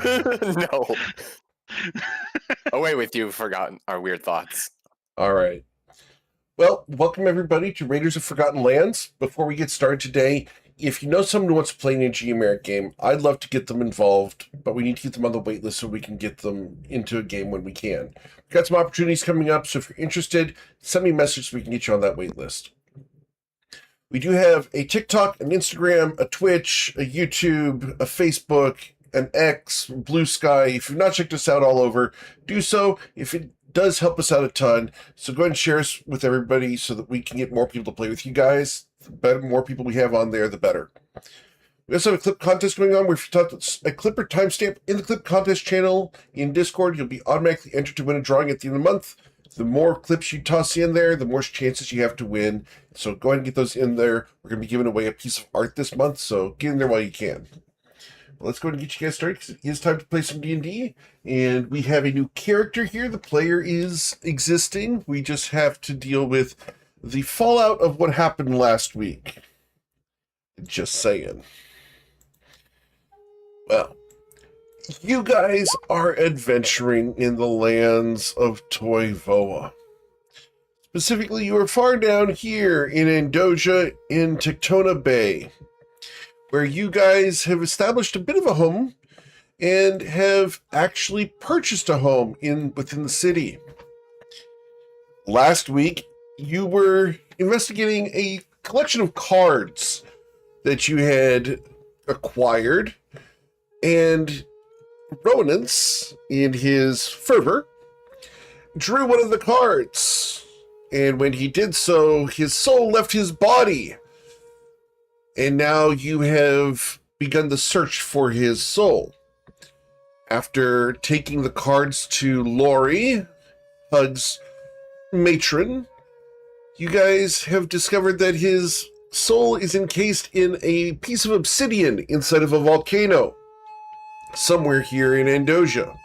No. Away with you, forgotten our weird thoughts. All right. Well, welcome everybody to Raiders of Forgotten Lands. Before we get started today, if you know someone who wants to play an AG American game, I'd love to get them involved, but we need to get them on the wait list so we can get them into a game when we can. We've got some opportunities coming up, so if you're interested, send me a message so we can get you on that wait list. We do have a TikTok, an Instagram, a Twitch, a YouTube, a Facebook, an X, Blue Sky. If you've not checked us out all over, do so. If it does help us out a ton, so go ahead and share us with everybody so that we can get more people to play with you guys. The better, more people we have on there, the better. We also have a clip contest going on where if you talk a clip or timestamp in the clip contest channel in Discord, you'll be automatically entered to win a drawing at the end of the month. The more clips you toss in there, the more chances you have to win. So go ahead and get those in there. We're going to be giving away a piece of art this month, so get in there while you can. Well, let's go ahead and get you guys started because it is time to play some D&D. And we have a new character here. The player is existing. We just have to deal with the fallout of what happened last week. Just saying. Well, you guys are adventuring in the lands of Toivoa. Specifically, you are far down here in Andoja in Tectona Bay, where you guys have established a bit of a home and have actually purchased a home within the city. Last week, you were investigating a collection of cards that you had acquired, and Rowan, in his fervor, drew one of the cards. And when he did so, his soul left his body. And now you have begun the search for his soul. After taking the cards to Lori, Hug's matron, you guys have discovered that his soul is encased in a piece of obsidian inside of a volcano, somewhere here in Andoja.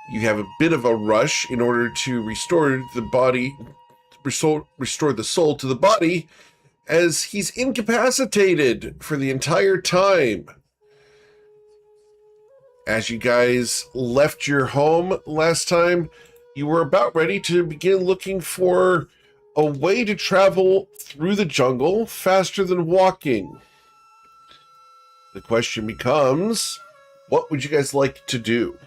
You have a bit of a rush in order to restore the body, restore the soul to the body, as he's incapacitated for the entire time. As you guys left your home last time, you were about ready to begin looking for a way to travel through the jungle faster than walking. The question becomes, what would you guys like to do?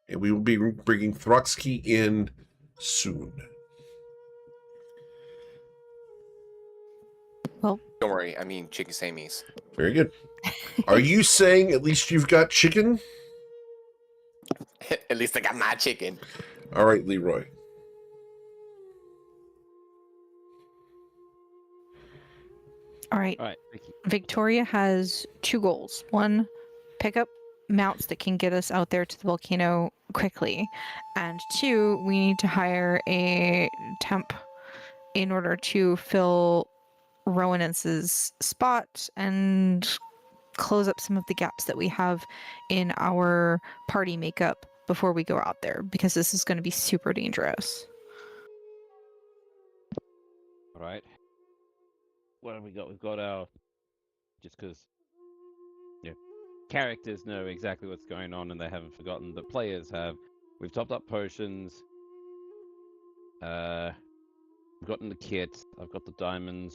And we will be bringing Throxky in soon. Well, Don't worry, I mean chicken samies. Very good. Are you saying at least you've got chicken? At least I got my chicken. All right, Leroy. all right. All right, thank you. Victoria has two goals. One, pick up mounts that can get us out there to the volcano quickly. And two, we need to hire a temp in order to fill Rowan's spot and close up some of the gaps that we have in our party makeup before we go out there, because this is going to be super dangerous. All right. What have we got? We've got our, just because characters know exactly what's going on and they haven't forgotten. The players have. We've topped up potions. We've gotten the kit. I've got the diamonds.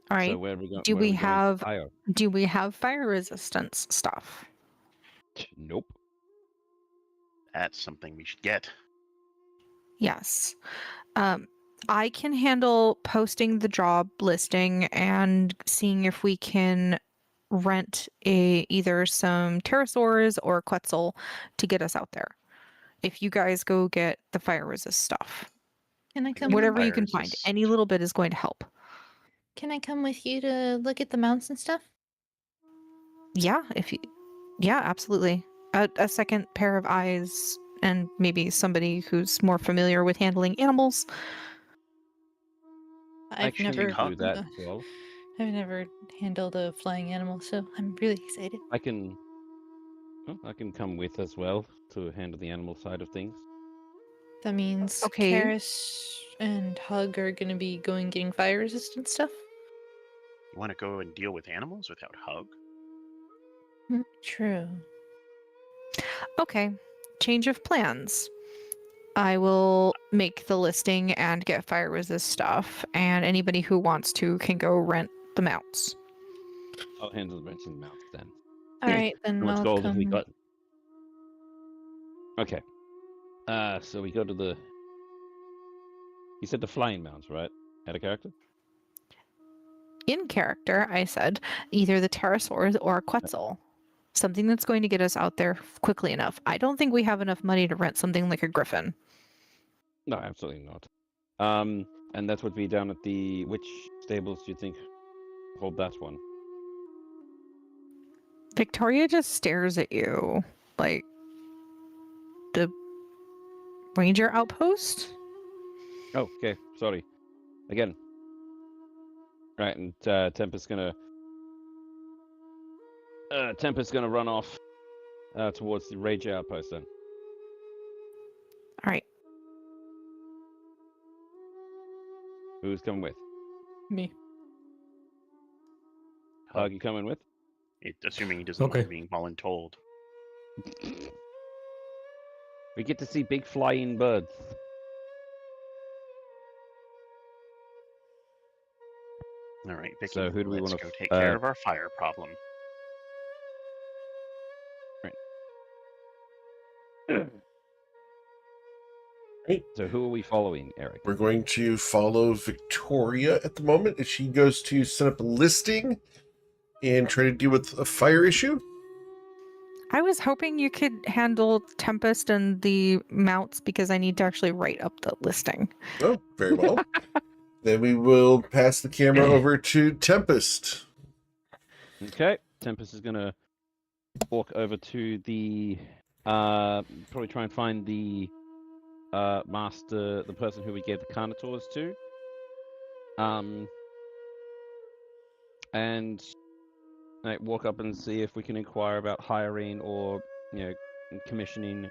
All right. So where are we going? Do we have higher? do we have fire resistance stuff? Nope. That's something we should get. Yes. I can handle posting the job listing and seeing if we can rent either some pterosaurs or Quetzal to get us out there. If you guys go get the fire resist stuff, Can I come? whatever you Fire can find, resist. any little bit is going to help. Can I come with you to look at the mounts and stuff? Yeah, yeah, absolutely. A second pair of eyes and maybe somebody who's more familiar with handling animals. I've Actually, never can do that as well. I've never handled a flying animal, so I'm really excited. I can come with as well to handle the animal side of things. That means Okay. Karis and Hug are going to be going getting fire resistant stuff. You want to go and deal with animals without Hug? True. Okay. Change of plans. I will make the listing and get fire resist stuff, and anybody who wants to can go rent the mounts. I'll handle the renting mounts then. All right, How then much I'll gold have we come. got? Okay. So we go to the. You said the flying mounts, right? Add a character? In character, I said either the pterosaurs or a quetzal. Something that's going to get us out there quickly enough. I don't think we have enough money to rent something like a griffin. No, absolutely not. And that would be down at the. Which stables do you think hold that one? Victoria just stares at you like the ranger outpost. Oh, okay. Sorry. Again. Right, and Tempest's gonna run off towards the Rage outpost then. All right. Who's coming with? Me. Hug, you coming with? Assuming he doesn't Okay. mind being voluntold. We get to see big flying birds. All right, Vicky. So who do we let's wanna go f- take care of our fire problem. So who are we following, Eric? We're going to follow Victoria at the moment as she goes to set up a listing and try to deal with a fire issue. I was hoping you could handle Tempest and the mounts because I need to actually write up the listing. Oh, very well. Then we will pass the camera over to Tempest. Okay, Tempest is gonna walk over to the probably try and find the master, the person who we gave the carnitors to. And like, walk up and see if we can inquire about hiring or commissioning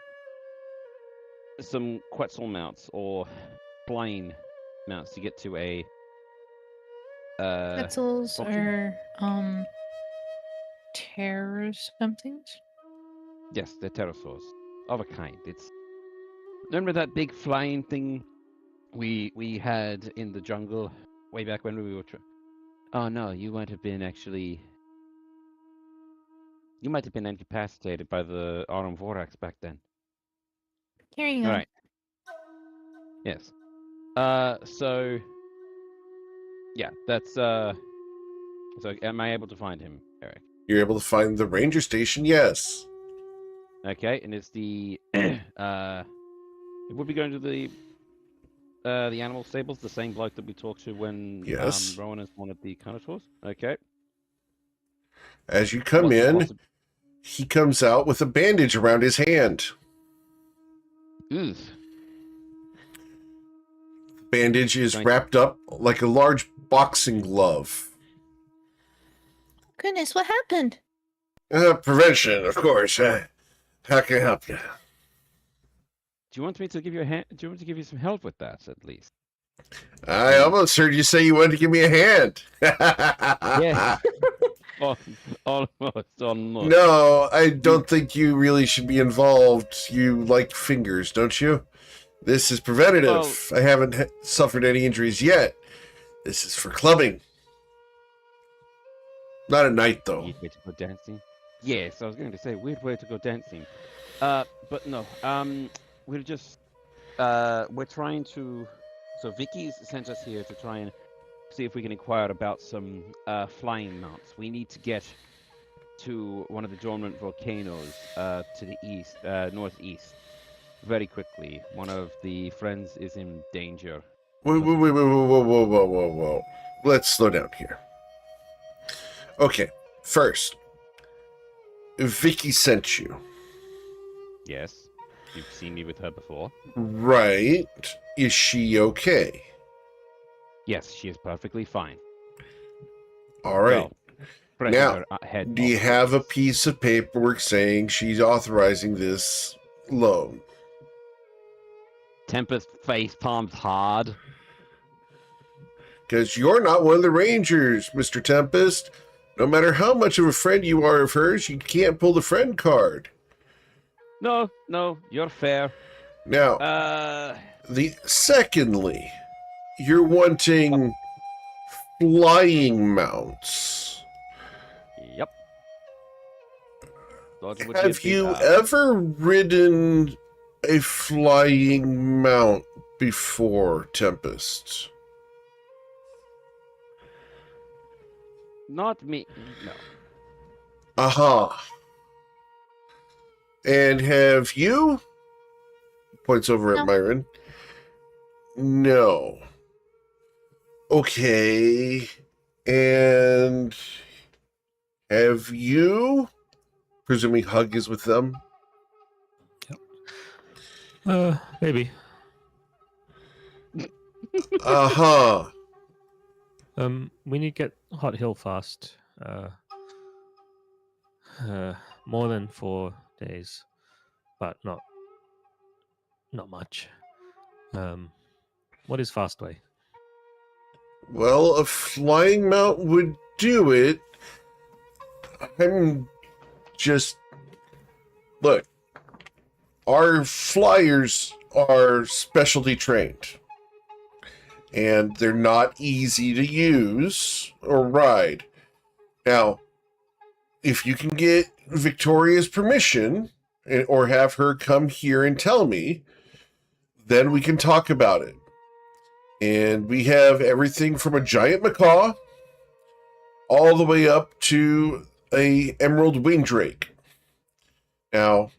some Quetzal mounts or flying mounts to get to a Pretzels Foxy? are terrors somethings. yes, they're pterosaurs of a kind. It's remember that big flying thing we had in the jungle way back when we were. Oh no, you might have been actually. You might have been incapacitated by the Autumn Vorax back then. Carrying on. All right. Yes. So. Yeah, that's So, am I able to find him, Eric? You're able to find the ranger station, yes. Okay, and is the would we going to the animal stables, the same bloke that we talked to when Yes. Rowan has wanted the carnivores? Okay. As you come What's the in, possi- he comes out with a bandage around his hand. Ugh. Bandage is Thank you. wrapped up like a large boxing glove. Goodness, what happened? Prevention, of course. How can I help you? Do you want me to give you a hand? Do you want me to give you some help with that, at least? I almost heard you say you wanted to give me a hand. Yeah. Almost. No, I don't think you really should be involved. You like fingers, don't you? This is preventative. I haven't suffered any injuries yet. This is for clubbing. Not at night, though. Weird way to go dancing. Yes, I was going to say weird way to go dancing. But no. We're just we're trying to. So Vicky's sent us here to try and see if we can inquire about some flying mounts. We need to get to one of the dormant volcanoes to the east, northeast, very quickly. One of the friends is in danger. Whoa. Let's slow down here. Okay, first, Vicky sent you. Yes, you've seen me with her before. Right. Is she okay? Yes, she is perfectly fine. All right. Well, pressing Now, her head Do you off have a backwards. piece of paperwork saying she's authorizing this loan? Tempest face palms hard. Because you're not one of the Rangers, Mr. Tempest. No matter how much of a friend you are of hers, you can't pull the friend card. No, you're fair. Now, secondly, you're wanting flying mounts. Yep. Thought it would be a Have big you ask. ever ridden a flying mount before, Tempest? Not me. No. Aha. And have you? Points over at No. Myron. No. Okay. And have you? Presuming Hug is with them. Maybe. Uh-huh. We need to get Hot Hill fast. More than 4 days, but not much. What is fast way? Well, a flying mount would do it. I'm just... Look, our flyers are specialty trained. And they're not easy to use or ride. Now, if you can get Victoria's permission, or have her come here and tell me, then we can talk about it. And we have everything from a giant macaw all the way up to a emerald wing drake. Now,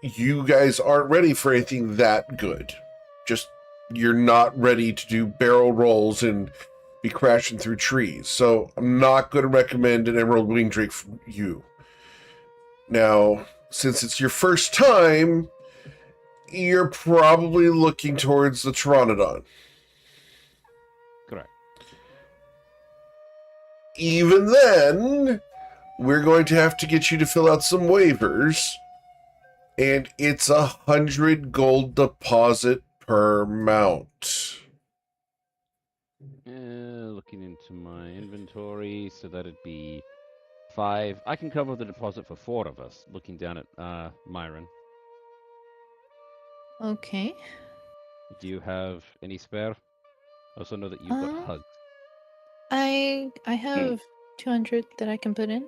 you guys aren't ready for anything that good. Just, you're not ready to do barrel rolls and be crashing through trees. So I'm not going to recommend an emerald wing drake for you. Now, since it's your first time, you're probably looking towards the Pteranodon. Correct. Even then, we're going to have to get you to fill out some waivers, and it's 100 gold deposit per mount. Looking into my inventory, so that'd be 5. I can cover the deposit for 4 of us. Looking down at Myron. Okay. Do you have any spare? I also know that you've got Hug. I have 200 that I can put in.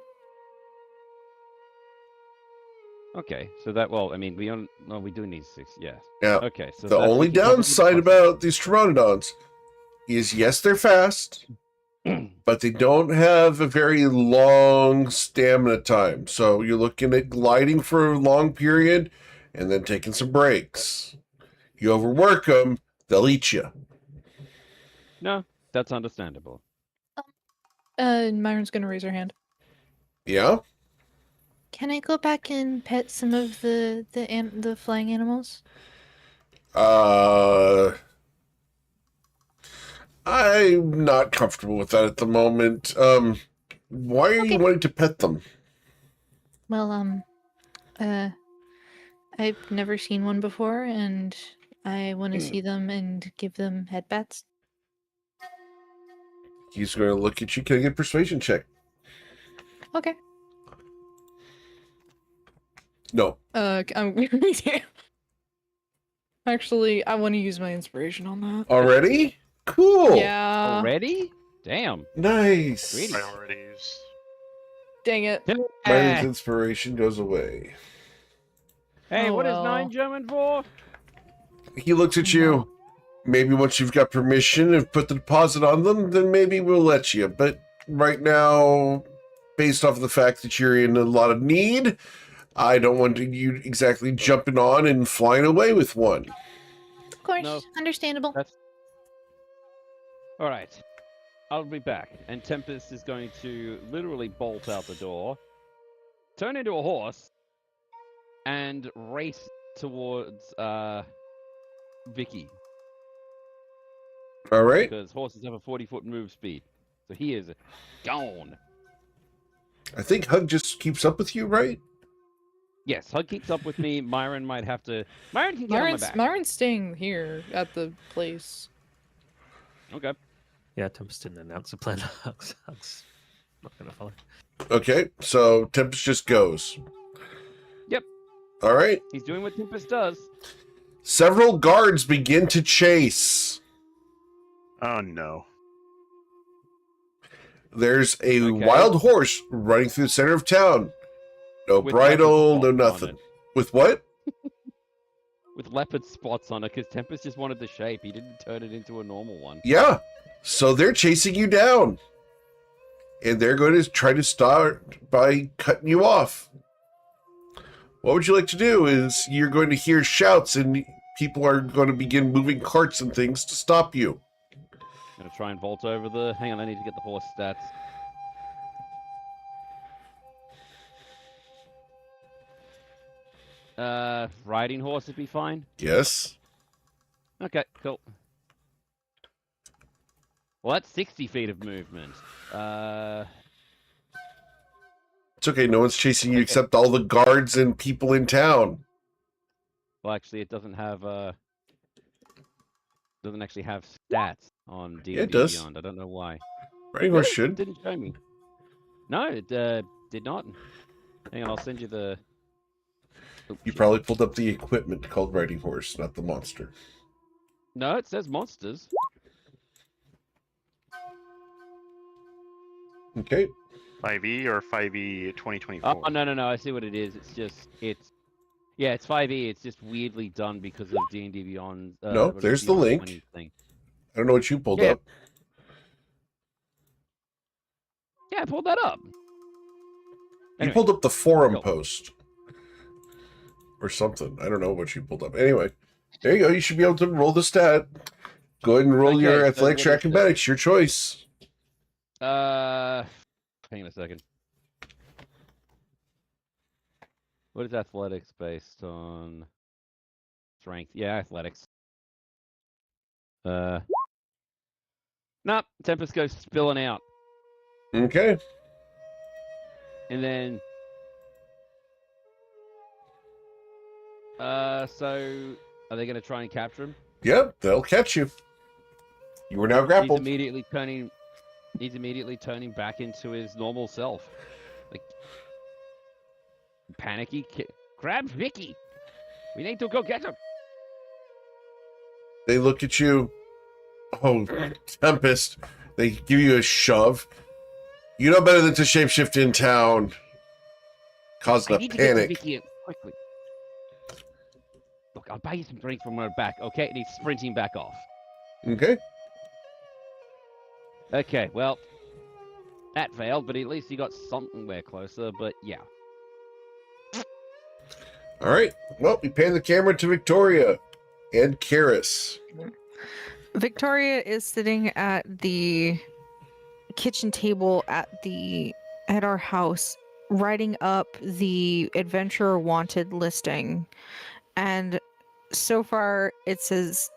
Okay, so that we do need 6. Yeah. Now, Okay, so the that we only can cover the downside deposit. about these Pteranodons is, yes, they're fast, but they don't have a very long stamina time. So you're looking at gliding for a long period and then taking some breaks. You overwork them, they'll eat you. No, that's understandable. Myron's gonna raise her hand. Yeah? Can I go back and pet some of the flying animals? I'm not comfortable with that at the moment. Why are you Okay. wanting to pet them? Well, I've never seen one before, and I want to see them and give them head pats. He's going to look at you. Can I get a persuasion check? Okay. No. Actually, I want to use my inspiration on that. Already? Cool. Yeah. Already? Damn. Nice. Greedy. Priorities. Dang it. Myron's inspiration goes away. Hey, Oh, what is well. 9 German for? He looks at you. Maybe once you've got permission and put the deposit on them, then maybe we'll let you. But right now, based off of the fact that you're in a lot of need, I don't want you exactly jumping on and flying away with one. Of course. No. Understandable. That's all right. I'll be back, and Tempest is going to literally bolt out the door, turn into a horse, and race towards Vicky. All right. Because horses have a 40-foot move speed, so he is gone. I think Hug just keeps up with you, right? Yes, Hug keeps up with me. Myron might have to. Myron can get on my back. Myron's staying here at the place. Okay. Yeah, Tempest didn't announce the plan. Hugs not gonna follow. Okay, so Tempest just goes. Yep. All right. He's doing what Tempest does. Several guards begin to chase. Oh no. There's a Okay. wild horse running through the center of town. No With bridle, leopard no spots on nothing. it. With what? With leopard spots on it, because Tempest just wanted the shape. He didn't turn it into a normal one. Yeah. So they're chasing you down. And they're going to try to start by cutting you off. What would you like to do is you're going to hear shouts and people are going to begin moving carts and things to stop you. I'm gonna try and vault over the. Hang on, I need to get the horse stats. Riding horse would be fine. Yes. Okay, cool. Well, that's 60 feet of movement. It's okay. No one's chasing you Okay. except all the guards and people in town. Well, actually, it doesn't have doesn't actually have stats on D&D Yeah, it does. Beyond. I don't know why. Riding horse Really? should. It didn't show me. No, it did not. Hang on, I'll send you the. Oh, You shit. probably pulled up the equipment called riding horse, not the monster. No, it says monsters. Okay. 5e or 5e 2024? Oh, no. I see what it is. Yeah, it's 5e. It's just weirdly done because of D&D Beyond. No, what is there's the Beyond link. 20 thing. I don't know what you pulled Yeah. up. Yeah, I pulled that up. You Anyway, pulled up the forum go. post. Or something. I don't know what you pulled up. Anyway, there you go. You should be able to roll the stat. Go ahead and roll Okay, your so athletics or what is the- acrobatics. Your choice. Hang on a second. What is athletics based on? Strength. Yeah, athletics. Nope. Tempest goes spilling out, Okay. and then. So are they going to try and capture him? Yep, they'll catch you. You were now grappled. He's immediately turning back into his normal self, like panicky. Grab Vicky. We need to go get him. They look at you. Oh, Tempest. They give you a shove. You know better than to shapeshift in town. Causing I a need to get to panic. Vicky quickly. Look, I'll buy you some drinks when we're back, okay? And he's sprinting back off. Okay. Okay, well, that failed, but at least he got somewhere closer. But yeah, All right. Well, we pan the camera to Victoria and Karis. Victoria is sitting at the kitchen table at our house, writing up the adventurer wanted listing, and so far it says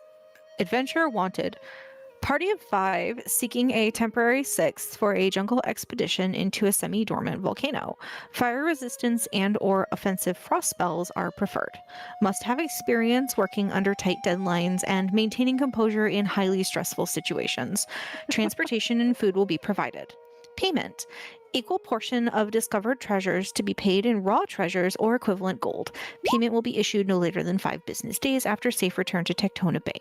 adventurer wanted. Party of 5 seeking a temporary 6th for a jungle expedition into a semi-dormant volcano. Fire resistance and or offensive frost spells are preferred. Must have experience working under tight deadlines and maintaining composure in highly stressful situations. Transportation and food will be provided. Payment. Equal portion of discovered treasures to be paid in raw treasures or equivalent gold. Payment will be issued no later than 5 business days after safe return to Tectona Bay.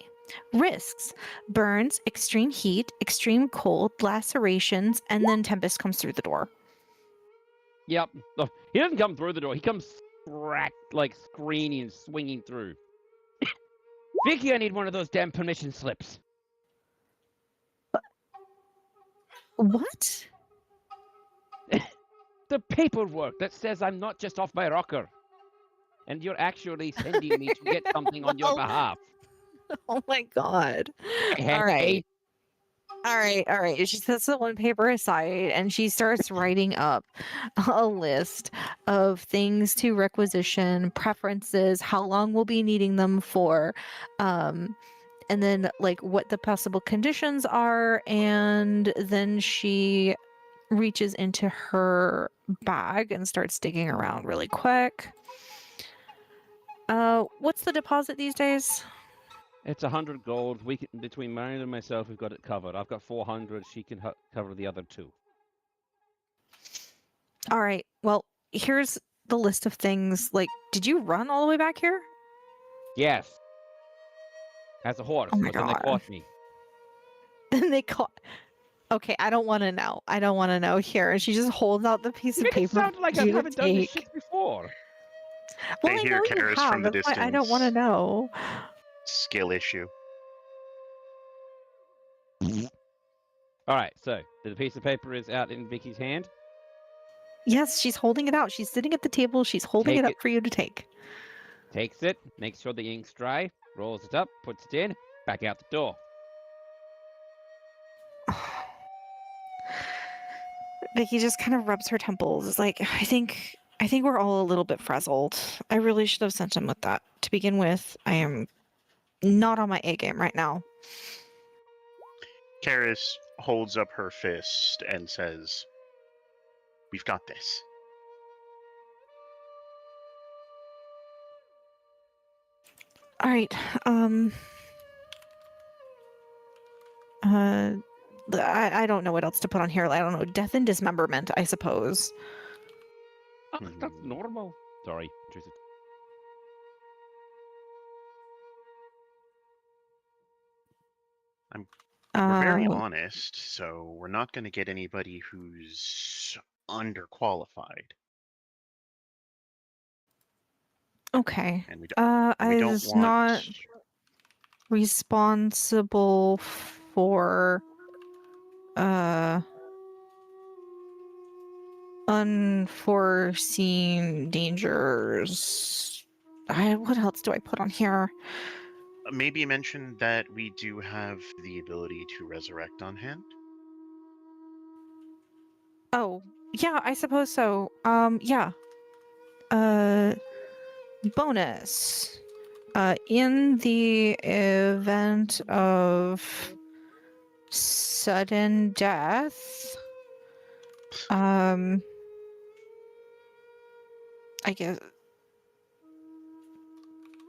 Risks. Burns, extreme heat, extreme cold, lacerations, and then Tempest comes through the door. yep. Oh, he doesn't come through the door. He comes like screaming and swinging through. Vicky, I need one of those damn permission slips. What? The paperwork that says I'm not just off my rocker, and you're actually sending me to get something on your Well, behalf. Oh my god. Hey. All right. All right. She sets the one paper aside and she starts writing up a list of things to requisition, preferences, how long we'll be needing them for, and then like what the possible conditions are, and then she reaches into her bag and starts digging around really quick. What's the deposit these days? It's 100 gold. We can, between Marion and myself, we've got it covered. I've got 400. She can cover the other 2. All right. Well, here's the list of things. Like, did you run all the way back here? Yes. As a horse, Oh my but then they God. caught me. Then they caught. Okay, I don't want to know. I don't want to know. Here, and she just holds out the piece You of make it paper sound like for I you to haven't done this take. shit before. Well, They I hear know you Karis have. from the That's why I don't want to distance. know. Skill issue. All right, so the piece of paper is out in Vicky's hand. Yes, she's holding it out. She's sitting at the table. She's holding Take it up it. for you to take. Takes it, makes sure the ink's dry, rolls it up, puts it in, back out the door. Vicky just kind of rubs her temples. It's like, I think we're all a little bit frazzled. I really should have sent him with that to begin with. I am not on my A game right now. Karis holds up her fist and says, "We've got this." All right. I don't know what else to put on here. I don't know. Death and dismemberment, I suppose. Oh, that's normal. Sorry, Tristan. We're very Uh, honest, so we're not going to get anybody who's underqualified, okay. and we I don't was want. not responsible for unforeseen dangers. What else do I put on here? Maybe mention that we do have the ability to resurrect on hand. Oh, yeah, I suppose so. Yeah. Bonus. In the event of sudden death, I guess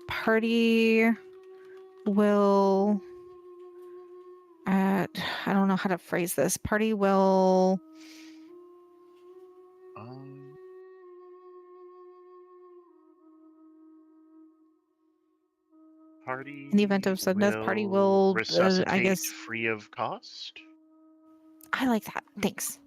party will I don't know how to phrase this. Party will Party in the event of sudden death, party will will I resuscitate guess free of cost. I like that. Thanks.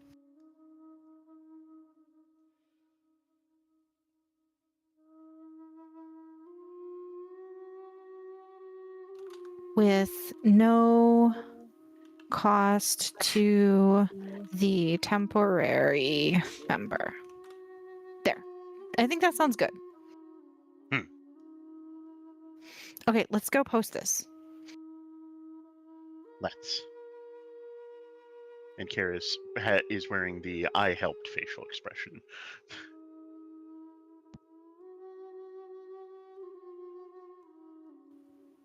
With no cost to the temporary member. There. I think that sounds good. Okay, let's go post this. Let's. And Karis is wearing the "I helped" facial expression.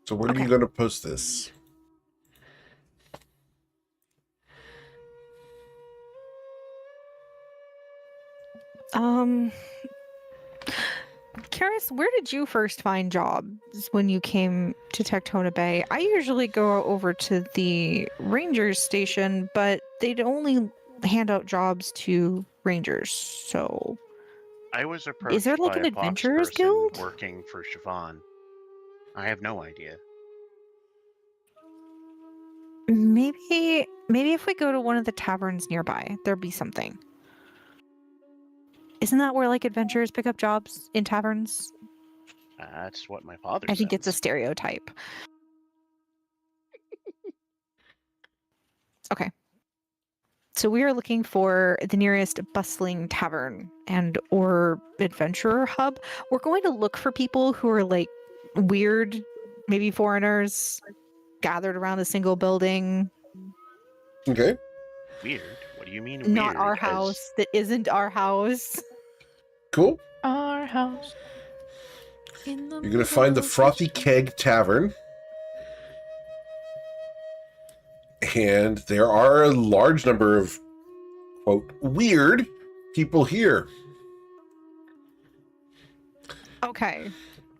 So where are Okay. you going to post this? Karis, where did you first find jobs when you came to Tectona Bay? I usually go over to the Rangers station, but they'd only hand out jobs to Rangers, so... I was approached Is there like by an a Fox adventurers person guild? working for Siobhan. I have no idea. Maybe if we go to one of the taverns nearby, there'll be something. Isn't that where like adventurers pick up jobs in taverns? That's what my father I think it's a says. stereotype. Okay. So we are looking for the nearest bustling tavern and or adventurer hub. We're going to look for people who are like weird, maybe foreigners, gathered around a single building. Okay. Weird? What do you mean Not weird? our house, that isn't our house. Cool. Our house. You're going to find the Frothy Keg Tavern. And there are a large number of, quote, weird people here. Okay.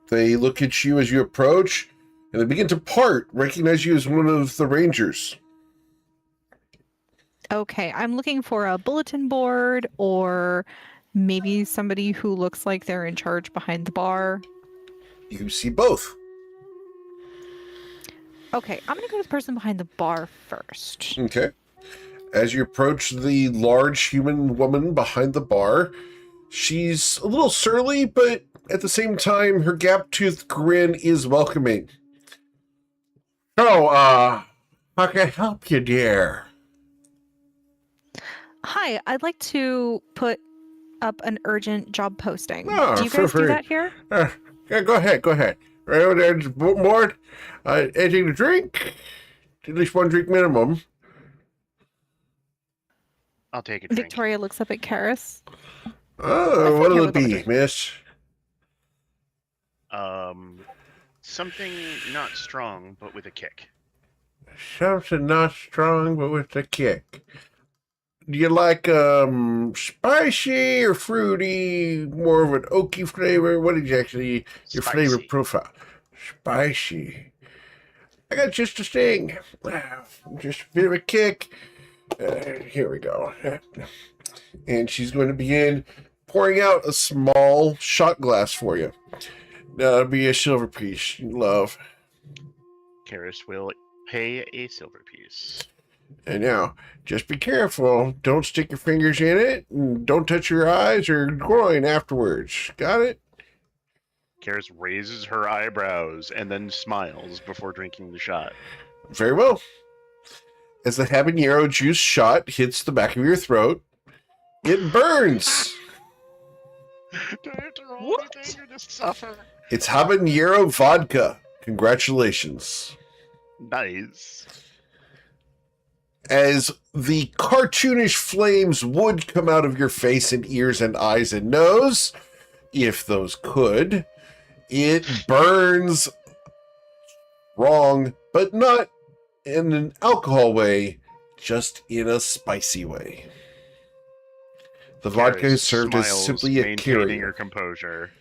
They look at you as you approach, and they begin to part, recognize you as one of the rangers. Okay, I'm looking for a bulletin board or maybe somebody who looks like they're in charge behind the bar. You see both. Okay, I'm gonna go to the person behind the bar first. Okay. As you approach the large human woman behind the bar, she's a little surly, but at the same time, her gap-toothed grin is welcoming. So, how can I help you, dear? Hi, I'd like to put up an urgent job posting. Oh, Do you feel guys do free. that here? Yeah, go ahead. Right over there, just board. Anything to drink? At least one drink minimum. I'll take a drink. Victoria looks up at Karis. Oh, I what'll figured it with be, Audrey. miss? Something not strong, but with a kick. Something not strong, but with a kick. Do you like spicy or fruity? More of an oaky flavor? What exactly your flavor Spicy. profile? Spicy. I got just a sting. Just a bit of a kick. Here we go. And she's going to begin pouring out a small shot glass for you. That'll be a silver piece, love. Karis will pay a silver piece. And now, just be careful. Don't stick your fingers in it. And don't touch your eyes or groin afterwards. Got it? Karis raises her eyebrows and then smiles before drinking the shot. Very well. As the habanero juice shot hits the back of your throat, it burns. Do I have to roll anything or just suffer? It's habanero vodka. Congratulations. Nice. As the cartoonish flames would come out of your face and ears and eyes and nose, if those could, it burns wrong, but not in an alcohol way, just in a spicy way. The vodka is served as smiles, simply a maintaining carrier. her composure.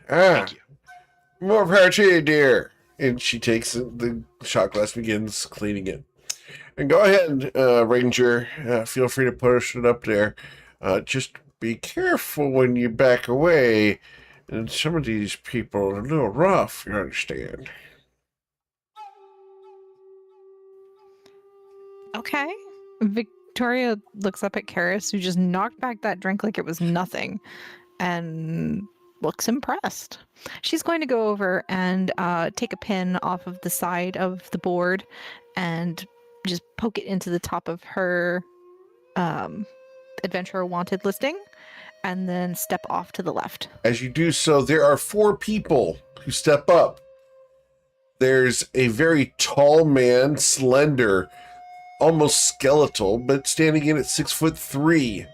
Ah, Thank you. more power to you, dear. And she takes the shot glass, begins cleaning it. And go ahead, Ranger. Feel free to push it up there. Just be careful when you back away. And some of these people are a little rough, you understand. Okay. Victoria looks up at Karis, who just knocked back that drink like it was nothing, and looks impressed. She's going to go over and take a pin off of the side of the board and just poke it into the top of her adventurer wanted listing, and then step off to the left. As you do so, there are 4 people who step up. There's a very tall man, slender, almost skeletal, but standing in at 6'3".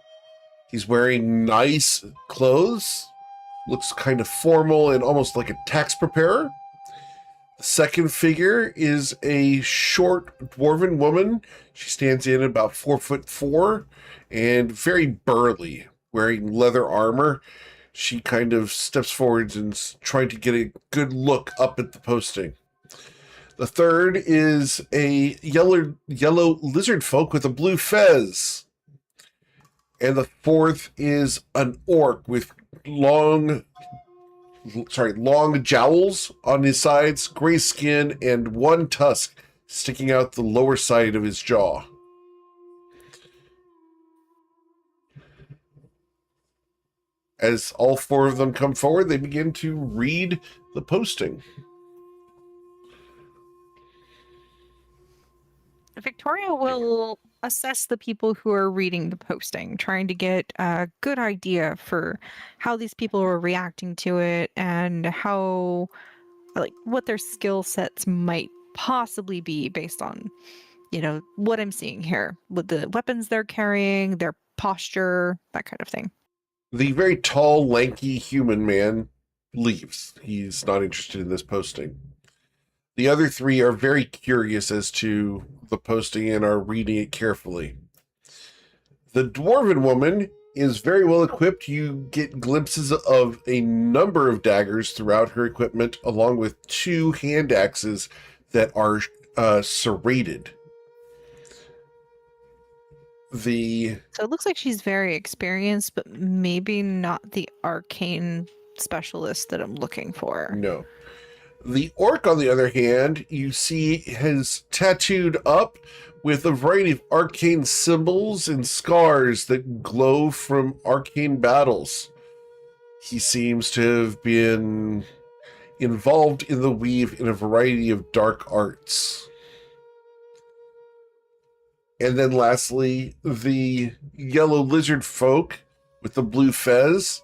He's wearing nice clothes, looks kind of formal and almost like a tax preparer. The second figure is a short dwarven woman. She stands in about 4'4" and very burly, wearing leather armor. She kind of steps forwards and is trying to get a good look up at the posting. The third is a yellow lizard folk with a blue fez. And the fourth is an orc with long jowls on his sides, gray skin, and one tusk sticking out the lower side of his jaw. As all 4 of them come forward, they begin to read the posting. Victoria will assess the people who are reading the posting, trying to get a good idea for how these people are reacting to it and how, like, what their skill sets might possibly be based on, what I'm seeing here with the weapons they're carrying, their posture, that kind of thing. The very tall, lanky human man leaves. He's not interested in this posting. The other 3 are very curious as to the posting and are reading it carefully. The dwarven woman is very well equipped. You get glimpses of a number of daggers throughout her equipment, along with 2 hand axes that are serrated. So it looks like she's very experienced, but maybe not the arcane specialist that I'm looking for. No. The orc, on the other hand, you see has tattooed up with a variety of arcane symbols and scars that glow from arcane battles. He seems to have been involved in the weave in a variety of dark arts. And then lastly, the yellow lizard folk with the blue fez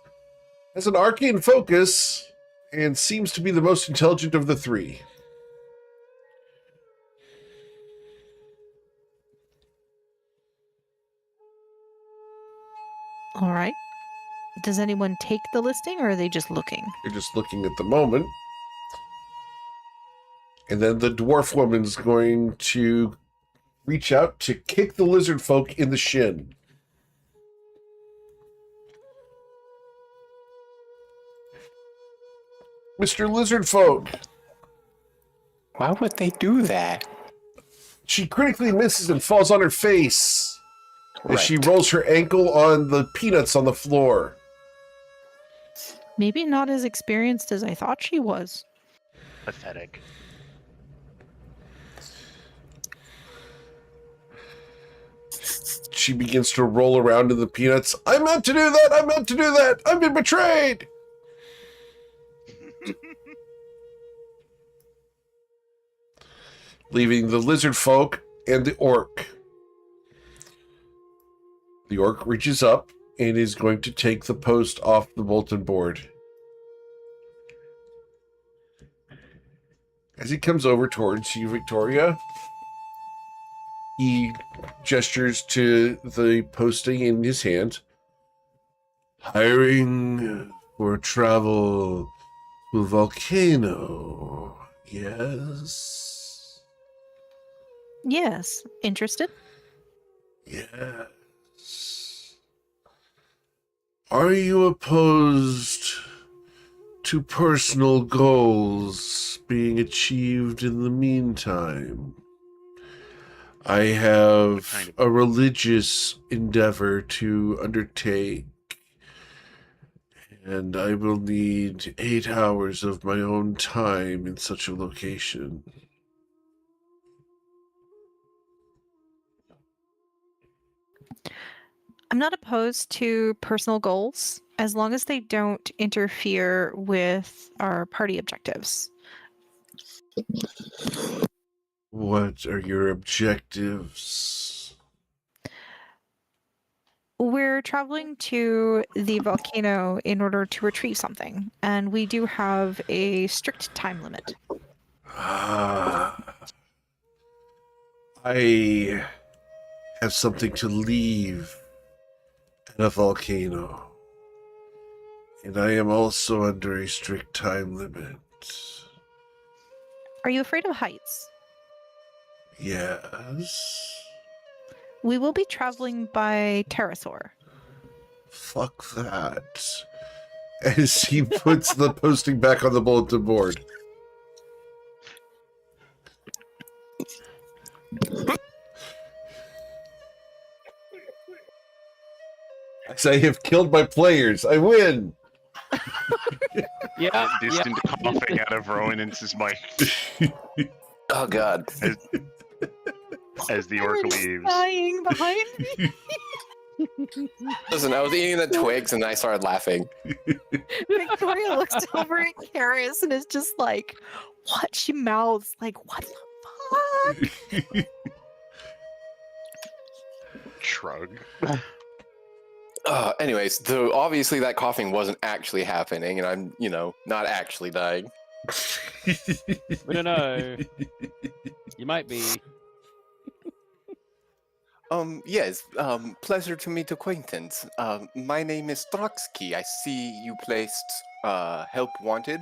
has an arcane focus and seems to be the most intelligent of the 3. All right. Does anyone take the listing, or are they just looking? You're just looking at the moment. And then the dwarf woman's going to reach out to kick the lizard folk in the shin. Mr. Lizard Folk. Why would they do that? She critically misses and falls on her face as she Right. rolls her ankle on the peanuts on the floor. Maybe not as experienced as I thought she was. Pathetic. She begins to roll around in the peanuts. I meant to do that! I meant to do that! I've been betrayed! Leaving the lizard folk and the orc. The orc reaches up and is going to take the post off the bulletin board. As he comes over towards you, Victoria, he gestures to the posting in his hand. Hiring for travel to a volcano. Yes? Yes. Interested? Yes. Are you opposed to personal goals being achieved in the meantime? I have Kind of. a religious endeavor to undertake, and I will need 8 hours of my own time in such a location. I'm not opposed to personal goals as long as they don't interfere with our party objectives. What are your objectives? We're traveling to the volcano in order to retrieve something, and we do have a strict time limit. I have something to leave at a volcano. And I am also under a strict time limit. Are you afraid of heights? Yes? We will be traveling by pterosaur. Fuck that. As he puts the posting back on the bulletin board. As I have killed my players, I win. Yeah, Distant coughing out of Rowan into his mic Oh god. as the orc leaves. Dying behind me. Listen, I was eating the twigs and I started laughing. Victoria looks over at Karis and is just like, what? She mouths like, what the fuck? Shrug. Anyways, so obviously that coughing wasn't actually happening, and I'm, not actually dying. we don't know. You might be. Yes, pleasure to meet acquaintance. My name is Trotsky. I see you placed, help wanted.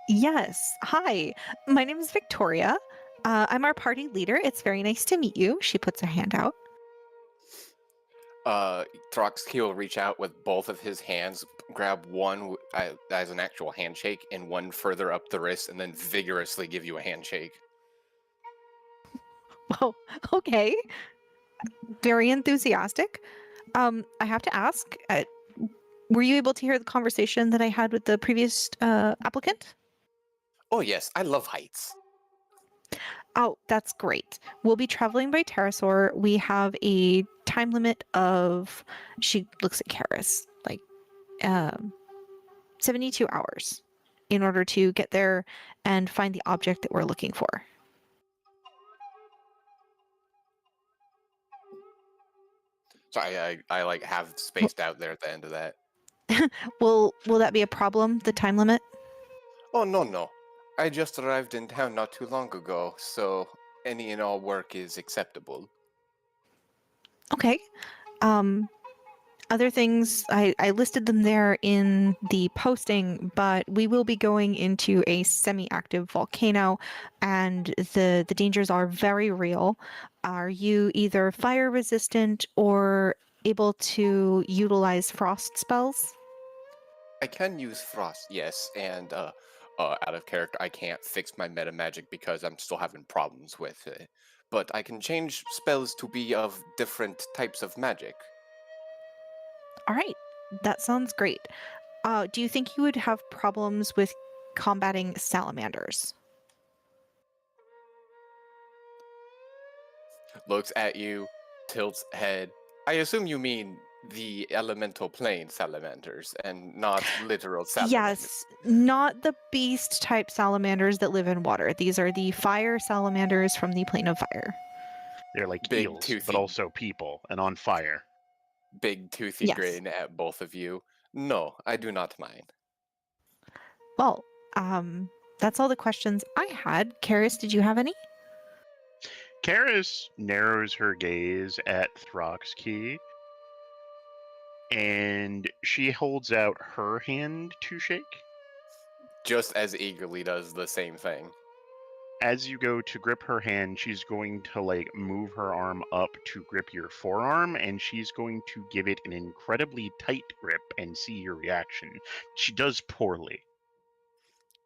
Yes. Hi. My name is Victoria. I'm our party leader. It's very nice to meet you. She puts her hand out. Trotsky will reach out with both of his hands, grab one as an actual handshake, and one further up the wrist, and then vigorously give you a handshake. Oh, okay. Very enthusiastic. I have to ask, were you able to hear the conversation that I had with the previous applicant? Oh yes, I love heights. Oh, that's great. We'll be traveling by pterosaur. We have a time limit of, she looks at Karis, like 72 hours in order to get there and find the object that we're looking for. So I like have spaced out there at the end of that. Will that be a problem, the time limit? Oh no. I just arrived in town not too long ago, so any and all work is acceptable. Okay. Other things, I listed them there in the posting, but we will be going into a semi-active volcano, and the dangers are very real. Are you either fire resistant or able to utilize frost spells? I can use frost, yes, and out of character, I can't fix my meta magic because I'm still having problems with it. But I can change spells to be of different types of magic. All right, that sounds great. Do you think you would have problems with combating salamanders? Looks at you, tilts head. I assume you mean the elemental plane salamanders and not literal salamanders. Yes, not the beast type salamanders that live in water. These are the fire salamanders from the plane of fire. They're like Big eels, toothy, but also people and on fire. big toothy Yes. grin at both of you. No, I do not mind. Well, that's all the questions I had. Karis, did you have any? Karis narrows her gaze at Throxkey, and she holds out her hand to shake. Just as eagerly does the same thing. As you go to grip her hand, she's going to like move her arm up to grip your forearm, and she's going to give it an incredibly tight grip and see your reaction. She does poorly.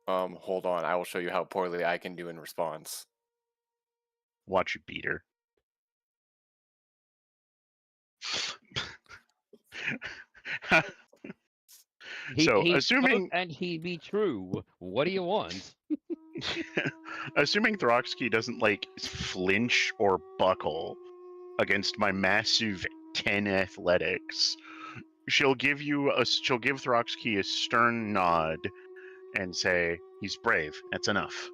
Hold on, I will show you how poorly I can do in response. Watch you beat her. So, assuming and he be true. What do you want? assuming Throxkey doesn't like flinch or buckle against my massive 10 athletics, she'll give Throxkey a stern nod and say, "He's brave. That's enough."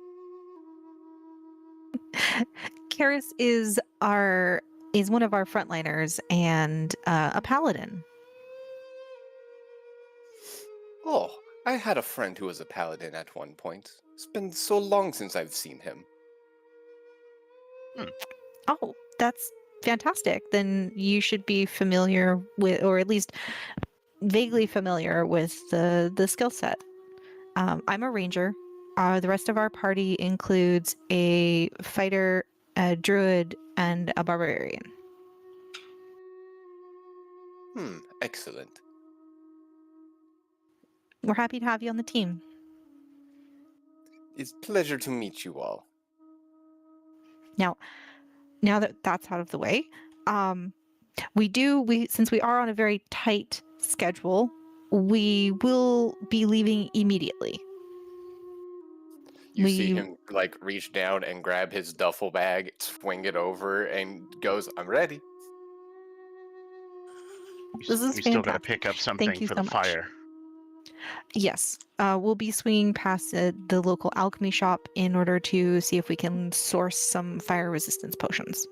Karis is one of our frontliners and a paladin. Oh, I had a friend who was a paladin at one point. It's been so long since I've seen him. Oh, that's fantastic. Then you should be familiar with, or at least vaguely familiar with the skill set. I'm a ranger. The rest of our party includes a fighter, a druid, and a barbarian. Excellent. We're happy to have you on the team. It's a pleasure to meet you all. Now that that's out of the way, since we are on a very tight schedule, we will be leaving immediately. You see him like reach down and grab his duffel bag, swing it over, and goes, "I'm ready." This is we still got to fantastic. pick up Thank something you for so the much. fire. Yes, we'll be swinging past the local alchemy shop in order to see if we can source some fire resistance potions.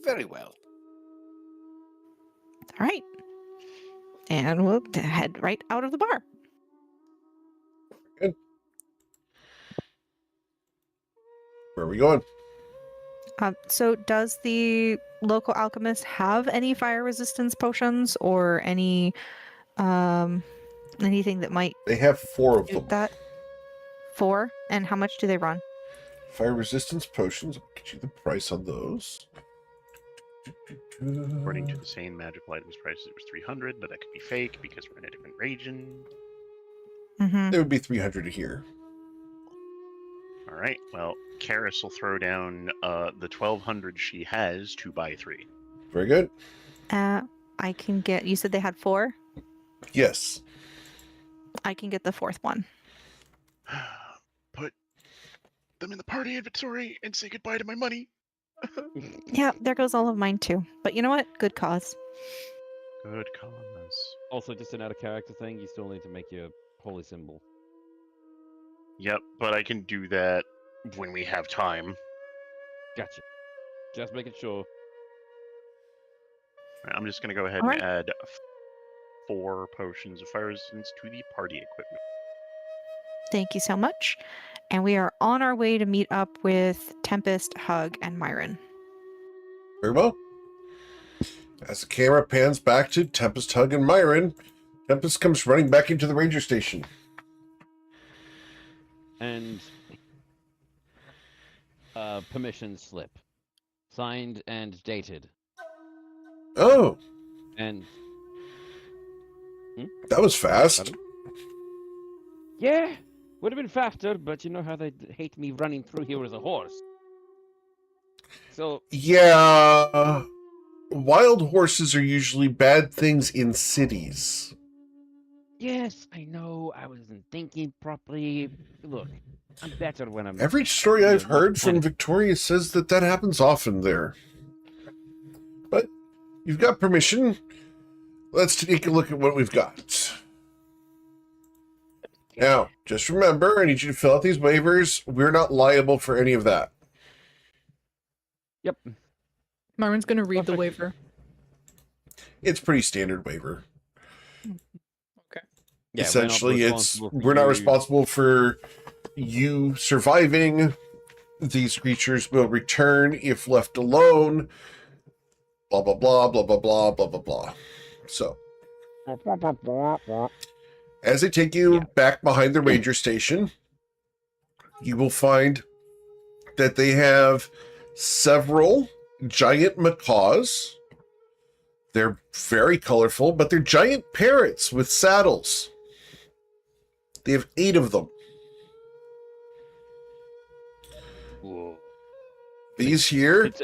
Very well. All right. And we'll head right out of the bar. Good. Where are we going? So does the local alchemist have any fire resistance potions or any anything that might They have 4 of do them. that? 4? And how much do they run? Fire resistance potions. I'll get you the price on those. According to the same magical items prices, it was 300, but that could be fake because we're in a different region. Mm-hmm. It would be 300 here. All right. Well, Karis will throw down the 1,200 she has to buy 3. Very good. I can get. You said they had 4. Yes. I can get the 4th one. Put them in the party inventory and say goodbye to my money. Yeah, there goes all of mine too. But you know what? Good cause. Good cause. Also, just an out of character thing, you still need to make your holy symbol. Yep, but I can do that when we have time. Gotcha. Just making sure. Right, I'm just going to go ahead Alright. and add 4 potions of fire resistance to the party equipment. Thank you so much. And we are on our way to meet up with Tempest, Hug, and Myron. Very well. As the camera pans back to Tempest, Hug, and Myron, Tempest comes running back into the ranger station. And permission slip. Signed and dated. Oh, And that was fast. Pardon? Yeah, would have been faster, but you know how they hate me running through here as a horse. So Yeah. Wild horses are usually bad things in cities. yes, I know I wasn't thinking properly. Look, I'm better when I'm. Every story Yeah, I've heard not from panicking. Victoria says that happens often there. But you've got permission. Let's take a look at what we've got. Now, just remember, I need you to fill out these waivers. We're not liable for any of that. Yep. Myron's gonna read the Perfect. waiver. It's pretty standard waiver. Okay. Yeah, Essentially, responsible for we're not you. responsible for you surviving. These creatures will return if left alone. Blah, blah, blah, blah, blah, blah, blah, blah, blah. So, as they take you back behind the ranger station, you will find that they have several giant macaws. They're very colorful, but they're giant parrots with saddles. They have 8 of them. Whoa. These here It's,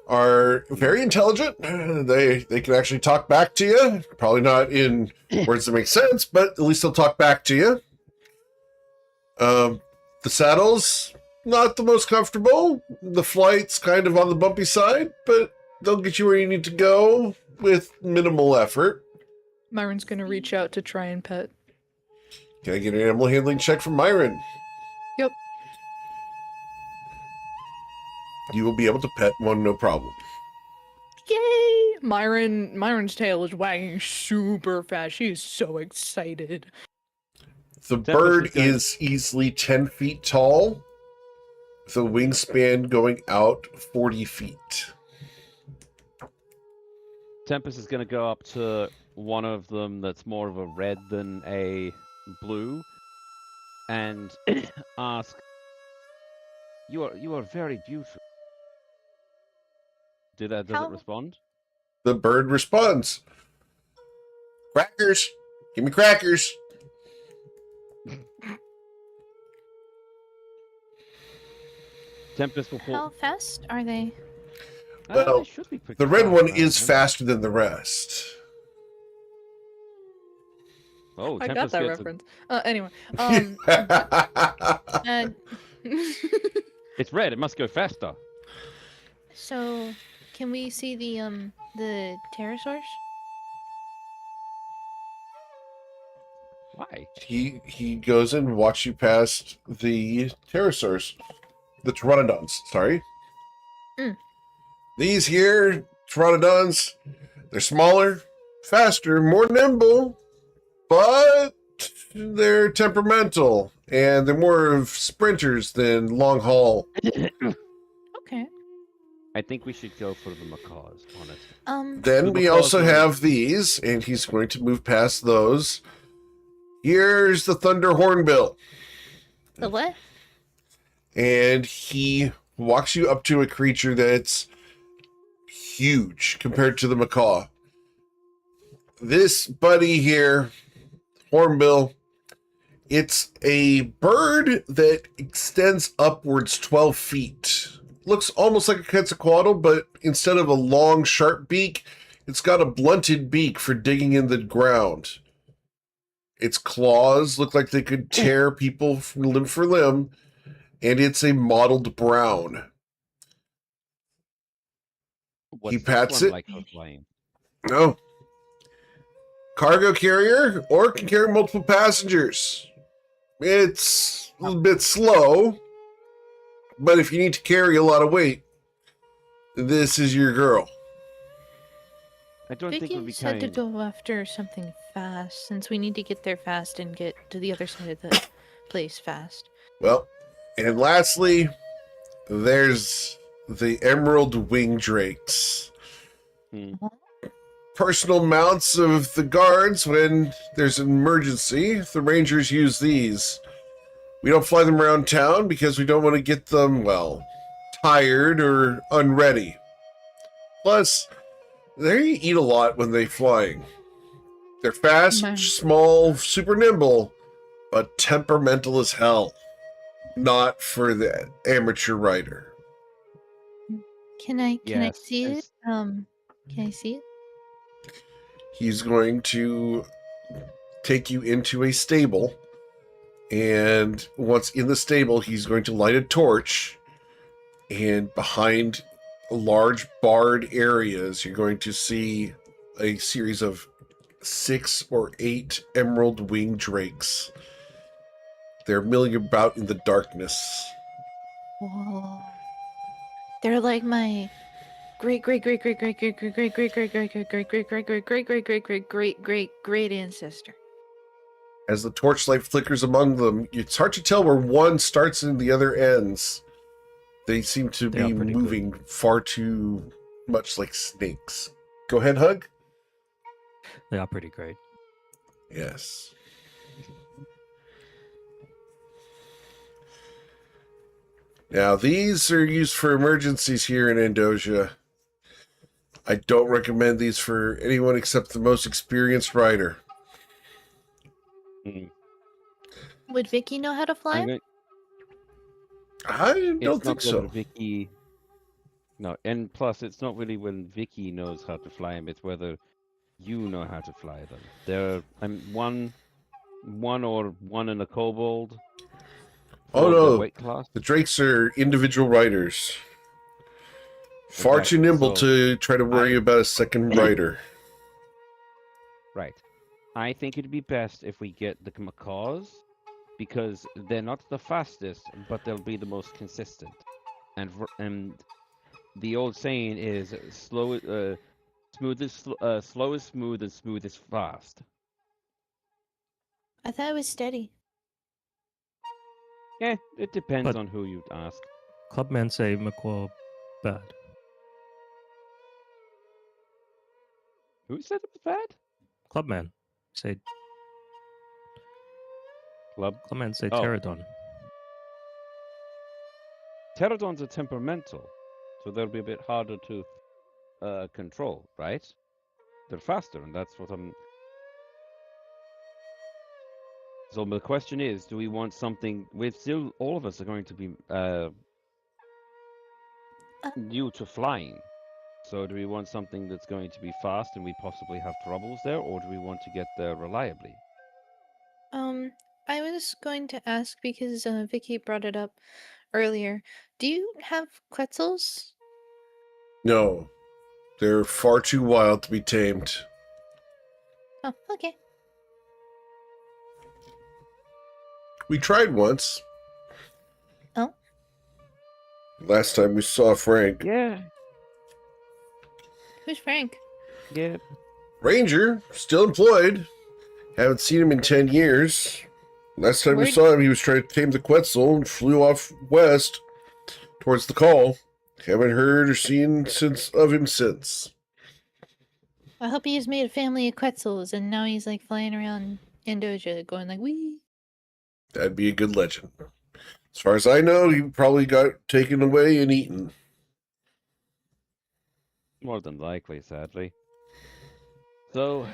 are very intelligent. They can actually talk back to you. Probably not in words that make sense, but at least they'll talk back to you. The saddles, not the most comfortable. The flight's kind of on the bumpy side, but they'll get you where you need to go with minimal effort. Myron's gonna reach out to try and pet. Can I get an animal handling check from Myron? Yep. You will be able to pet one, no problem. Yay! Myron's tail is wagging super fast. She is so excited. The Tempest bird is going- is easily 10 feet tall, with a wingspan going out 40 feet. Tempest is going to go up to one of them that's more of a red than a blue, and ask, "You are very beautiful." Does How- it respond? The bird responds, "Crackers! Give me crackers!" Tempest will pull. How fast are they? Well, they should be pretty The red fast, one I is think. faster than the rest. Oh, I got Tempest that gets a- reference. Anyway, and It's red. It must go faster. so can we see the pterosaurs? Why? he goes and walks you past the pterosaurs, the pteranodons. Sorry. Mm. These here pteranodons, they're smaller, faster, more nimble, but they're temperamental and they're more of sprinters than long haul. Okay. I think we should go for the macaws, honestly. Then The we macaws also are- have these, and he's going to move past those. Here's the thunder hornbill. The what? And he walks you up to a creature that's huge compared to the macaw. This buddy here, hornbill, it's a bird that extends upwards 12 feet. Looks almost like a quetzalcoatl, but instead of a long, sharp beak, it's got a blunted beak for digging in the ground. Its claws look like they could tear people from limb for limb, and it's a mottled brown. What's pats this one it. like for flying? No. Cargo carrier, or can carry multiple passengers. It's a little bit slow, but if you need to carry a lot of weight, this is your girl. I don't think it would Vicky be said to kind. go after something fast, since we need to get there fast and get to the other side of the place fast. Well, and lastly, there's the emerald wing drakes. Hmm. Personal mounts of the guards when there's an emergency. The rangers use these. We don't fly them around town because we don't want to get them, well, tired or unready. Plus, they eat a lot when they're flying. They're fast, Man. small, super nimble, but temperamental as hell. Not for the amateur rider. Can I Yes, see it? it's- Can I see it? He's going to take you into a stable, and once in the stable, he's going to light a torch, and behind large barred areas, you're going to see a series of 6 or 8 emerald wing drakes. They're milling about in the darkness. Whoa. They're like my great ancestor. As the torchlight flickers among them, it's hard to tell where one starts and the other ends. They seem to They are be pretty moving far too much like snakes. Go ahead, Hug. They are pretty great. Yes. Now, these are used for emergencies here in Andosia. I don't recommend these for anyone except the most experienced rider. Hmm. Would Vicky know how to fly? I'm going- I don't It's think not so. whether Vicky. No, and plus, it's not really when Vicky knows how to fly them. It's whether you know how to fly them. I'm one in a kobold. Oh, for the no. weight class. The Drakes are individual riders. Far too Exactly, nimble so to try to worry about a second rider. Right. I think it'd be best if we get the macaws because they're not the fastest, but they'll be the most consistent. And the old saying is slow, smooth is slow is smooth, and smooth is fast. I thought it was steady. Yeah, it depends But- on who you ask. Clubmen say Macaw bad. Who said it was bad? Clubmen say Clubmen say Oh. pterodon. Pterodons are temperamental, so they'll be a bit harder to control, right? They're faster, and that's what I'm. So the question is, do we want something? We're still, all of us are going to be new to flying. So do we want something that's going to be fast and we possibly have troubles there, or do we want to get there reliably? I was going to ask because Vicky brought it up earlier. Do you have quetzals? No. They're far too wild to be tamed. Oh, okay. We tried once. Oh. Last time we saw Frank. Yeah, Who's Frank? yeah. Ranger, still employed. Haven't seen him in 10 years. Last time we Where'd- saw him, he was trying to tame the Quetzal and flew off west towards the call. Haven't heard or seen of him since. I hope he just made a family of quetzals and now he's like flying around Andoja going like, wee. That'd be a good legend. As far as I know, he probably got taken away and eaten. More than likely, sadly. So,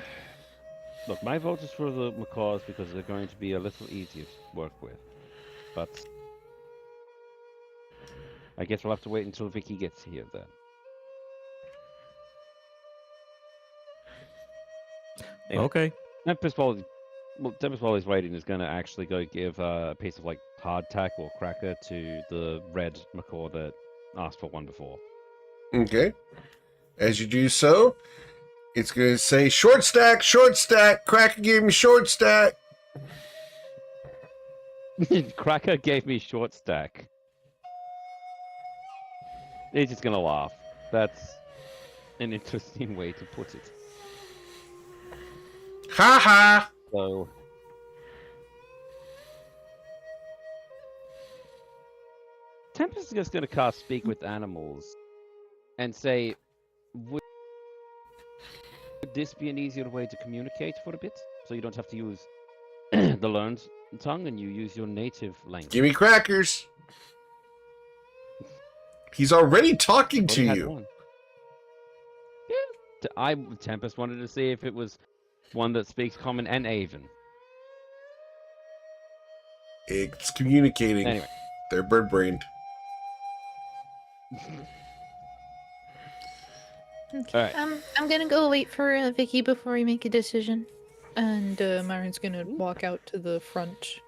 look, my vote is for the macaws because they're going to be a little easier to work with. But I guess we'll have to wait until Vicky gets here then. Anyway, Okay. Tempest while he's waiting is going to actually go give a piece of like hardtack or cracker to the red macaw that asked for one before. Okay. As you do so, it's going to say short stack, short stack. Cracker gave me short stack. Cracker gave me short stack. He's just going to laugh. That's an interesting way to put it. Ha ha. So, Tempest is just going to cast Speak with Animals and say, would this be an easier way to communicate for a bit? So you don't have to use the learned tongue and you use your native language. Give me crackers. He's already talking Well, to he had you. one. Yeah. Tempest wanted to see if it was one that speaks Common and Avon. It's communicating. Anyway. They're bird-brained. Okay. Alright. I'm gonna go wait for Vicky before we make a decision, and Myron's gonna walk out to the front,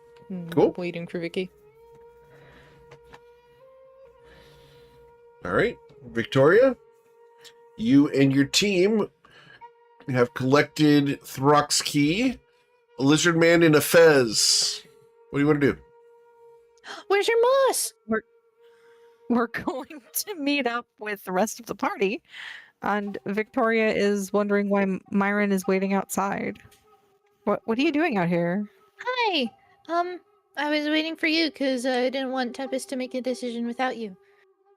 Cool. waiting for Vicky. All right. Victoria, you and your team have collected Throck's key, a lizard man, and a fez. What do you want to do? Where's your moss? We're going to meet up with the rest of the party, and Victoria is wondering why Myron is waiting outside. What are you doing out here? Hi. I was waiting for you because I didn't want Tempest to make a decision without you.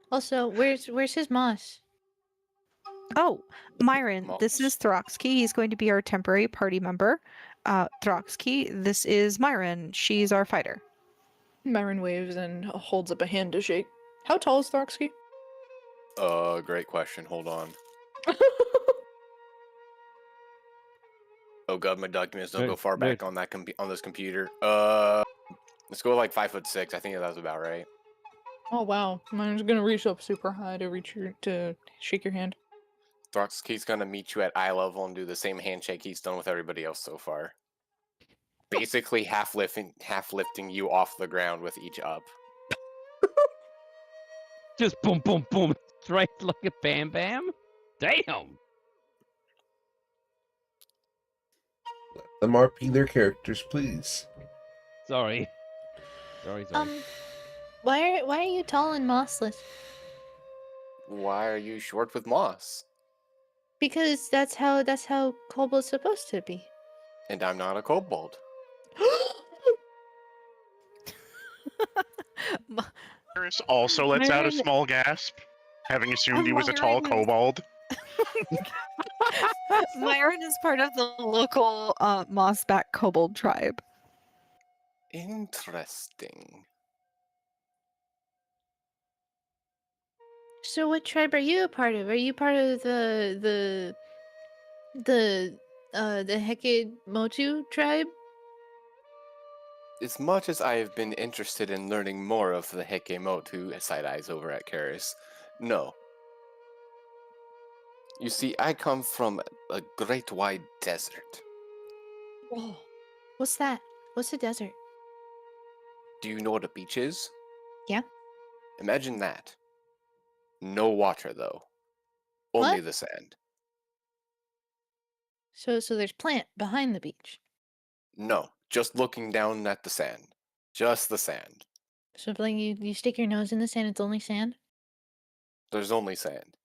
Also, where's his moss? Oh, Myron, this is Throxkey. He's going to be our temporary party member. Throxkey, this is Myron. She's our fighter. Myron waves and holds up a hand to shake. How tall is Throxky? Great question. Hold on. Oh god, my documents don't go far back on that on this computer. Let's go like 5'6". I think that's about right. Oh wow, Myron's gonna reach up super high to shake your hand. Throxkey's gonna meet you at eye level and do the same handshake he's done with everybody else so far. Basically, half lifting you off the ground with each up. Just boom, boom, boom, straight like a bam, bam. Damn. Let them RP their characters, please. Sorry. Sorry. Why are you tall and mossless? Why are you short with moss? Because that's how kobold's supposed to be. And I'm not a kobold. Harris also lets out a Myron- small gasp, having assumed he was a tall Myron is- kobold. Myron is part of the local Mossback Kobold tribe. Interesting. So what tribe are you a part of? Are you part of the Hecate Motu tribe? As much as I have been interested in learning more of the Hekemotu side eyes over at Karis, no. You see, I come from a great wide desert. Whoa. What's that? What's a desert? Do you know what a beach is? Yeah. Imagine that. No water, though. Only What? the sand. So there's plant behind the beach. No, just looking down at the sand. Just the sand. So like you stick your nose in the sand, it's only sand? There's only sand.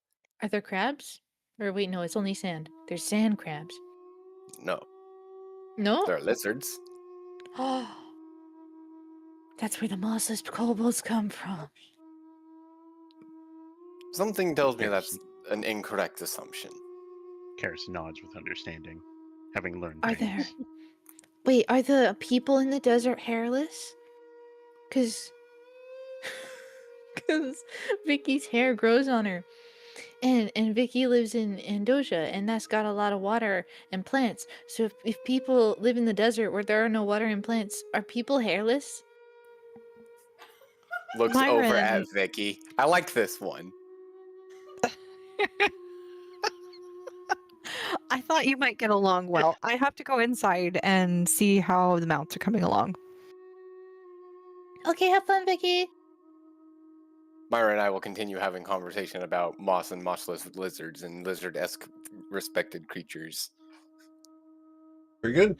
Are there crabs? Or wait, no, it's only sand. There's sand crabs. No, No? there are lizards. Oh. That's where the mossless kobolds come from. Something tells me that's an incorrect assumption. Karis nods with understanding, having learned Are things. there? Wait, are the people in the desert hairless? Cause Vicky's hair grows on her. And Vicky lives in Andoja, and that's got a lot of water and plants. So if people live in the desert where there are no water and plants, are people hairless? Looks over at Myron. Vicky. I like this one. I thought you might get along well. I have to go inside and see how the mounts are coming along. Okay, have fun, Vicky. Myra and I will continue having conversation about moss and mossless lizards and lizard-esque respected creatures. Very good.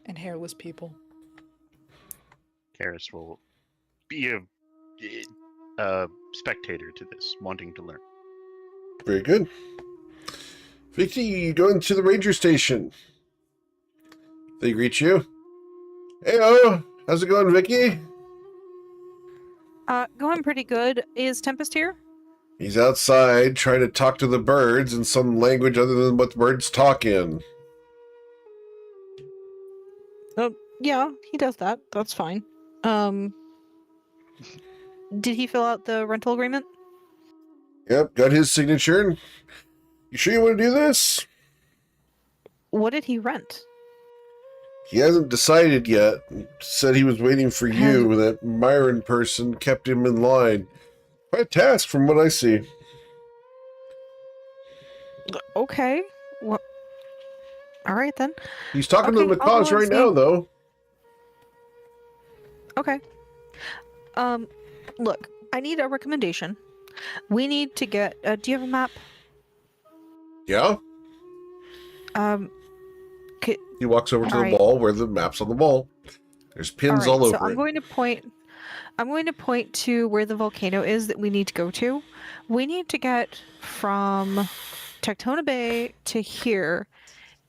And hairless people. Karis will be a spectator to this, wanting to learn. Very good. Vicky, going to the ranger station. They greet you. Heyo, how's it going, Vicky? Going pretty good. Is Tempest here? He's outside trying to talk to the birds in some language other than what the birds talk in. Yeah, he does that. That's fine. Did he fill out the rental agreement? Yep, got his signature. You sure you want to do this? What did he rent? He hasn't decided yet. Said he was waiting for you. That Myron person kept him in line. Quite a task from what I see. Okay. What? All right then. He's talking to Okay, the I'll go cause and right see. now, though. Okay. Look, I need a recommendation. We need to get. Do you have a map? Yeah? He walks over to the Alright. wall where the map's on the wall. There's pins all over so I'm it. going to point. I'm going to point to where the volcano is that we need to go to. We need to get from Tectona Bay to here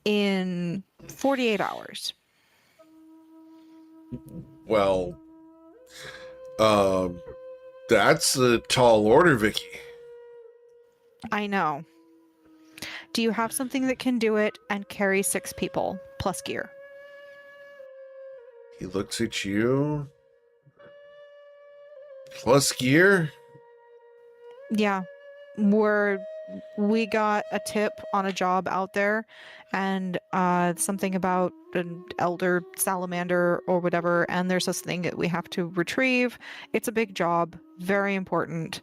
in 48 hours. Well, that's a tall order, Vicky. I know. Do you have something that can do it and carry 6 people plus gear? He looks at you. Plus gear? Yeah. We got a tip on a job out there, and something about an elder salamander or whatever, and there's this thing that we have to retrieve. It's a big job, very important.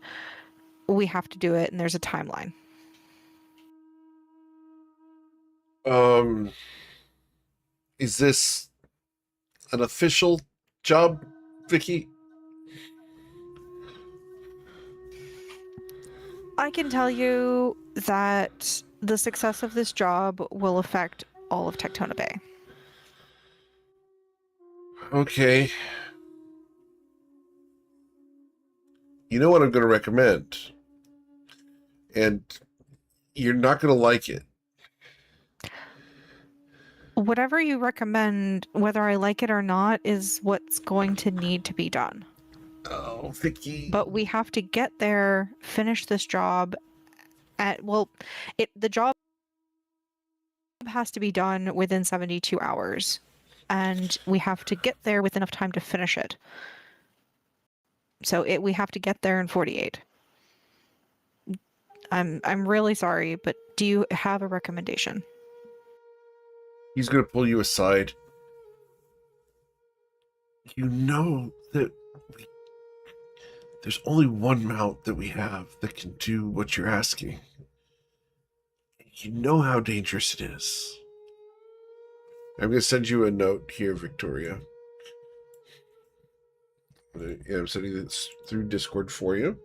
We have to do it, and there's a timeline. Is this an official job, Vicky? I can tell you that the success of this job will affect all of Tectona Bay. Okay. You know what I'm going to recommend? And you're not going to like it. Whatever you recommend, whether I like it or not, is what's going to need to be done. Oh, Vicky. But we have to get there, finish this job. The job has to be done within 72 hours, and we have to get there with enough time to finish it. So we have to get there in 48. I'm really sorry, but do you have a recommendation? He's going to pull you aside. You know that there's only one mount that we have that can do what you're asking. You know how dangerous it is. I'm going to send you a note here, Victoria. Yeah, I'm sending this through Discord for you.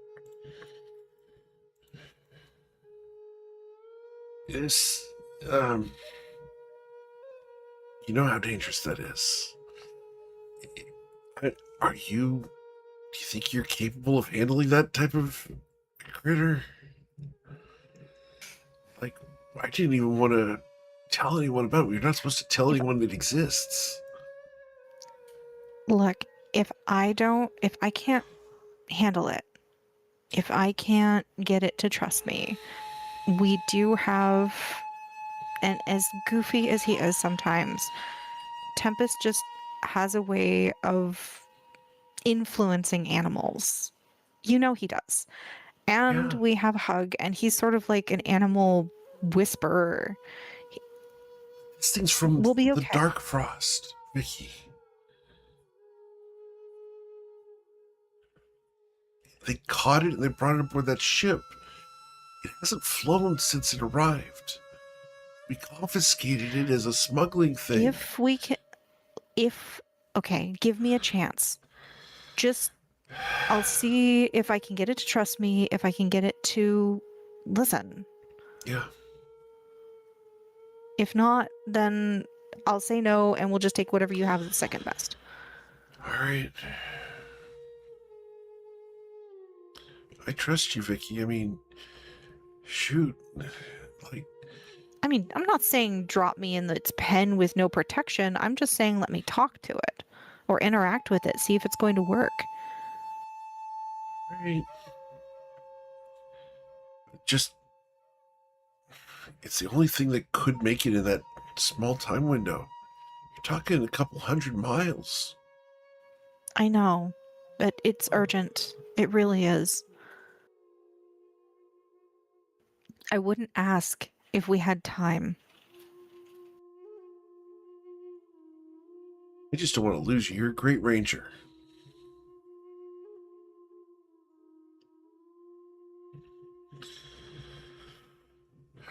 This, you know how dangerous that is. Do you think you're capable of handling that type of critter? Like, I didn't even want to tell anyone about it. You're not supposed to tell anyone it exists. Look, if I can't handle it, if I can't get it to trust me, we do have, and as goofy as he is sometimes, Tempest just has a way of influencing animals. You know he does. And Yeah. we have Hug, and he's sort of like an animal whisperer. This thing's from We'll be the okay. Dark Frost, Vicky. They caught it and they brought it aboard that ship. It hasn't flown since it arrived. We confiscated it as a smuggling thing. If we can, okay, give me a chance. Just, I'll see if I can get it to trust me, if I can get it to listen. Yeah. If not, then I'll say no, and we'll just take whatever you have as the second best. All right. I trust you, Vicky. I mean, shoot. Like, I mean, I'm not saying drop me in its pen with no protection. I'm just saying let me talk to it or interact with it, see if it's going to work. all right. Just, it's the only thing that could make it in that small time window. You're talking a couple 100 miles. I know, but it's urgent. It really is. I wouldn't ask if we had time. I just don't want to lose you. You're a great ranger.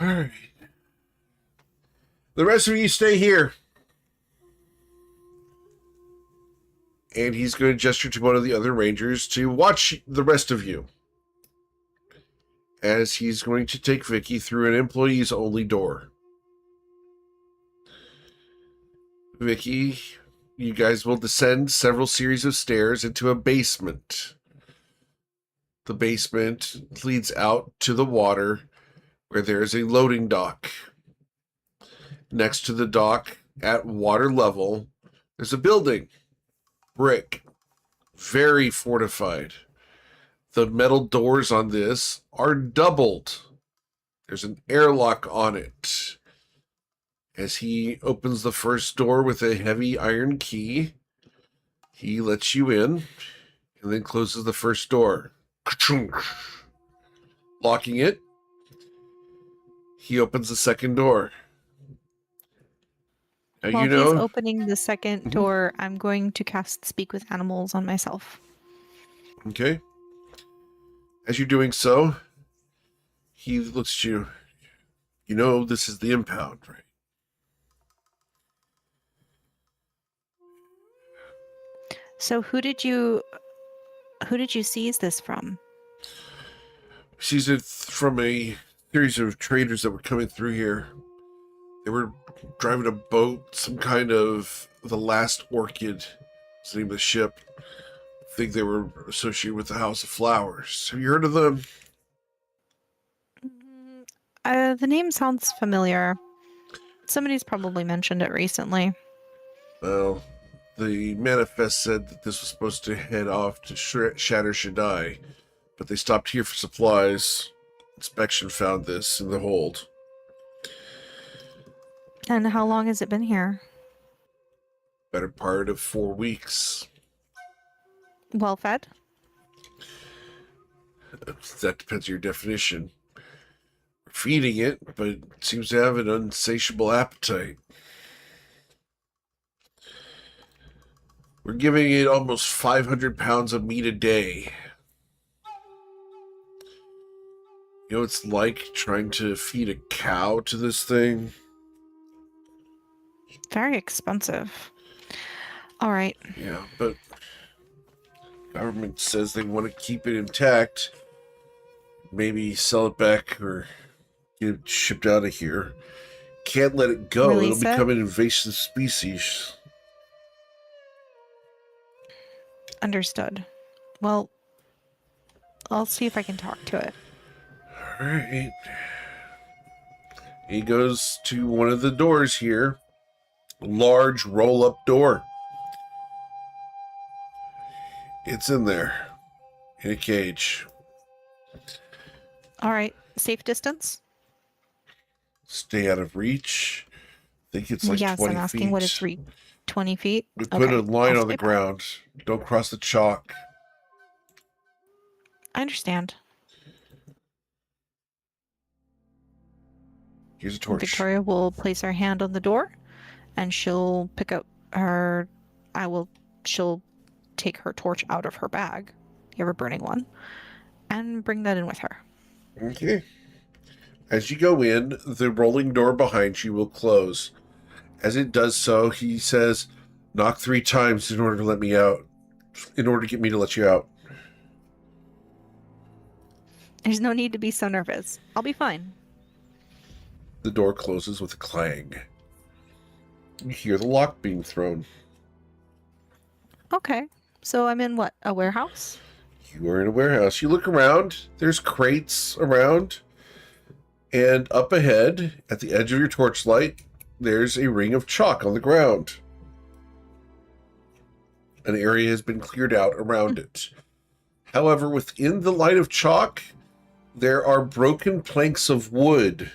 All right. The rest of you stay here. And he's going to gesture to one of the other rangers to watch the rest of you. As he's going to take Vicky through an employees only door. Vicky, you guys will descend several series of stairs into a basement. The basement leads out to the water where there is a loading dock. Next to the dock, at water level, there's a building. Brick. Very fortified. The metal doors on this are doubled. There's an airlock on it. As he opens the first door with a heavy iron key, he lets you in and then closes the first door. Locking it, he opens the second door. Now, While you he's know, opening the second Mhm. door, I'm going to cast Speak with Animals on myself. Okay. As you're doing so, he looks at you. You know, this is the impound, right? So who did you seize this from? Sees it from a series of traders that were coming through here. They were driving a boat, some kind of the Last Orchid is the name of the ship. I think they were associated with the House of Flowers. Have you heard of them? The name sounds familiar. Somebody's probably mentioned it recently. Well, the manifest said that this was supposed to head off to Shatter Shaddai, but they stopped here for supplies. Inspection found this in the hold. And how long has it been here? Better part of 4 weeks. Well fed? That depends on your definition. We're feeding it, but it seems to have an insatiable appetite. We're giving it almost 500 pounds of meat a day. You know, it's like trying to feed a cow to this thing. Very expensive. All right. Yeah, but government says they want to keep it intact. Maybe sell it back or get it shipped out of here. Can't let it go. Release It'll become it? an invasive species. Understood. Well, I'll see if I can talk to it. All right. He goes to one of the doors here. Large roll-up door. It's in there. In a cage. All right. Safe distance? Stay out of reach. I think it's like Yes, 20 I'm asking feet. what it's 20 feet? We put Okay, a line I'll on the stay back. ground. Don't cross the chalk. I understand. Here's a torch. Victoria will place her hand on the door, and she'll pick up her. She'll take her torch out of her bag, the ever-burning one, and bring that in with her. Okay. As you go in, the rolling door behind you will close. As it does so, he says, "Knock 3 times in order to let me out. In order to get me to let you out." There's no need to be so nervous. I'll be fine. The door closes with a clang. You hear the lock being thrown. Okay. So I'm in what? A warehouse? You are in a warehouse. You look around. There's crates around. And up ahead, at the edge of your torchlight, there's a ring of chalk on the ground. An area has been cleared out around it. However, within the light of chalk, there are broken planks of wood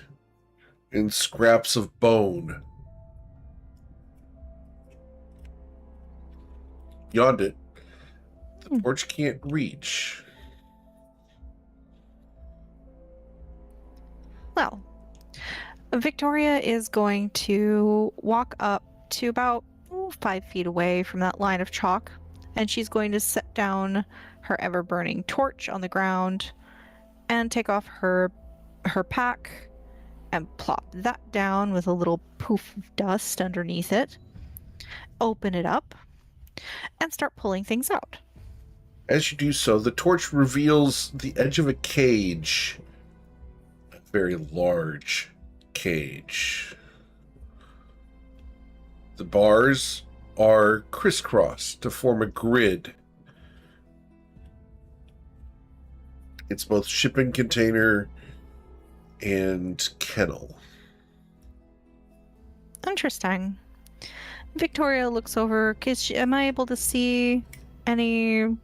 and scraps of bone. Beyond it, the torch can't reach. Well, Victoria is going to walk up to about 5 feet away from that line of chalk, and she's going to set down her ever-burning torch on the ground and take off her pack and plop that down with a little poof of dust underneath it, open it up, and start pulling things out. As you do so, the torch reveals the edge of a cage. A very large cage. The bars are crisscrossed to form a grid. It's both shipping container and kennel. Interesting. Victoria looks over. Am I able to see any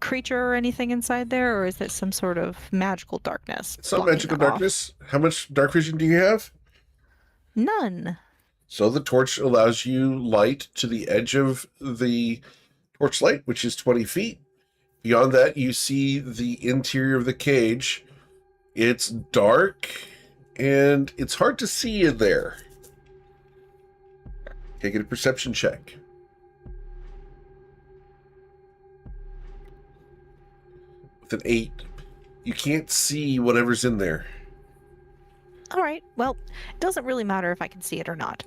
creature or anything inside there, or is it some sort of magical darkness? It's not blocking magical that off? darkness. How much dark vision do you have? None. So the torch allows you light to the edge of the torchlight, which is 20 feet. Beyond that, you see the interior of the cage. It's dark, and it's hard to see in there. Okay, get a perception check. With an 8, you can't see whatever's in there. All right. Well, it doesn't really matter if I can see it or not.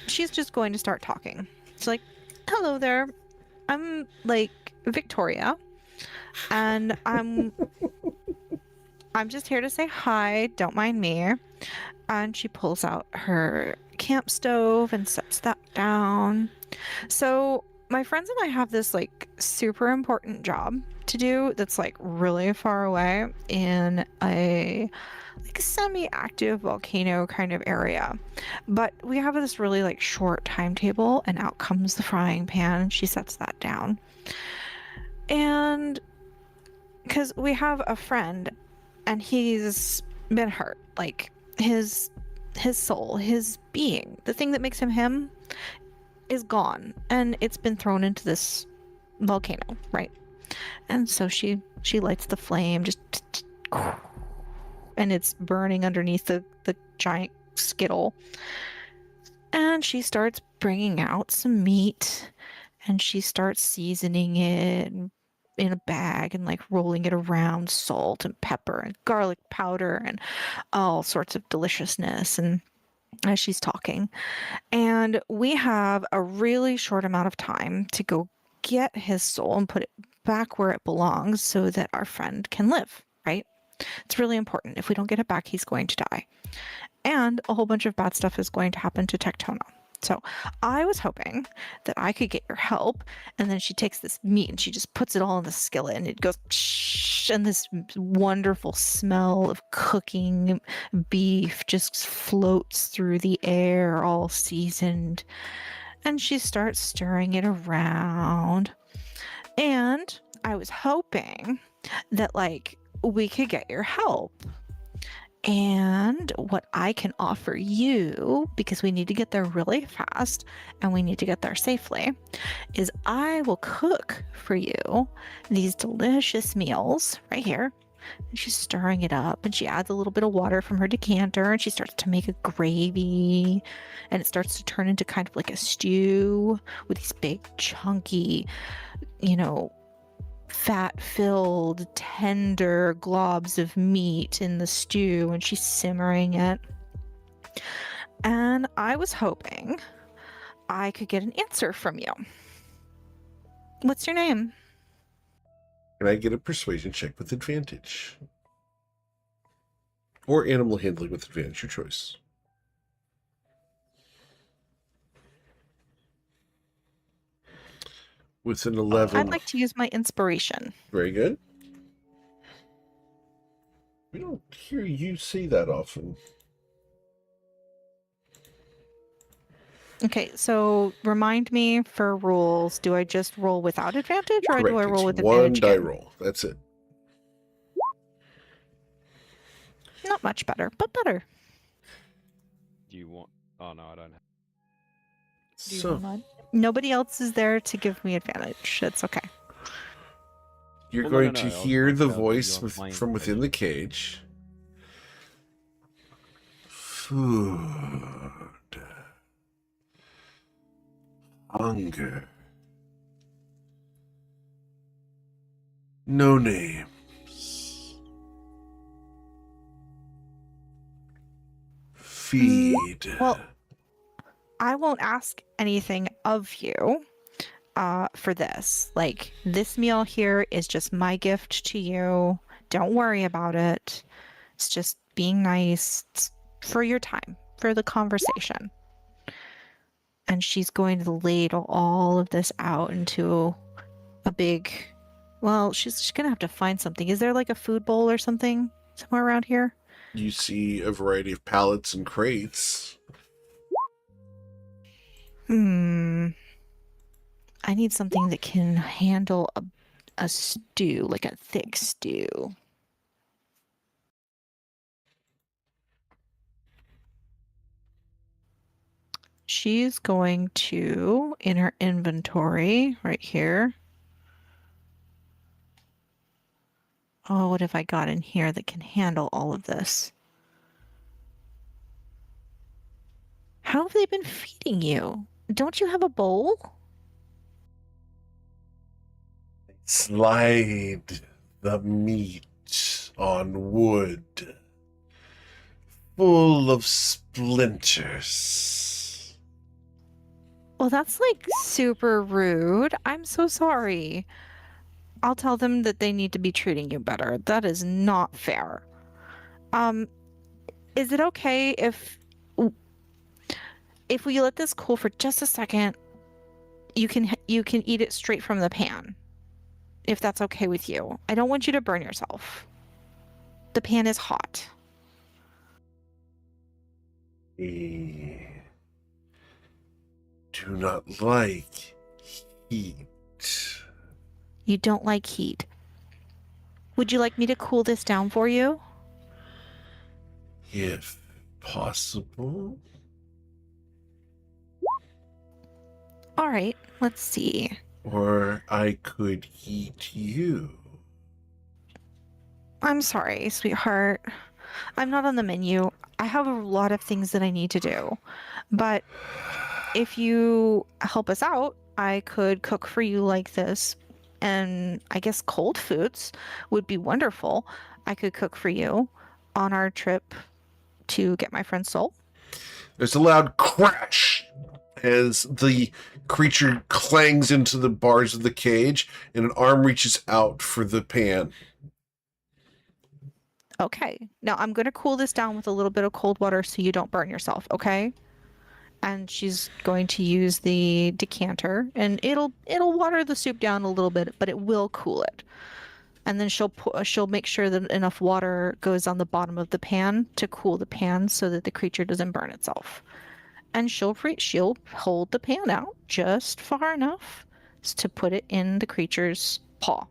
She's just going to start talking. She's like, "Hello there. I'm like Victoria, and I'm just here to say hi. Don't mind me." And she pulls out her camp stove and sets that down. "So my friends and I have this like super important job to do that's like really far away in a like semi-active volcano kind of area, but we have this really like short timetable, and out comes the frying pan, and she sets that down. And because we have a friend, and he's been hurt, like his soul, his being, the thing that makes him him, is gone, and it's been thrown into this volcano, right? And so she lights the flame, just and it's burning underneath the giant skittle. And she starts bringing out some meat, and she starts seasoning it in a bag and like rolling it around, salt and pepper and garlic powder and all sorts of deliciousness. And as she's talking, and we have a really short amount of time to go get his soul and put it back where it belongs so that our friend can live, right? It's really important. If we don't get it back, he's going to die. And a whole bunch of bad stuff is going to happen to Tectona. So I was hoping that I could get your help." And then she takes this meat and she just puts it all in the skillet, and it goes psh, and this wonderful smell of cooking beef just floats through the air, all seasoned. And she starts stirring it around. And I was hoping that like we could get your help. And what I can offer you, because we need to get there really fast and we need to get there safely, is I will cook for you these delicious meals right here. And she's stirring it up, and she adds a little bit of water from her decanter, and she starts to make a gravy, and it starts to turn into kind of like a stew with these big, chunky, fat-filled, tender globs of meat in the stew, and she's simmering it. And I was hoping I could get an answer from you. What's your name? Can I get a persuasion check with advantage? Or animal handling with advantage, your choice. With an 11. I'd like to use my inspiration. Very good. We don't hear you say that often. Okay, so remind me for rules, do I just roll without advantage, or do I Correct. roll with It's one advantage die again? roll. That's it. Not much better, but better. Do you want? Oh no, I don't. Do you So want mine? Nobody else is there to give me advantage. It's okay. you're Well, going no, to I was hear going the to tell voice you my from within the cage. Food. Hunger. No names. Feed. Well, I won't ask anything of you for this. Like, this meal here is just my gift to you. Don't worry about it. It's just being nice. It's for your time, for the conversation. And she's going to ladle all of this out into a big... Well, she's going to have to find something. Is there like a food bowl or something somewhere around here? You see a variety of pallets and crates. I need something that can handle a stew, like a thick stew. She's going to, in her inventory, right here. Oh, what have I got in here that can handle all of this? How have they been feeding you? Don't you have a bowl? Slide the meat on wood, full of splinters. Well, that's like super rude. I'm so sorry. I'll tell them that they need to be treating you better. That is not fair. Is it okay if we let this cool for just a second? You can eat it straight from the pan, if that's okay with you. I don't want you to burn yourself. The pan is hot. I do not like heat. You don't like heat. Would you like me to cool this down for you? If possible. All right, let's see. Or I could eat you. I'm sorry, sweetheart. I'm not on the menu. I have a lot of things that I need to do. But if you help us out, I could cook for you like this. And I guess cold foods would be wonderful. I could cook for you on our trip to get my friend's soul. There's a loud crash as the creature clangs into the bars of the cage, and an arm reaches out for the pan. Okay. Now I'm going to cool this down with a little bit of cold water so you don't burn yourself, okay? And she's going to use the decanter, and it'll water the soup down a little bit, but it will cool it. And then she'll make sure that enough water goes on the bottom of the pan to cool the pan so that the creature doesn't burn itself. And she'll hold the pan out just far enough to put it in the creature's paw,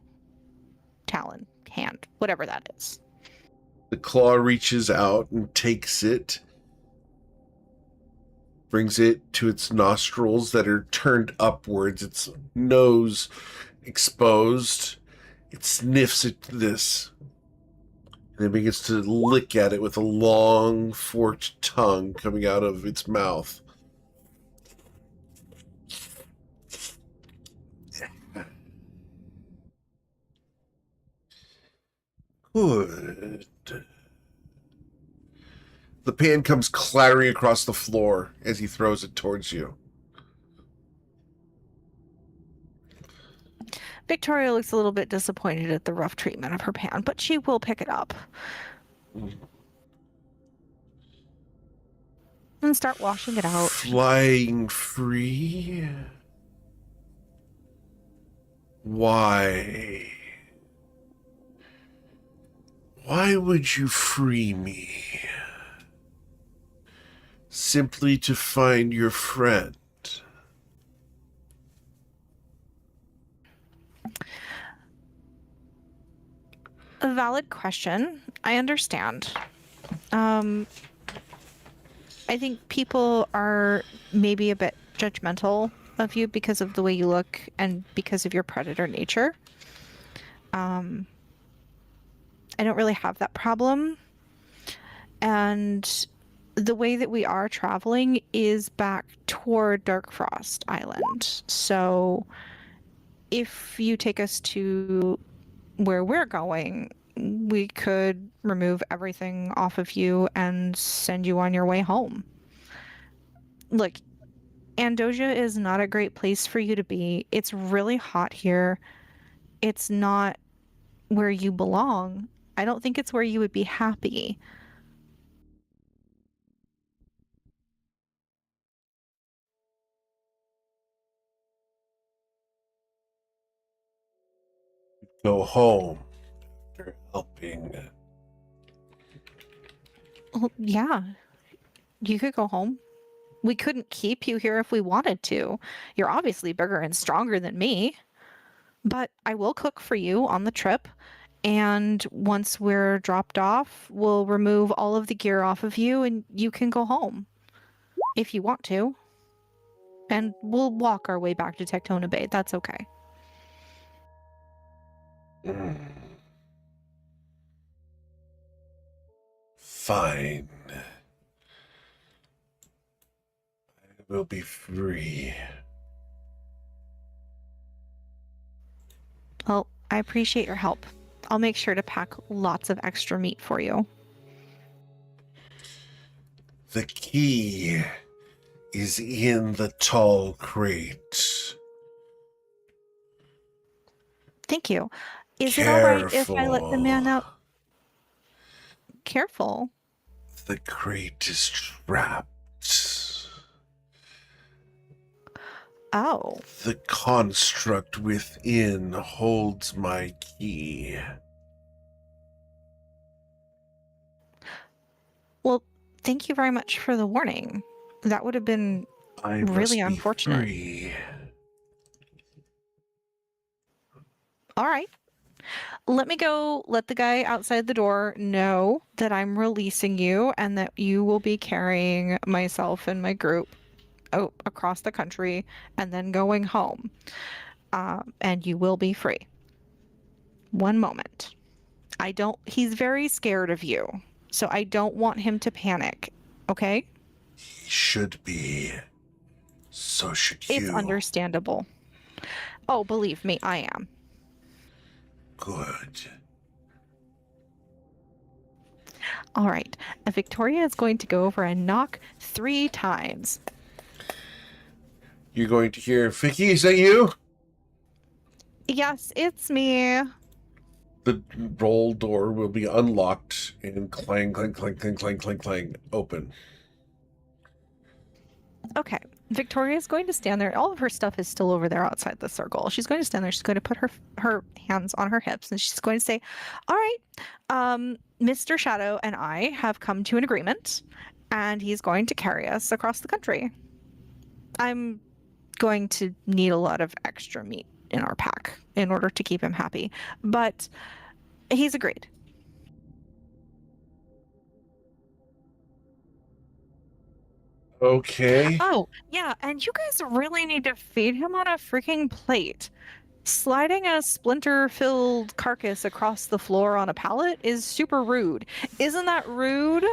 talon, hand, whatever that is. The claw reaches out and takes it, brings it to its nostrils that are turned upwards, its nose exposed. It sniffs at this. And it begins to lick at it with a long, forked tongue coming out of its mouth. Good. The pan comes clattering across the floor as he throws it towards you. Victoria looks a little bit disappointed at the rough treatment of her pan, but she will pick it up and start washing it out. Flying free? Why? Why would you free me? Simply to find your friend? A valid question. I understand. I think people are maybe a bit judgmental of you because of the way you look and because of your predator nature. I don't really have that problem. And the way that we are traveling is back toward Dark Frost Island. So if you take us to where we're going, we could remove everything off of you and send you on your way home. Look, Andoja is not a great place for you to be. It's really hot here. It's not where you belong. I don't think it's where you would be happy. Go home after helping. Well, yeah, you could go home. We couldn't keep you here if we wanted to. You're obviously bigger and stronger than me. But I will cook for you on the trip. And once we're dropped off, we'll remove all of the gear off of you and you can go home if you want to. And we'll walk our way back to Tectona Bay. That's okay. Fine. I will be free. Well, I appreciate your help. I'll make sure to pack lots of extra meat for you. The key is in the tall crate. Thank you. Is it all right if I let the man Careful. out? Careful. The crate is trapped. Oh, The construct within holds my key. well, thank you very much for the warning. That would have been I really must be unfortunate. free. All right. Let me go let the guy outside the door know that I'm releasing you and that you will be carrying myself and my group out across the country and then going home. And you will be free. One moment. He's very scared of you. So I don't want him to panic. Okay? He should be. So should you. It's understandable. Oh, believe me, I am. Good. All right. Victoria is going to go over and knock 3 times. You're going to hear, Vicky, is that you? Yes, it's me. The roll door will be unlocked and clang, clang, clang, clang, clang, clang, clang, open. Okay. Victoria's going to stand there. All of her stuff is still over there outside the circle. She's going to stand there. She's going to put her hands on her hips and she's going to say, all right, Mr. Shadow and I have come to an agreement and he's going to carry us across the country. I'm going to need a lot of extra meat in our pack in order to keep him happy, but he's agreed. Okay. Oh, yeah, and you guys really need to feed him on a freaking plate. Sliding a splinter-filled carcass across the floor on a pallet is super rude. Isn't that rude?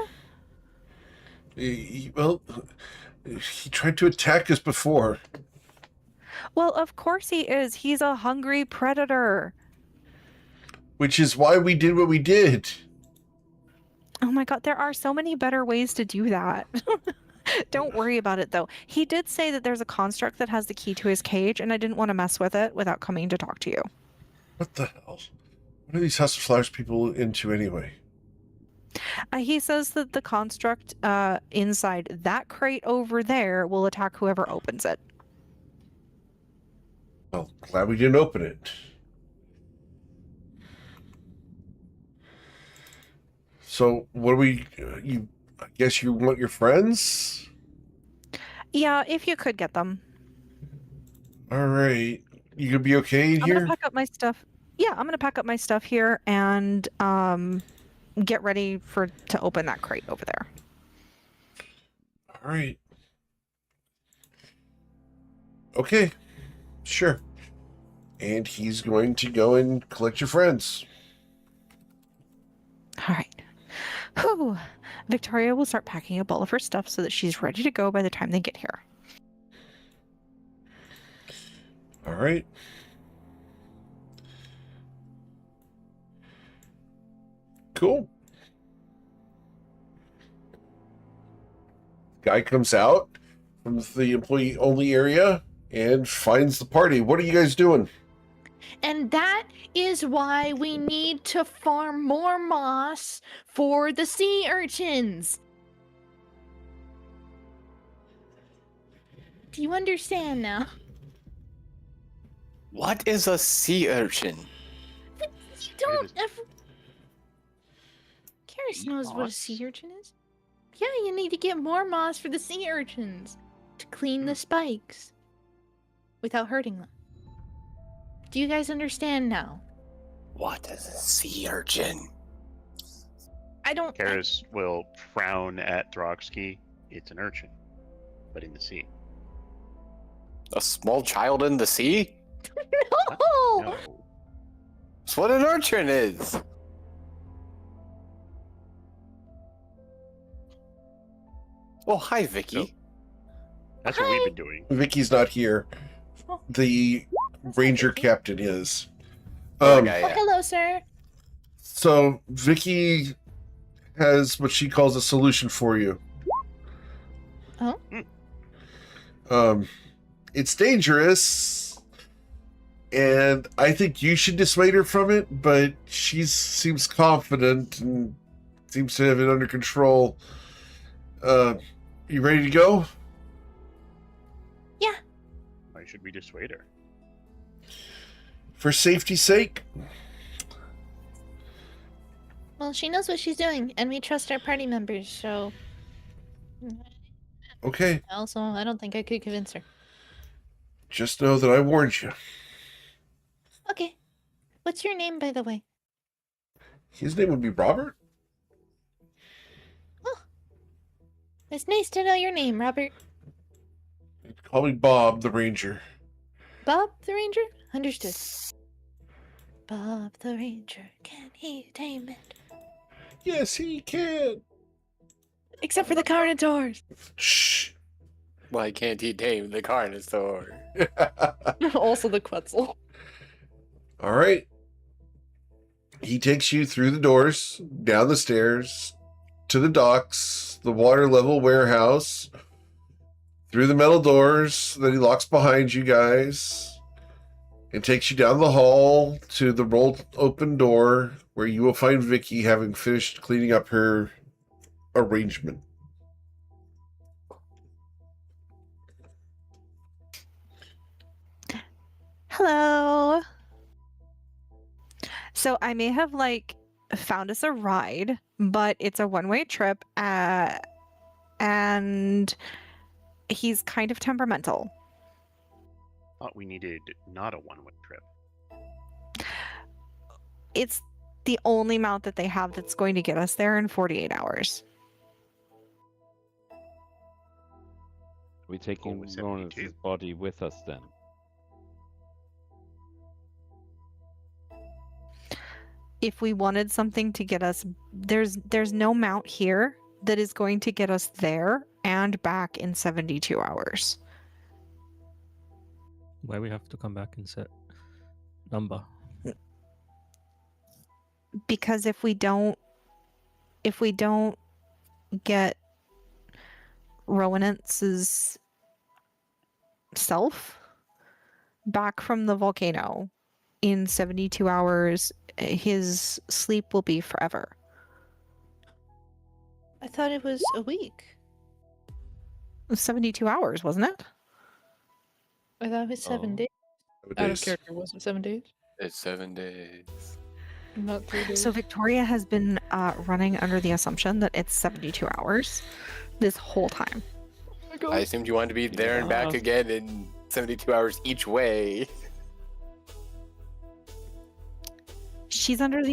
Well, he tried to attack us before. Well, of course he is. He's a hungry predator. Which is why we did what we did. Oh my god, there are so many better ways to do that. Don't worry about it, though. He did say that there's a construct that has the key to his cage, and I didn't want to mess with it without coming to talk to you. What the hell? What are these House of Flowers people into anyway? He says that the construct inside that crate over there will attack whoever opens it. Well, glad we didn't open it. So, what do we... I guess you want your friends? Yeah, if you could get them. All right. You gonna be okay in I'm here? gonna pack up my stuff. Yeah, I'm gonna pack up my stuff here and get ready to open that crate over there. All right. Okay. Sure. And he's going to go and collect your friends. All right. Whew. Victoria will start packing up all of her stuff so that she's ready to go by the time they get here. All right. Cool. Guy comes out from the employee only area and finds the party. What are you guys doing? And that is why we need to farm more moss for the sea urchins. Do you understand now? What is a sea urchin? You don't is- ever. Karis knows what a Moss? sea urchin is. Yeah, you need to get more moss for the sea urchins to clean the spikes without hurting them. Do you guys understand now? What is a sea urchin? I don't. Karis will frown at Throxky. It's an urchin, but in the sea. A small child in the sea? No! No. That's what an urchin is. Oh, hi, Vicky. So- That's what we've been doing. Vicky's not here. The ranger captain is. Oh, Um, okay, Oh, yeah. hello, sir. So Vicky has what she calls a solution for you. Oh? It's dangerous, and I think you should dissuade her from it, but she seems confident and seems to have it under control. You ready to go? Why should we dissuade her? For safety's sake? Well, she knows what she's doing, and we trust our party members, so. Okay, Also, I don't think I could convince her. just know that I warned you. Okay. What's your name, by the way? His name would be Robert? It's nice to know your name, Robert. Call me Bob the Ranger. Bob the Ranger? Understood. Bob the Ranger, can he tame it? Yes, he can. Except for the Carnotaurs. Shh. Why can't he tame the Carnosaur? Also the Quetzal. All right. He takes you through the doors, down the stairs, to the docks, the water level warehouse, through the metal doors that he locks behind you guys, and takes you down the hall to the rolled open door where you will find Vicky having finished cleaning up her arrangement. Hello. So I may have found us a ride, but it's a one-way trip, and he's kind of temperamental. Thought we needed not a one-way trip. It's the only mount that they have that's going to get us there in 48 hours. We taking with Lawrence's 72. body with us then? if we wanted something to get us, there's no mount here that is going to get us there and back in 72 hours. Why we have to come back and set number? Because if we don't get Rowanence's self back from the volcano in 72 hours, his sleep will be forever. I thought it was a week. It was 72 hours, wasn't it? I thought it was 7 Oh. days. Out of Days. character, was it 7 days? It's 7 days. Not 3 days. So Victoria has been running under the assumption that it's 72 hours this whole time. Oh my God. I assumed you wanted to be there and back Yeah. again in 72 hours each way. She's under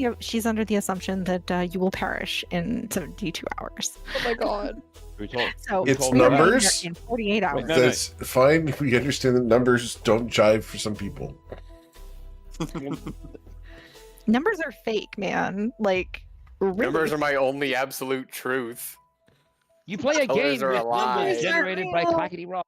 the assumption that you will perish in 72 hours. Oh my God. We told, So It's we're gonna be there numbers? in 48 hours. Wait, no. That's fine. We understand that numbers don't jive for some people. Numbers are fake, man. Like really. Numbers are my only absolute truth. you play a Colors game are with a lie. numbers Numbers aren't generated by real. Clackety Rock.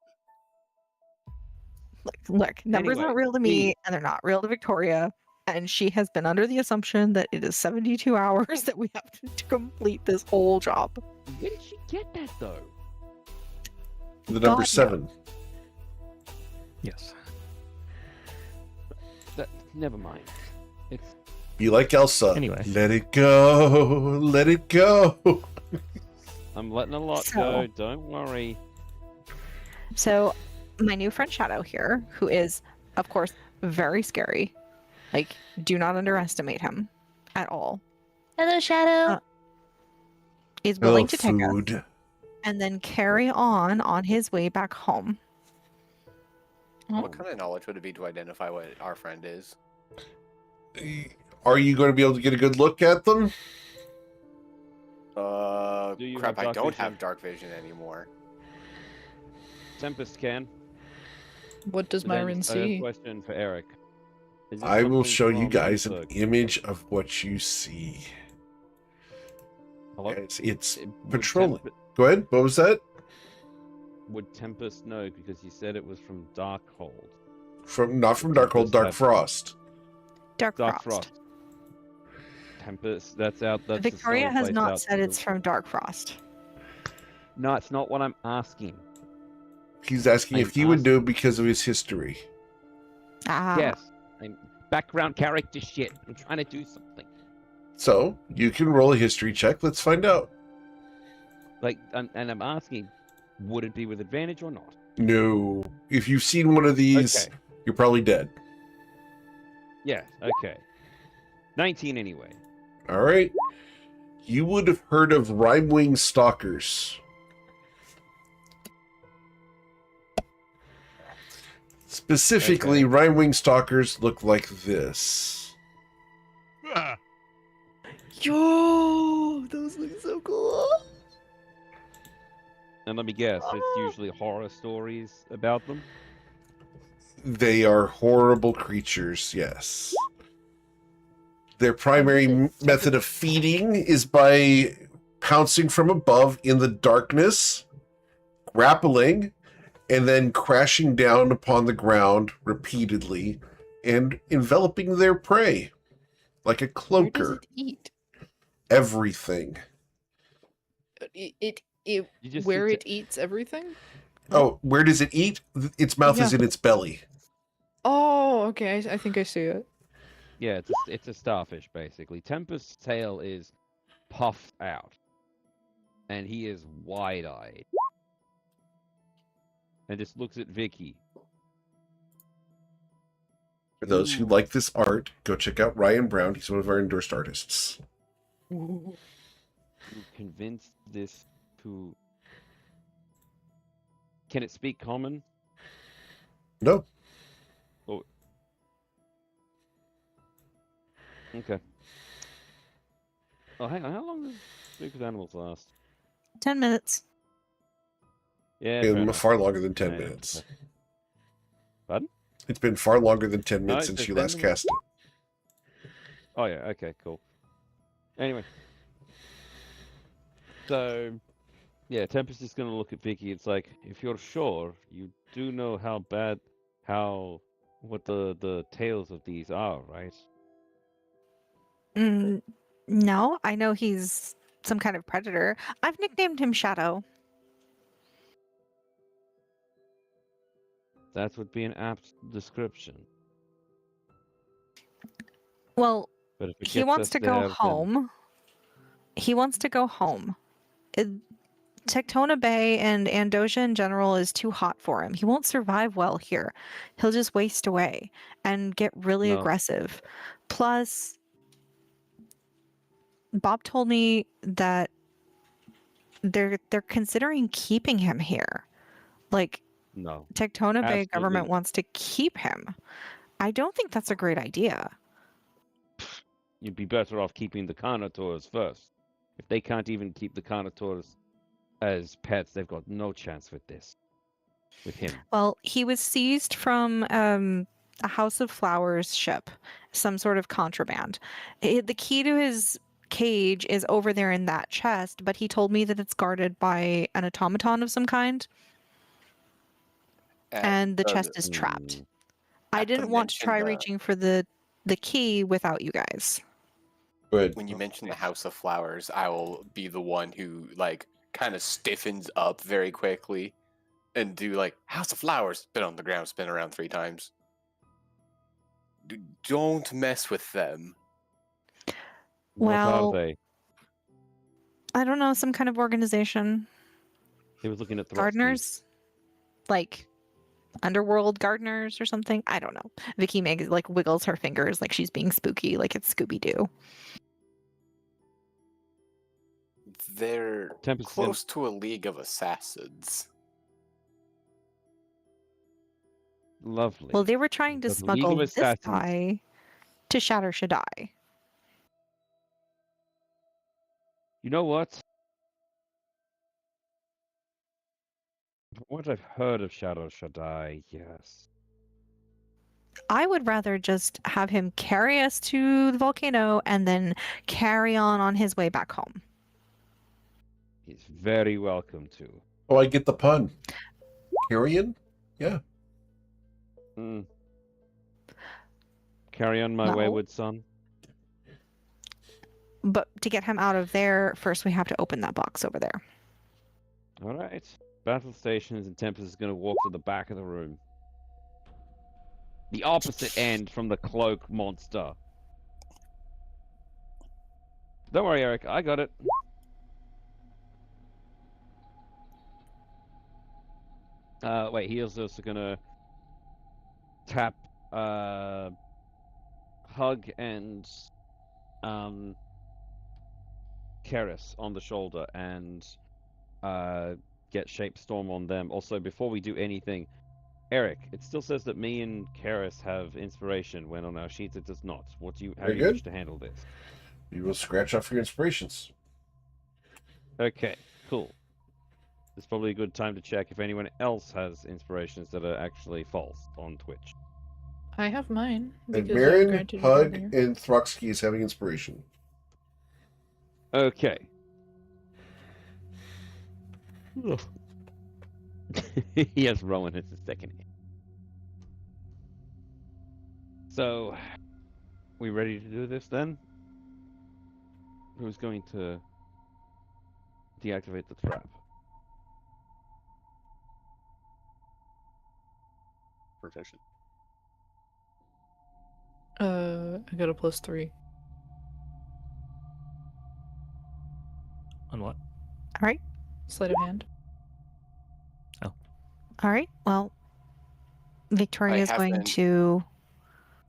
Look, numbers Anyway, aren't real to me, and they're not real to Victoria. And she has been under the assumption that it is 72 hours that we have to complete this whole job. Where did she get that though? The number God, 7. Yes. That, never mind. It's Be like Elsa. Anyway. Let it go. Let it go. I'm letting a lot So- go. Don't worry. So, my new friend Shadow here, who is, of course, very scary. Like, do not underestimate him at all. Hello, Shadow. Is willing Oh, to take us food. and then carry on his way back home. What kind of knowledge would it be to identify what our friend is? Are you going to be able to get a good look at them? Do you Crap, have I dark don't vision? have dark vision anymore. Tempest can. What does So then, Myron I have a see? question for Eric. Is this I will something show you from guys an Notebook? image of what you see. Hello? It's Would patrolling. Temp- Go ahead. What was that? Would Tempest know because he said it was from Darkhold? Not from Darkhold, Dark Tempest Frost. Dark, Dark Frost. Frost. Tempest. That's out. That's the Victoria selling has place not out said to it's the- from Dark Frost. No, it's not what I'm asking. He's asking if I'm he would asking- know because of his history. Ah, Yes. I'm background character shit. I'm trying to do something. So, you can roll a history check. Let's find out. Like, and I'm asking, would it be with advantage or not? No. If you've seen one of these, Okay. you're probably dead. Yes. Okay. 19 anyway. All right. You would have heard of Rhymewing Stalkers. Specifically, Rhymewing Stalkers look like this. Ah, Yo, those look so cool. And let me guess, it's usually horror stories about them. They are horrible creatures, yes. Their primary method of feeding is by pouncing from above in the darkness, grappling, and then crashing down upon the ground repeatedly and enveloping their prey like a Where does cloaker. it eat? Everything. It You just where need it eats everything? Oh, where does it eat? Its mouth is Yeah. in its belly. Oh, okay. I think I see it. Yeah, it's a starfish basically. Tempest's tail is puffed out, and he is wide-eyed, and just looks at Vicky. For those who like this art, go check out Ryan Brown. He's one of our endorsed artists. You convinced this to. Can it speak common? No. Okay. Oh, hang on. How long does Speak with Animals last? 10 minutes. Yeah. fair enough. Far longer than 10 Yeah, minutes. okay. Pardon? It's been far longer than 10 No, minutes it's since been you 10 last minutes. cast it. Oh yeah. Okay. Cool. Anyway. So, yeah, Tempest is going to look at Vicky. It's like, if you're sure, you do know what the tales of these are, right? Mm, no, I know he's some kind of predator. I've nicknamed him Shadow. That would be an apt description. Well, But if it he gets wants us to go there, then home. He wants to go home. Tectona Bay and Andosia in general is too hot for him. He won't survive well here. He'll just waste away and get really No. aggressive. Plus, Bob told me that they're considering keeping him here. Like, no. Tectona Bay Absolutely government not. wants to keep him. I don't think that's a great idea. You'd be better off keeping the Carnotaurs first. If they can't even keep the Carnotaurs as pets, they've got no chance with this. With him. Well, he was seized from a House of Flowers ship, some sort of contraband. The key to his cage is over there in that chest, but he told me that it's guarded by an automaton of some kind, and the chest is trapped. I Not to didn't want to mention try the- reaching for the key without you guys. Good. When you mention the House of Flowers, I will be the one who like kind of stiffens up very quickly and do like House of Flowers, spin on the ground, spin around 3 times. Don't mess with them. What are Well, they? I don't know, some kind of organization. He was looking at Throtsky. Gardeners? Like underworld gardeners or something? I don't know. Vicky Meg like wiggles her fingers like she's being spooky, like it's Scooby-Doo. They're Tempest is close to a league of assassins. Lovely. Well, they were trying to But League smuggle of this Assassins- guy to Shatter Shaddai. You know what? From what I've heard of Shadow Shaddai, yes. I would rather just have him carry us to the volcano and then carry on his way back home. He's very welcome to. Oh, I get the pun. Carrion? Yeah. Mm. Carry on, my No. wayward son. But to get him out of there, first we have to open that box over there. All right. Battle stations, and Tempest is going to walk to the back of the room. The opposite end from the cloak monster. Don't worry, Eric. I got it. Wait, he is also going to tap Hug and Karis on the shoulder and get Shape Storm on them. Also, before we do anything, Eric, it still says that me and Karis have inspiration when on our sheets it does not. How Very do you good. wish to handle this? You will scratch off your inspirations. Okay, cool. It's probably a good time to check if anyone else has inspirations that are actually false on Twitch. I have mine. And because I Marin, granted it Hug, earlier. and Throxky is having inspiration. Okay. Yes, Rowan has a second. So, we ready to do this then? Who's going to deactivate the trap? Proficient. I got a +3. On what? All right. Sleight of hand. All right. Well, Victoria is going haven't- to.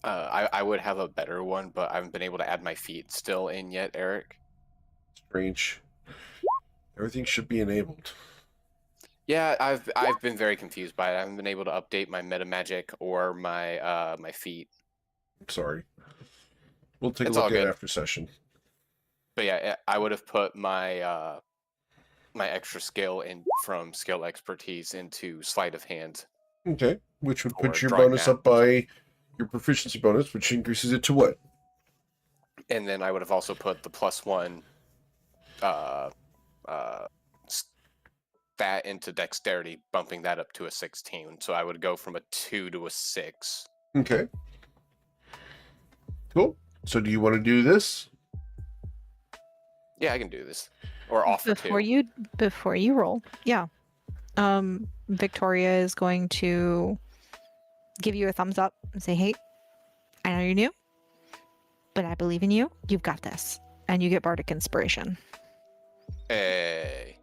I would have a better one, but I haven't been able to add my feet still in yet, Eric. Strange. Everything should be enabled. Yeah, I've been very confused by it. I haven't been able to update my meta magic or my my feet. Sorry. We'll take It's a all look at it good. after session. But yeah, I would have put my my extra skill in from skill expertise into sleight of hand. Okay. Which would Or put your drawing bonus map. up by your proficiency bonus, which increases it to what? And then I would have also put the +1 stat into dexterity, bumping that up to a 16. So I would go from a 2 to a 6. Okay. Cool. So do you want to do this? Yeah, I can do this. Or offer Before to. you roll, yeah. Victoria is going to give you a thumbs up and say, "Hey, I know you're new, but I believe in you. You've got this." And you get bardic inspiration. Hey.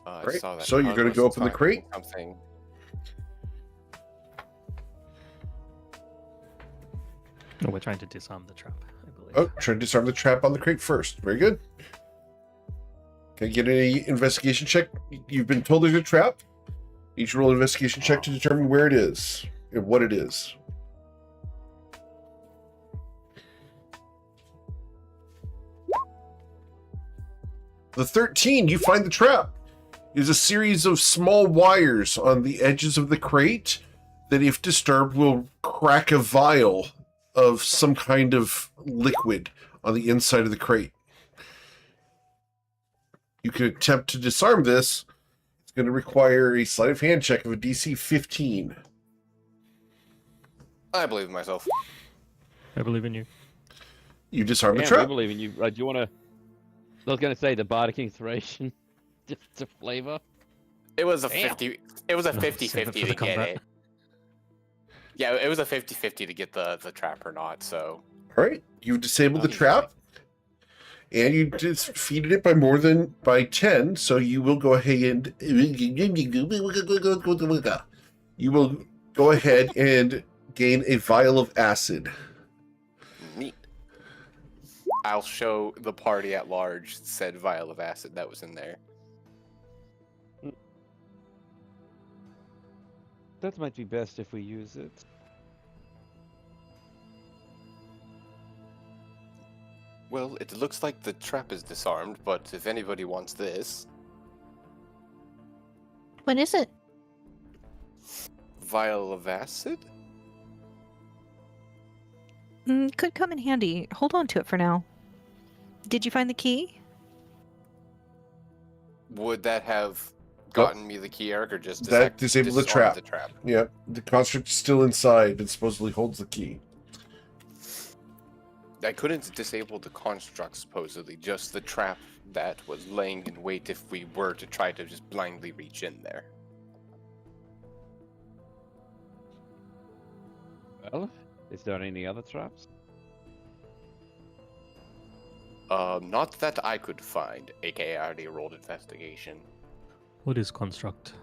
I Right, saw that so you're Hug gonna was go open the talking crate? Something. No, we're trying to disarm the trap, I believe. Oh, try to disarm the trap on the crate first. Very good. Can I get any investigation check? You've been told there's a trap. Each roll an investigation check to determine where it is and what it is. The 13, you find the trap. It is a series of small wires on the edges of the crate that, if disturbed, will crack a vial of some kind of liquid on the inside of the crate. You can attempt to disarm this. It's going to require a sleight of hand check of a DC 15. I believe in myself. I believe in you. You disarm the Yeah, we trap. believe in you. Do you want to? I was gonna say the bardic inspiration, just to flavor. It was a Damn. 50. It was a No, 50-50 save it for to the get combat. it. Yeah, it was a 50-50 to get the trap or not. So All right, you've disabled the Easy. trap, and you defeated it by 10. So you will go ahead and you will go ahead and gain a vial of acid. neat. I'll show the party at large said vial of acid that was in there. That might be best if we use it. Well, it looks like the trap is disarmed, but if anybody wants this What is it? vial of acid, Could come in handy. Hold on to it for now. Did you find the key? would that have gotten me the key, Eric, or just That disabled the disarmed trap. The trap. Yeah, the construct is still inside and supposedly holds the key. I couldn't disable the construct, supposedly, just the trap that was laying in wait if we were to try to just blindly reach in there. Well, is there any other traps? Not that I could find, aka I already rolled investigation. What is construct?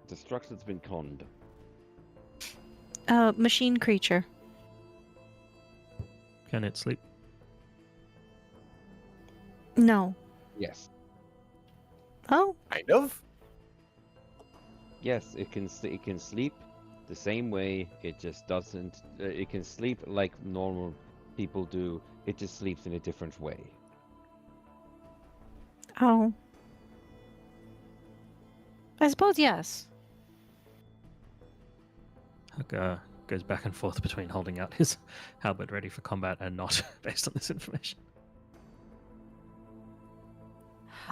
The structure's been conned. Machine creature. Can it sleep? No. Yes. Oh, Kind of? Yes, it can. It can sleep the same way. It just doesn't. It can sleep like normal people do. It just sleeps in a different way. oh. I suppose yes. Hug goes back and forth between holding out his halberd ready for combat and not, based on this information.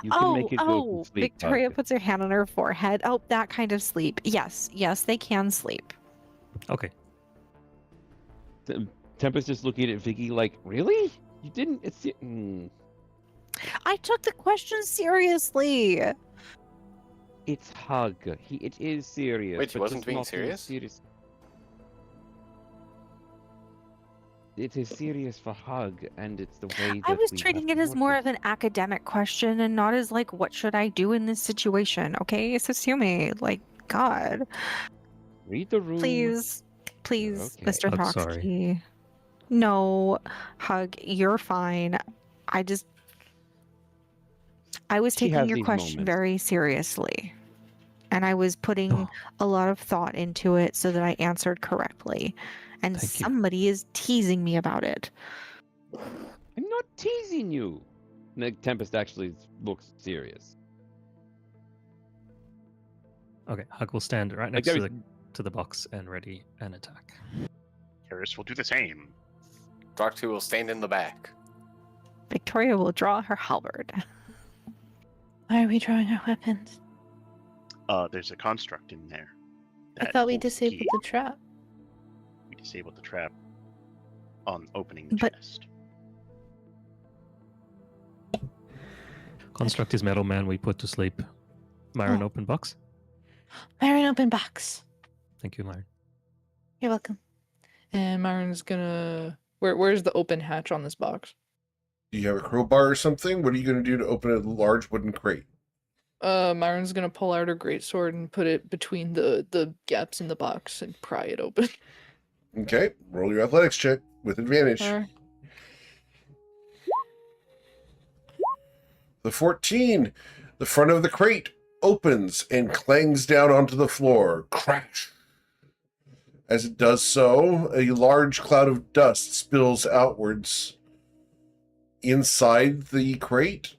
You can make it go Oh, to sleep. Victoria Hug. puts her hand on her forehead. Oh, that kind of sleep. Yes, they can sleep. Okay. Tempest just looking at Vicky like, really? You didn't? It's. I took the question seriously. It's Hug. It is serious. Wait, he but wasn't just being not in a serious? It is serious for Hug, and it's the way that I was we treating have it to as work more with of an academic question and not as like, what should I do in this situation? Okay, so Sumi, like, God, Read the room. please, Okay. Mr. Hug, Throxky. sorry. No, Hug, you're fine. I was She taking has your these question moments. very seriously. And I was putting Oh, a lot of thought into it so that I answered correctly. And Thank you. somebody is teasing me about it. I'm not teasing you. Tempest actually looks serious. Okay, Hug will stand right Like next there is to the box and ready an attack. Karis will do the same. Droxy will stand in the back. Victoria will draw her halberd. Why are we drawing our weapons? There's a construct in there. I that thought we holds the disabled key. the trap. We disabled the trap on opening the But- chest. Construct is metal man we put to sleep. Myron, Oh. open box. Myron, open box. Thank you, Myron. You're welcome. And Myron's gonna. Where's the open hatch on this box? Do you have a crowbar or something? What are you going to do to open a large wooden crate? Myron's gonna pull out her greatsword and put it between the gaps in the box and pry it open. Okay, roll your athletics check with advantage. Alright. The 14, the front of the crate opens and clangs down onto the floor. Crash. As it does so, a large cloud of dust spills outwards. Inside the crate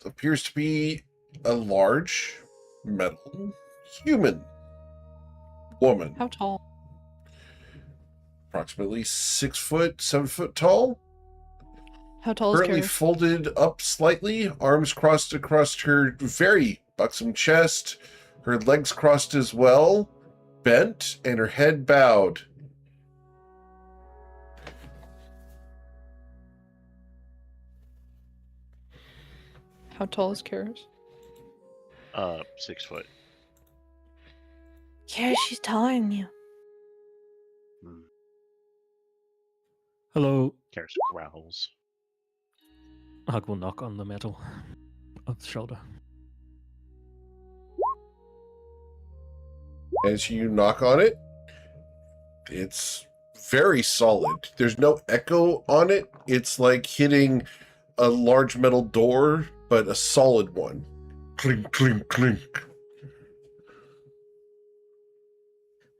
appears to be a large metal human woman, How tall? approximately 6 foot, 7 foot tall. How tall is Currently Karis? folded up slightly, arms crossed across her very buxom chest, her legs crossed as well, bent, and her head bowed. How tall is Karis? 6 foot. Kara, she's taller than you. Hmm. Hello. Karis growls. Hug will knock on the metal of the shoulder. As you knock on it, it's very solid. There's no echo on it. It's like hitting a large metal door, but a solid one. Clink, clink, clink.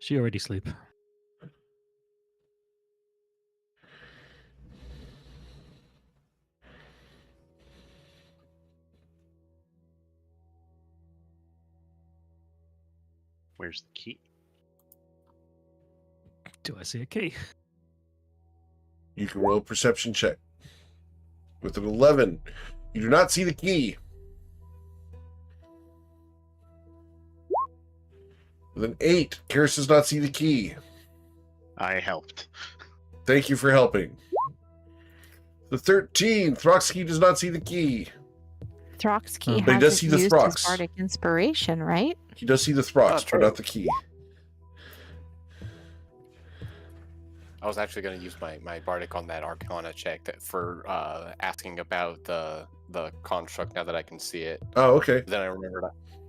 She already sleep. Where's the key? Do I see a key? You can roll a perception check. With an 11, you do not see the key. With an 8, Karis does not see the key. I helped. Thank you for helping. The 13, Throxky does not see the key. Throxky But he does hasn't see the used Throx. his bardic inspiration, right? He does see the Throx, true. but not the key. I was actually going to use my bardic on that Arcana check for asking about the construct now that I can see it. Oh, okay. Then I remembered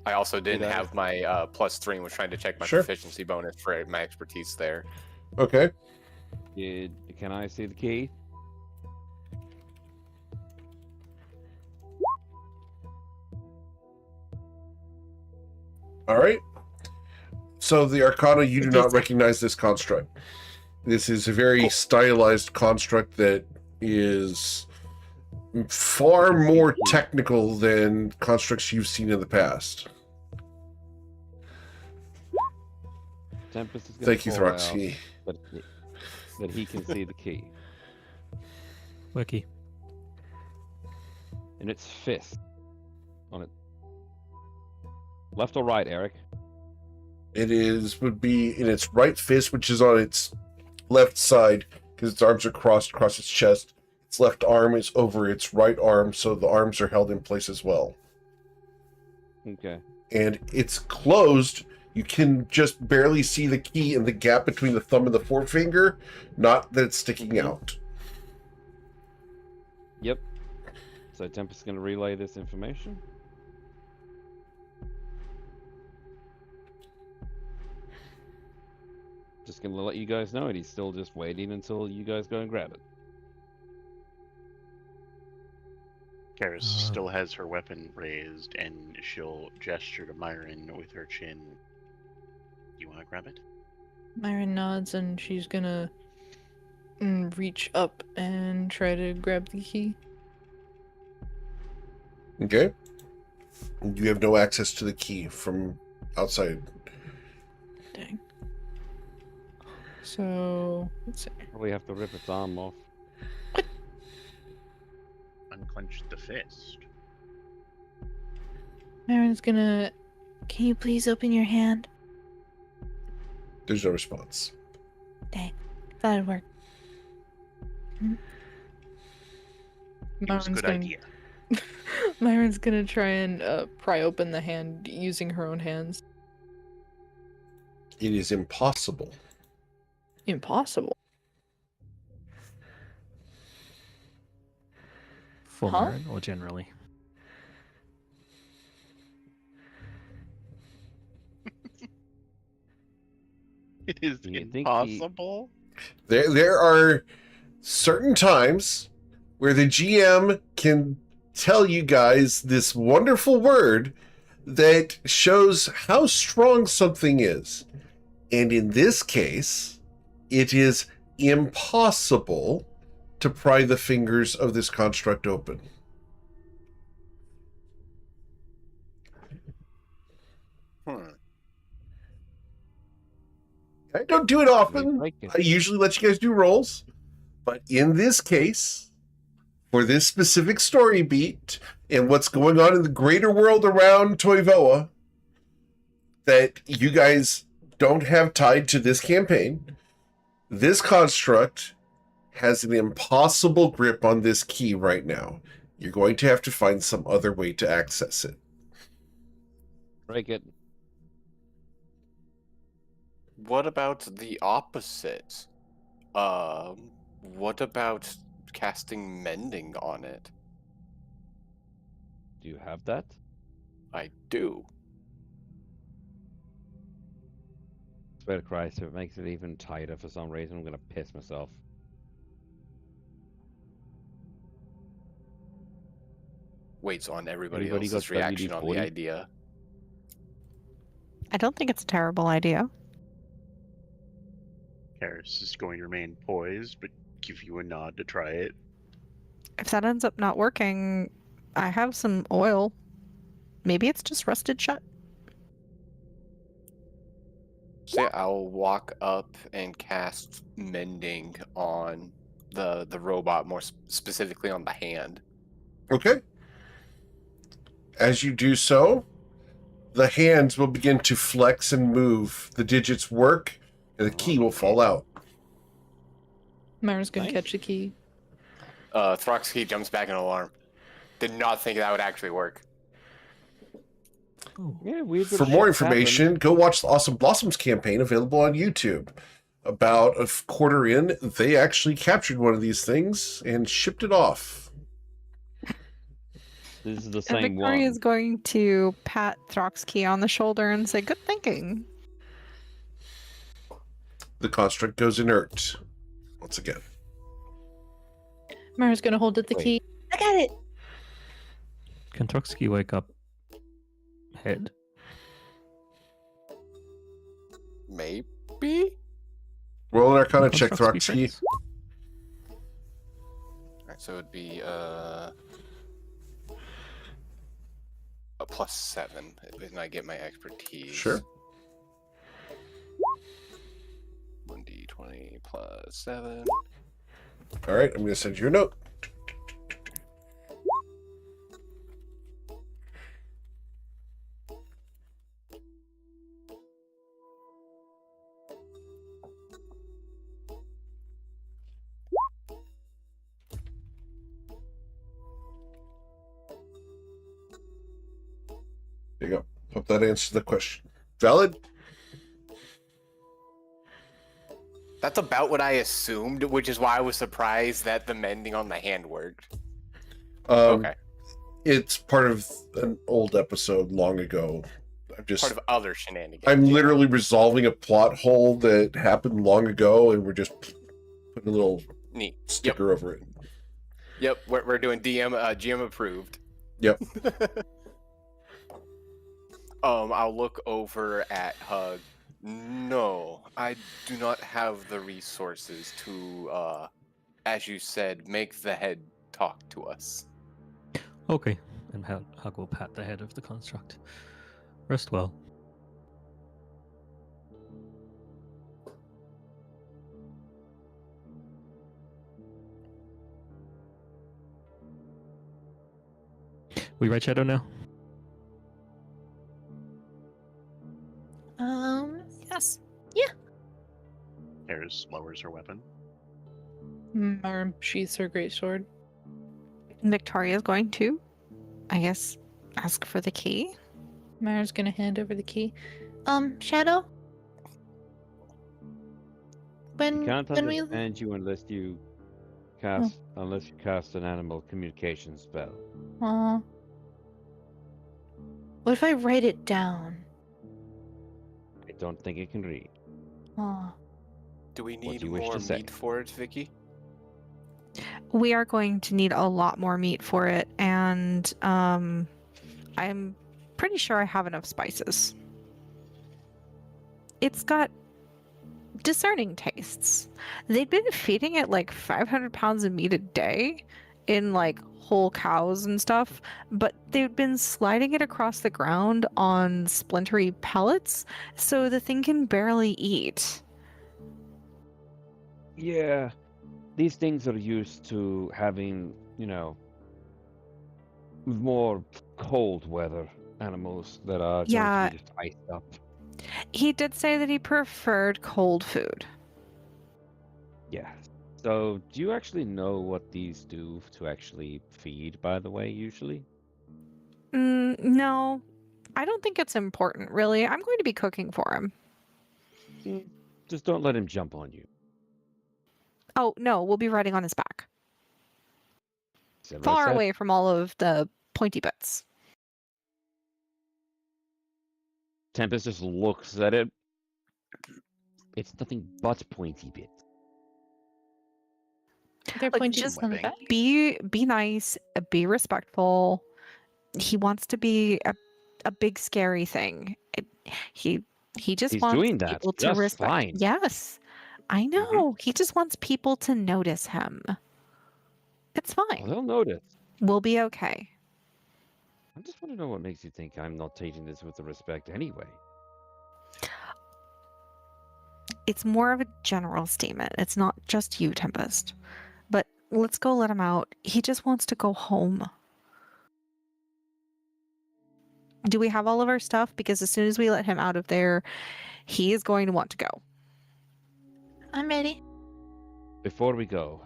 I also didn't that- have my +3 and was trying to check my Sure. proficiency bonus for my expertise there. Okay. Can I see the key? All right. So the Arcana, you do It not is- recognize this construct. This is a very stylized construct that is far more technical than constructs you've seen in the past. Tempest is gonna Thank you, call out Throxky. that he can see the key. Where key? And its fist on it. Left or right, Eric? Would be in its right fist, which is on its left side, because its arms are crossed across its chest. Its left arm is over its right arm, so the arms are held in place as well. Okay. And it's closed. You can just barely see the key in the gap between the thumb and the forefinger, not that it's sticking out. Yep. So Tempest is gonna relay this information. Just gonna let you guys know it. He's still just waiting until you guys go and grab it. Karis Uh. still has her weapon raised, and she'll gesture to Myron with her chin. You want to grab it? Myron nods and she's gonna reach up and try to grab the key. Okay. You have no access to the key from outside. Dang. So let's see. Probably have to rip its arm off. Unclench the fist. Marin's gonna. Can you please open your hand? There's no response. Dang. Thought it'd work. It was a good idea. Myron's gonna try and pry open the hand using her own hands. It is impossible. Impossible. For Huh? Marin or generally? It is Do you think he- impossible. There are certain times where the GM can tell you guys this wonderful word that shows how strong something is. And in this case, it is impossible to pry the fingers of this construct open. I don't do it often. break it? I usually let you guys do rolls. But in this case, for this specific story beat and what's going on in the greater world around Toivoa that you guys don't have tied to this campaign, this construct has an impossible grip on this key right now. You're going to have to find some other way to access it. Break it. What about the opposite? What about casting mending on it? Do you have that? I do. Swear to Christ, if it makes it even tighter for some reason, I'm gonna piss myself. Waits on everybody Anybody else's got reaction on the WD-40? idea. I don't think it's a terrible idea. Harris is going to remain poised, but give you a nod to try it. If that ends up not working, I have some oil. Maybe it's just rusted shut. So yeah, I'll walk up and cast mending on the robot, more specifically on the hand. Okay. As you do so, the hands will begin to flex and move. The digits work, and the key will fall out. Myron's gonna Nice. catch the key. Throxky jumps back in alarm. Did not think that would actually work. Oh, Yeah, weird. For more information, go watch the Awesome Blossoms campaign available on YouTube. About a quarter in, they actually captured one of these things and shipped it off. This is the And same one. Victoria is going to pat Throxky on the shoulder and say, "Good thinking." The construct goes inert. Once again. Myron's gonna hold up the Wait. key. I got it. can Trotsky wake up head? Maybe? Roll an Arcana Can check, constructs be Throxky. friends? Alright, so it'd be a +7 when I get my expertise. Sure. 1d20 plus 7. All right, I'm going to send you a note. There you go. Hope that answers the question. Valid? That's about what I assumed, which is why I was surprised that the mending on the hand worked. Okay. It's part of an old episode long ago. Part of other shenanigans. I'm yeah. literally resolving a plot hole that happened long ago, and we're just putting a little Neat. sticker over it. Yep, we're doing GM approved. Yep. I'll look over at Hug. No, I do not have the resources to, as you said, make the head talk to us. Okay. and Hug will pat the head of the construct. Rest well. We right, Shadow, now? Yes. Eris lowers her weapon. Myron sheaths her greatsword. Victoria's going to, I guess, ask for the key. Myron's gonna hand over the key. Shadow? I can't When we understand you unless you cast an animal communication spell. what if I write it down? I don't think it can read. Do we What do need you wish more to say? meat for it, Vicky? We are going to need a lot more meat for it, and I'm pretty sure I have enough spices. It's got discerning tastes. They've been feeding it like 500 pounds of meat a day in like whole cows and stuff, but they've been sliding it across the ground on splintery pellets, so the thing can barely eat. Yeah, these things are used to having, more cold weather animals that are Yeah. going to be just iced up. He did say that he preferred cold food. Yeah. So, do you actually know what these do to actually feed, by the way, usually? No, I don't think it's important, really. I'm going to be cooking for him. Just don't let him jump on you. Oh, no, we'll be riding on his back. Is that what I Far said? away from all of the pointy bits. Tempest just looks at it. It's nothing but pointy bits. They're Like, pointing just on the webbing. back. be nice, be respectful. He wants to be a big scary thing. He just He's wants doing that people to just respect. fine. Yes, I know. He just wants people to notice him. It's Oh, fine. they'll notice. We'll be okay. I just want to know what makes you think I'm not taking this with the respect anyway. It's more of a general statement. It's not just you, Tempest. But let's go let him out. He just wants to go home. Do we have all of our stuff? Because as soon as we let him out of there, he is going to want to go. I'm ready. Before we go,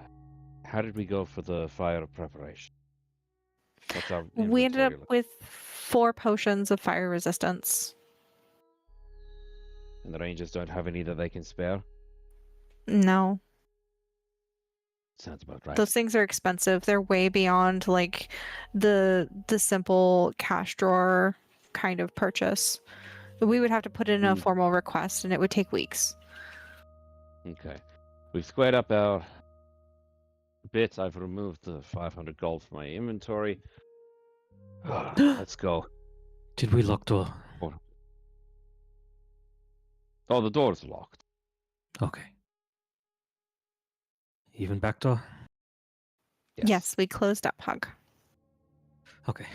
how did we go for the fire preparation? What's our We ended up inventory look? with 4 potions of fire resistance. And the Rangers don't have any that they can spare? No. Sounds about right. Those things are expensive. They're way beyond like the simple cash drawer kind of purchase. We would have to put in a formal request and it would take weeks. Okay. We've squared up our bits. I've removed the 500 gold from my inventory. Let's go. Did we lock door? Oh, the door's locked. Okay. Even back door? Yes, we closed up Hug. Okay.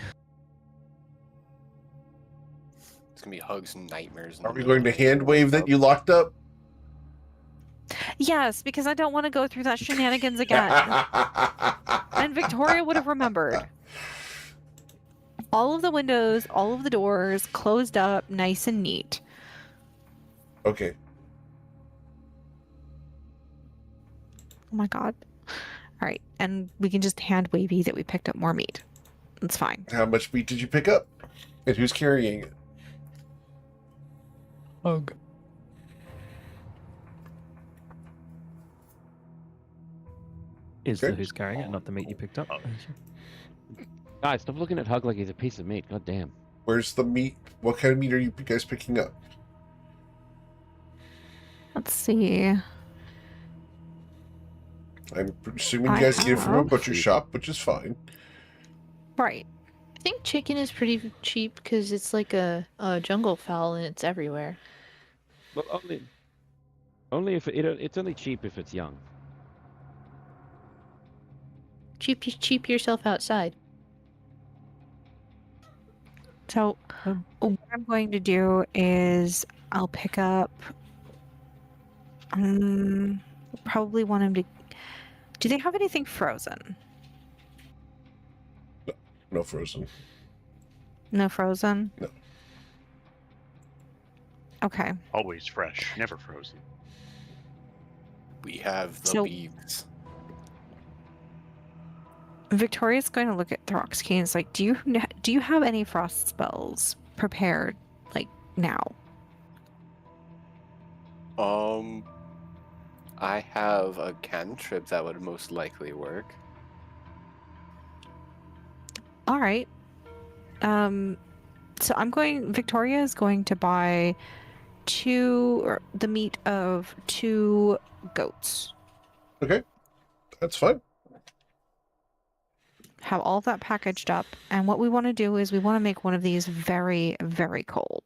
It's gonna be hugs and nightmares. Are we going to hand wave that you locked up? Yes, because I don't want to go through that shenanigans again. And Victoria would have remembered. All of the windows, all of the doors closed up, nice and neat. Okay. Oh my god. All right, and we can just hand wavy that we picked up more meat. It's fine. How much meat did you pick up? And who's carrying it? Hug. Is Okay. the who's carrying it, not the meat you picked up? Guys, stop looking at Hug like he's a piece of meat. God damn. Where's the meat? What kind of meat are you guys picking up? Let's see. I'm assuming you I guys get it from a have- butcher shop, which is fine. Right. I think chicken is pretty cheap because it's like a jungle fowl and it's everywhere. Well, only if it's only cheap if it's young. Cheap yourself outside. So what I'm going to do is I'll pick up. Probably want him to. Do they have anything frozen? No frozen. No frozen. No. Okay. Always fresh, never frozen. We have the So- beeves. Victoria's going to look at Throxkey and is like, do you have any frost spells prepared, like, now? I have a cantrip that would most likely work. All right. So Victoria is going to buy the meat of 2 goats. Okay, that's fine. Have all of that packaged up. And what we want to do is we want to make one of these very, very cold.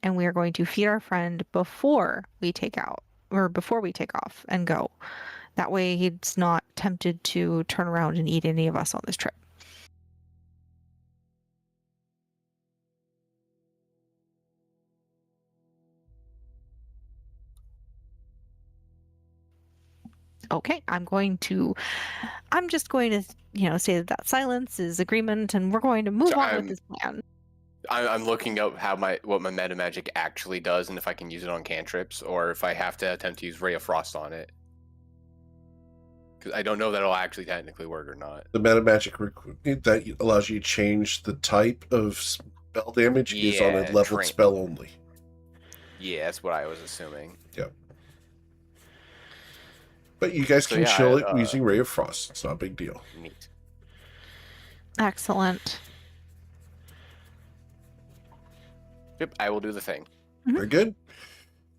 And we are going to feed our friend before we take off and go. That way he's not tempted to turn around and eat any of us on this trip. Okay, I'm just going to, say that silence is agreement, and we're going to move So on with this plan. I'm looking up what my meta magic actually does, and if I can use it on cantrips, or if I have to attempt to use Ray of Frost on it. Because I don't know that it'll actually technically work or not. The meta magic that allows you to change the type of spell damage is on a Yeah, leveled spell only. Yeah, that's what I was assuming. Yep. But you guys So can yeah, chill it using Ray of Frost. It's not a big deal. Neat. Excellent. Yep, I will do the thing. Very good.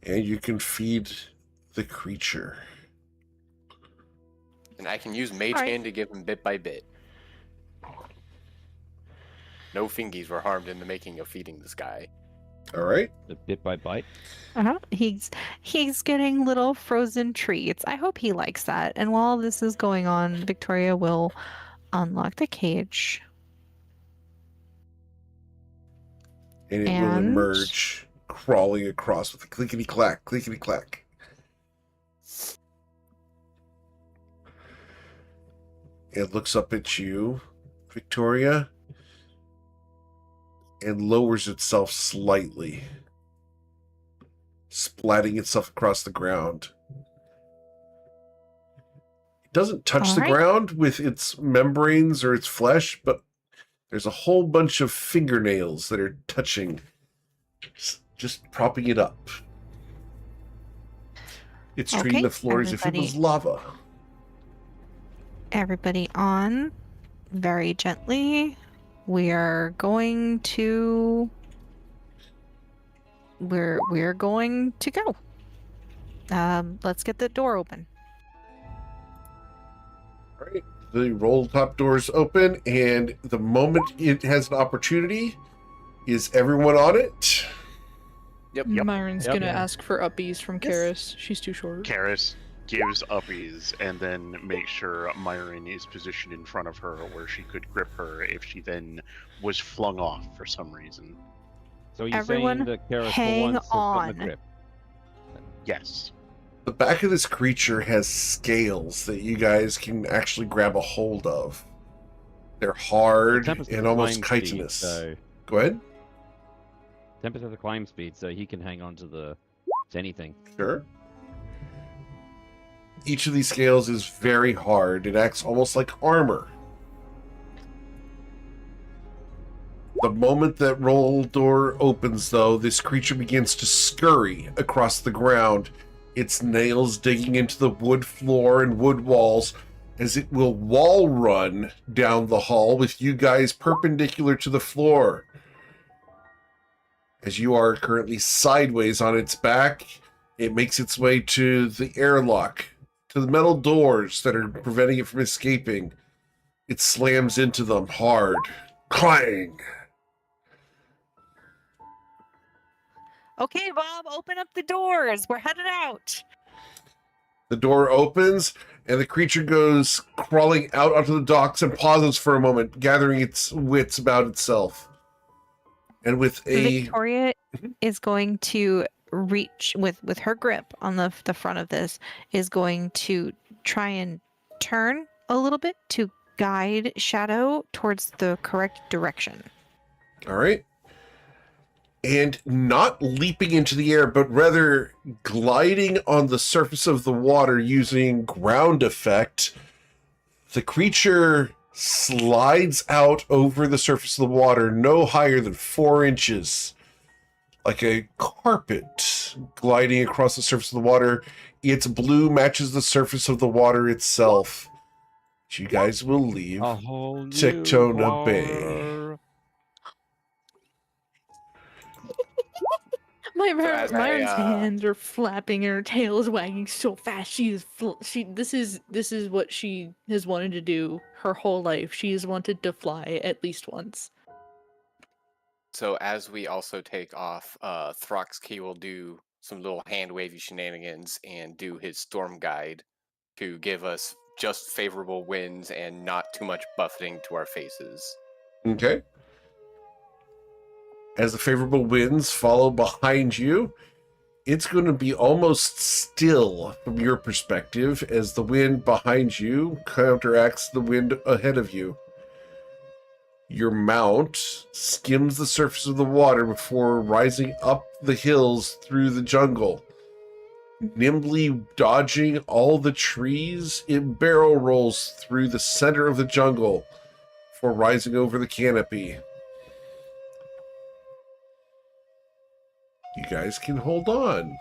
And you can feed the creature. And I can use Mage Alright. Hand to give him bit by bit. No fingies were harmed in the making of feeding this guy. All right. The bit by bite. He's getting little frozen treats. I hope he likes that. And while this is going on, Victoria will unlock the cage. And it will emerge, crawling across with a clickety-clack, clickety-clack. It looks up at you, Victoria, and lowers itself slightly, splatting itself across the ground. It doesn't touch the ground with its membranes or its flesh, but there's a whole bunch of fingernails that are touching, just propping it up. It's treating the floor as if it was lava. Everybody on very gently. We're going to go. Let's get the door open. All right. The roll top doors open, and the moment it has an opportunity, is everyone on it? Yep. Myron's Yep. gonna ask for uppies from Karis. She's too short. Karis gives uppies and then makes sure Myron is positioned in front of her where she could grip her if she then was flung off for some reason. So you're Everyone saying that Karis hang for once has gotten on. a grip. Yes. The back of this creature has scales that you guys can actually grab a hold of. They're hard Tempest has and a almost climb speed, chitinous. so Go ahead. Tempest has a climb speed, so he can hang on to anything. Sure. Each of these scales is very hard. It acts almost like armor. The moment that roll door opens, though, this creature begins to scurry across the ground, its nails digging into the wood floor and wood walls as it will wall run down the hall with you guys perpendicular to the floor. As you are currently sideways on its back, it makes its way to the airlock, to the metal doors that are preventing it from escaping. It slams into them hard. Clang! Okay, Bob, open up the doors. We're headed out. The door opens, and the creature goes crawling out onto the docks and pauses for a moment, gathering its wits about itself. And with a Victoria is going to reach with her grip on the front of this, is going to try and turn a little bit to guide Shadow towards the correct direction. all right, and not leaping into the air, but rather gliding on the surface of the water using ground effect, the creature slides out over the surface of the water no higher than 4 inches, like a carpet gliding across the surface of the water. Its blue matches the surface of the water itself. You guys will leave A whole new Tectona Bay. horror. as I, Myron's uh, hands are flapping and her tail is wagging so fast. This is what she has wanted to do her whole life. She has wanted to fly at least once. So as we also take off, Throxkey will do some little hand wavy shenanigans and do his storm guide to give us just favorable winds and not too much buffeting to our faces. Okay. As the favorable winds follow behind you, it's going to be almost still from your perspective as the wind behind you counteracts the wind ahead of you. Your mount skims the surface of the water before rising up the hills through the jungle. Nimbly dodging all the trees, it barrel rolls through the center of the jungle before rising over the canopy. You guys can hold on.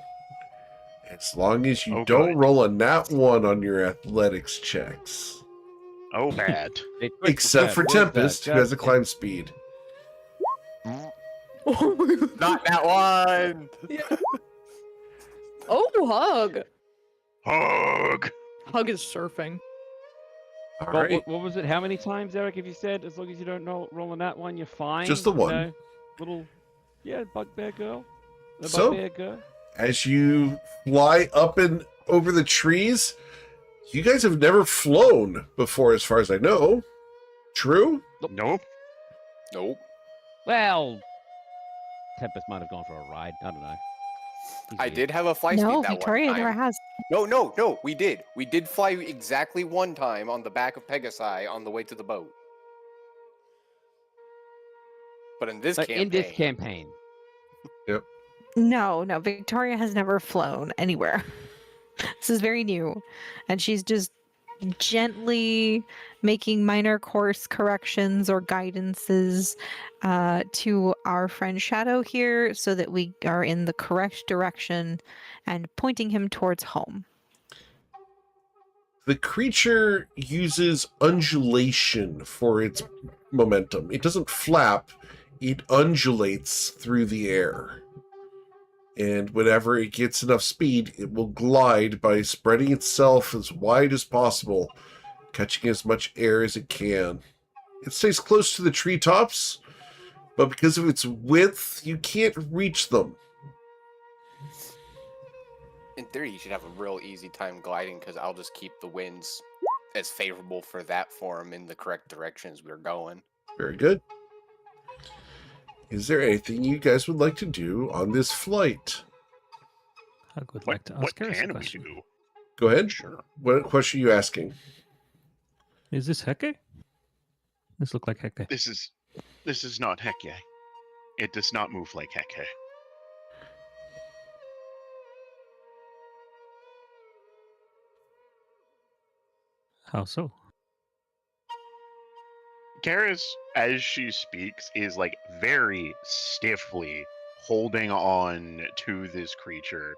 As long as you Oh, don't good. roll a nat 1 on your athletics checks. Oh, bad. Hey, quick, Except for what's that? Tempest, who has a climb speed. Oh my god. Not that one! Oh, Hug. Hug! Hug is surfing. All Well, right. what was it? How many times, Eric, have you said, as long as you don't roll on that one, you're fine? Just the You one. know, little, yeah, bugbear girl. The So- bugbear girl. As you fly up and over the trees, you guys have never flown before, as far as I know. True? Nope. Nope. Well, Tempest might have gone for a ride. I don't know. He's I weird. did have a fly No, speed that Victoria one time. never has. No, we did. We did fly exactly one time on the back of Pegasi on the way to the boat. But in this campaign, In this campaign. No, Victoria has never flown anywhere. This is very new. And she's just gently making minor course corrections or guidances to our friend Shadow here so that we are in the correct direction and pointing him towards home. The creature uses undulation for its momentum. It doesn't flap, it undulates through the air. And whenever it gets enough speed, it will glide by spreading itself as wide as possible, catching as much air as it can. It stays close to the treetops, but because of its width, you can't reach them. in theory, you should have a real easy time gliding because I'll just keep the winds as favorable for that form in the correct direction as we're going. Very good. Is there anything you guys would like to do on this flight? I would What, like to what ask Garrus a can we question. do? Go ahead. Sure. What question are you asking? Is this Heke? This look like Heke. This is not Heke. It does not move like Heke. How so? Karis, as she speaks, is like very stiffly holding on to this creature.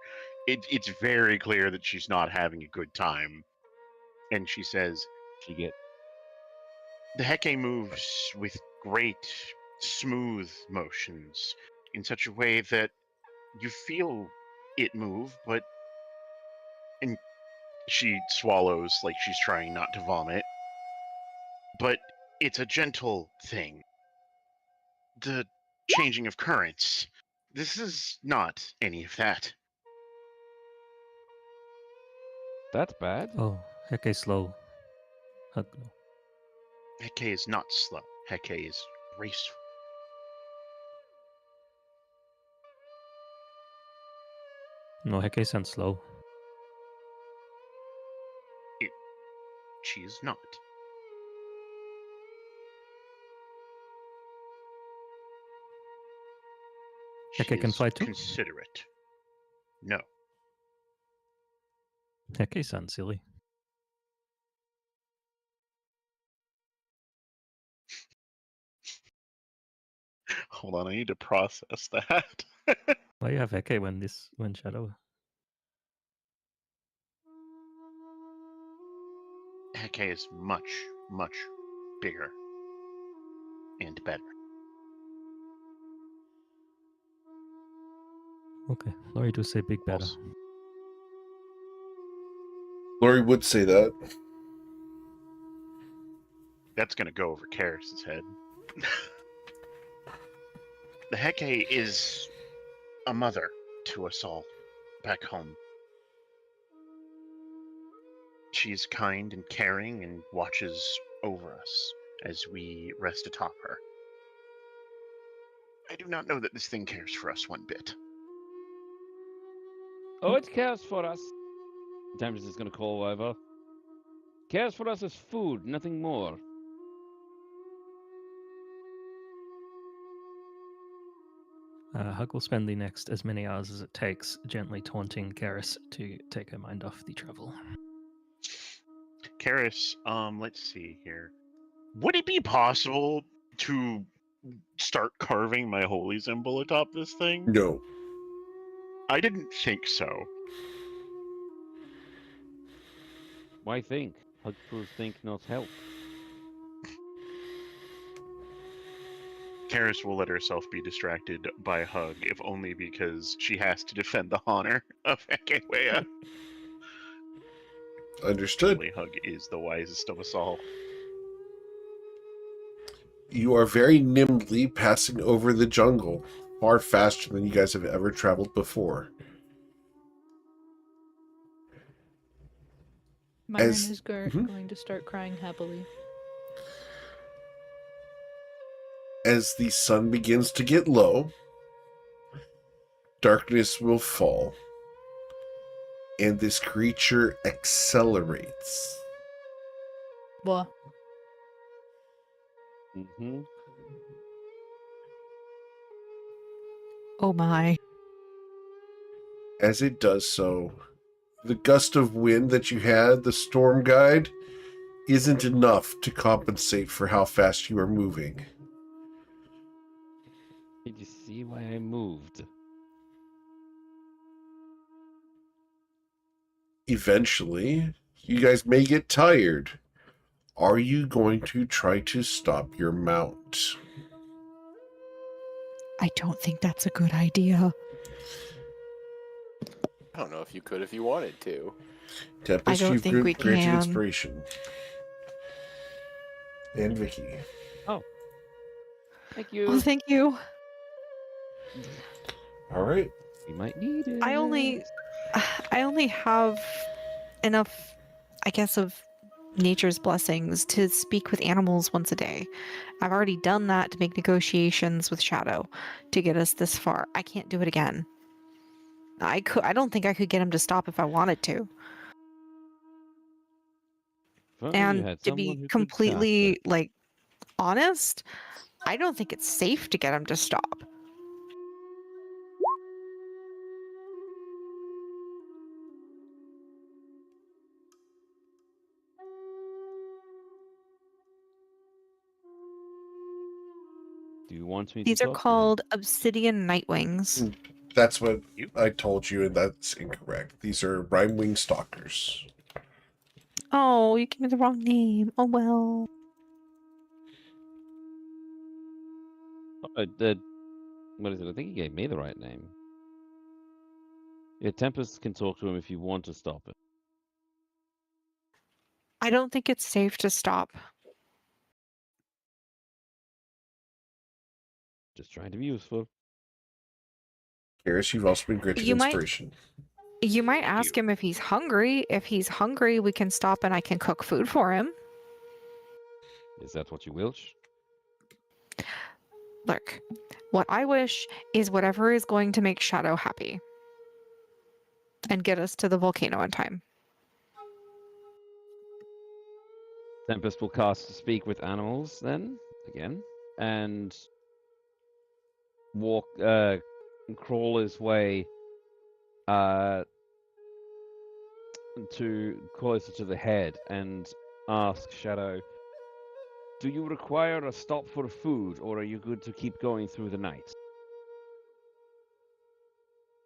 It's very clear that she's not having a good time. And she says, She get the Heke moves with great, smooth motions in such a way that you feel it move, but. And she swallows like she's trying not to vomit. But it's a gentle thing. The changing of currents. This is not any of that. that's bad. Oh, Heke slow. Hug no. Heke is not slow. Heke is graceful. No, Heke sounds slow. She is not. She Heke can is fly too? considerate. No. Heke sounds silly. Hold on, I need to process that. Why you have Heke when Shadow? Heke is much, much bigger and better. Okay, Lori do say big better. Also, Lori would say that. that's going to go over Karis's head. The Heke is a mother to us all back home. She's kind and caring and watches over us as we rest atop her. I do not know that this thing cares for us one bit. Oh, it cares for us. Tempest is going to call over. Cares for us as food, nothing more. Hug will spend the next as many hours as it takes gently taunting Karis to take her mind off the travel. Karis, let's see here. Would it be possible to start carving my holy symbol atop this thing? No. I didn't think so. Why think? Hug prove think, not help. Karis will let herself be distracted by Hug, if only because she has to defend the honor of Hekewea. Understood. Only Hug is the wisest of us all. You are very nimbly passing over the jungle, far faster than you guys have ever traveled before. Myron As- is Mhm. going to start crying happily. As the sun begins to get low, darkness will fall, and this creature accelerates. Blah. Mm-hmm. Oh my. As it does so, the gust of wind that you had, the storm guide, isn't enough to compensate for how fast you are moving. Did you see why I moved? Eventually, you guys may get tired. Are you going to try to stop your mount? I don't think that's a good idea. I don't know if you could if you wanted to. Tempest, don't you've think we granted can. inspiration. And Vicky. Thank you. Oh, thank you. All right. We might need it. I only have enough, I guess, of nature's blessings to speak with animals once a day. I've already done that to make negotiations with Shadow to get us this far. I can't do it again. I don't think I could get him to stop if I wanted to. If only you And had to someone be who could completely cast honest, I don't think it's safe to get him to stop. it. Do you want me to These are talk to him? called obsidian nightwings. That's what You? I told you, and that's incorrect. These are rhyme wing stalkers. Oh, you gave me the wrong name. Oh well. What is it? I think he gave me the right name. Yeah, Tempest can talk to him if you want to stop it. I don't think it's safe to stop. Just trying to be useful. Karis, you've also been granted You might- inspiration. You might ask him if he's hungry. If he's hungry, we can stop and I can cook food for him. Is that what you wish? Look, what I wish is whatever is going to make Shadow happy and get us to the volcano in time. Tempest will cast Speak with Animals then, again, and walk, crawl his way to closer to the head and ask Shadow, do you require a stop for food, or are you good to keep going through the night?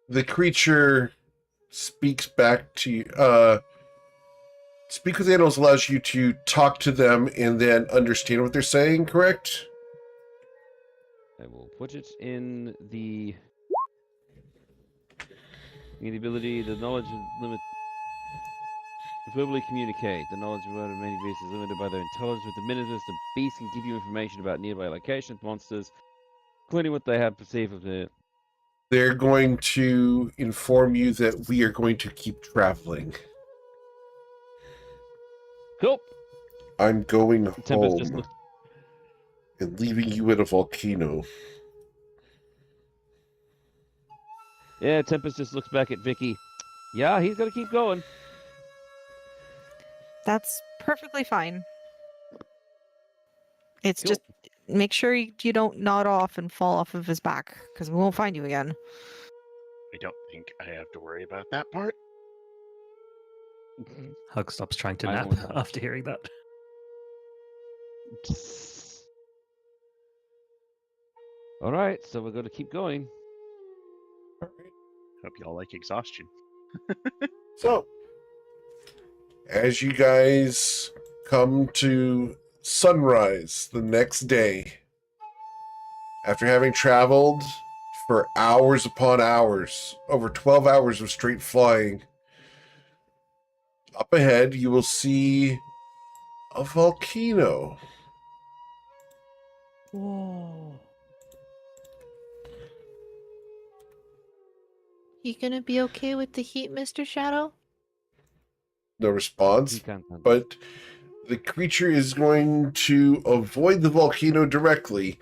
The creature speaks back to you. Speak with animals allows you to talk to them and then understand what they're saying, correct? I will put it in the ability, the knowledge limit. Verbally communicate. The knowledge of many beasts is limited by their intelligence. With the miniatures, the beast can give you information about nearby locations, monsters, including what they have perceived of the. They're going to inform you that we are going to keep traveling. Cool. I'm going Tempest just home looks. and leaving you at a volcano. Yeah, Tempest just looks back at Vicky. Yeah, he's got to keep going. That's perfectly fine. It's Cool. just make sure you don't nod off and fall off of his back, because we won't find you again. I don't think I have to worry about that part. Hug stops trying to I nap won't have it. after hearing that. All right, so we're going to keep going. Hope y'all like exhaustion. So, as you guys come to sunrise the next day, after having traveled for hours upon hours, over 12 hours of straight flying, up ahead you will see a volcano. Whoa. You gonna be okay with the heat, Mr. Shadow? No response, He can't handle it. but the creature is going to avoid the volcano directly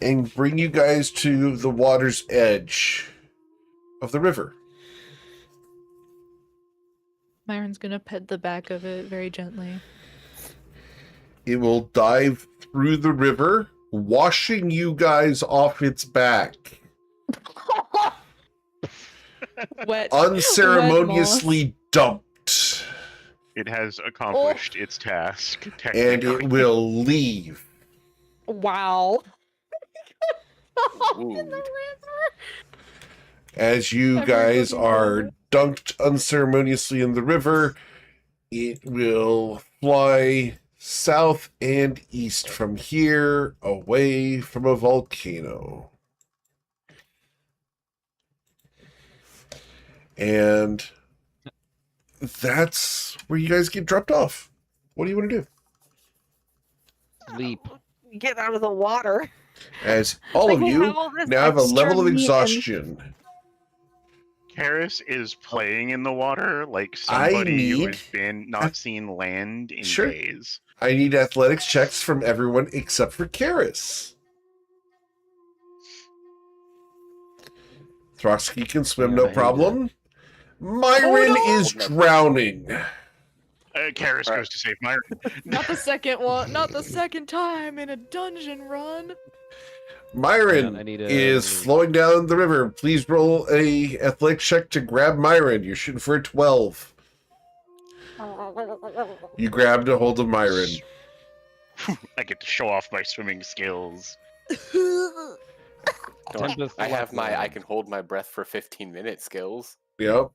and bring you guys to the water's edge of the river. Myron's gonna pet the back of it very gently. It will dive through the river, washing you guys off its back. Wet. Unceremoniously dumped. It has accomplished its task, And technically. it will leave. Wow. Ooh. As you guys are dunked unceremoniously in the river, it will fly south and east from here, away from a volcano. And that's where you guys get dropped off. What do you want to do? Sleep. Get out of the water. As all Like, of we you have all this now have a extra level of meat and- exhaustion. Karis is playing in the water like somebody who need- has been not seen land in Sure. days. I need athletics checks from everyone except for Karis. Throxky can swim, Yeah, no I hate problem. Myron no! is drowning. Karis goes to save Myron. Not the second one. Not the second time in a dungeon run. Myron I need a- is flowing down the river. Please roll a athletic check to grab Myron. You're shooting for a 12. You grabbed a hold of Myron. I get to show off my swimming skills. Tempest I have left my I Rowan. can hold my breath for 15-minute skills. Yep.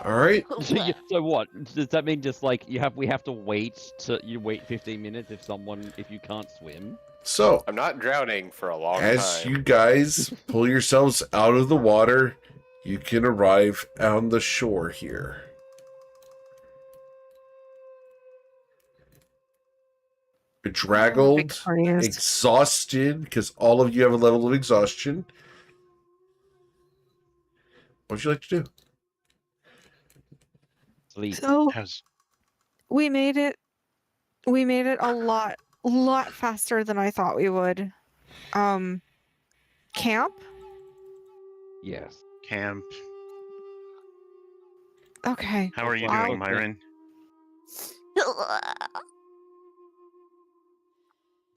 All right. So what? Does that mean just like we have to wait you wait 15 minutes if you can't swim? So, I'm not drowning for a long as time. you guys pull yourselves out of the water, you can arrive on the shore here. Bedraggled, Victorious. exhausted, because all of you have a level of exhaustion. What would you like to do? Sleep. So Has we made it. We made it a lot faster than I thought we would. Camp? Yes. camp. Okay. How are you Well, doing, okay. Myron?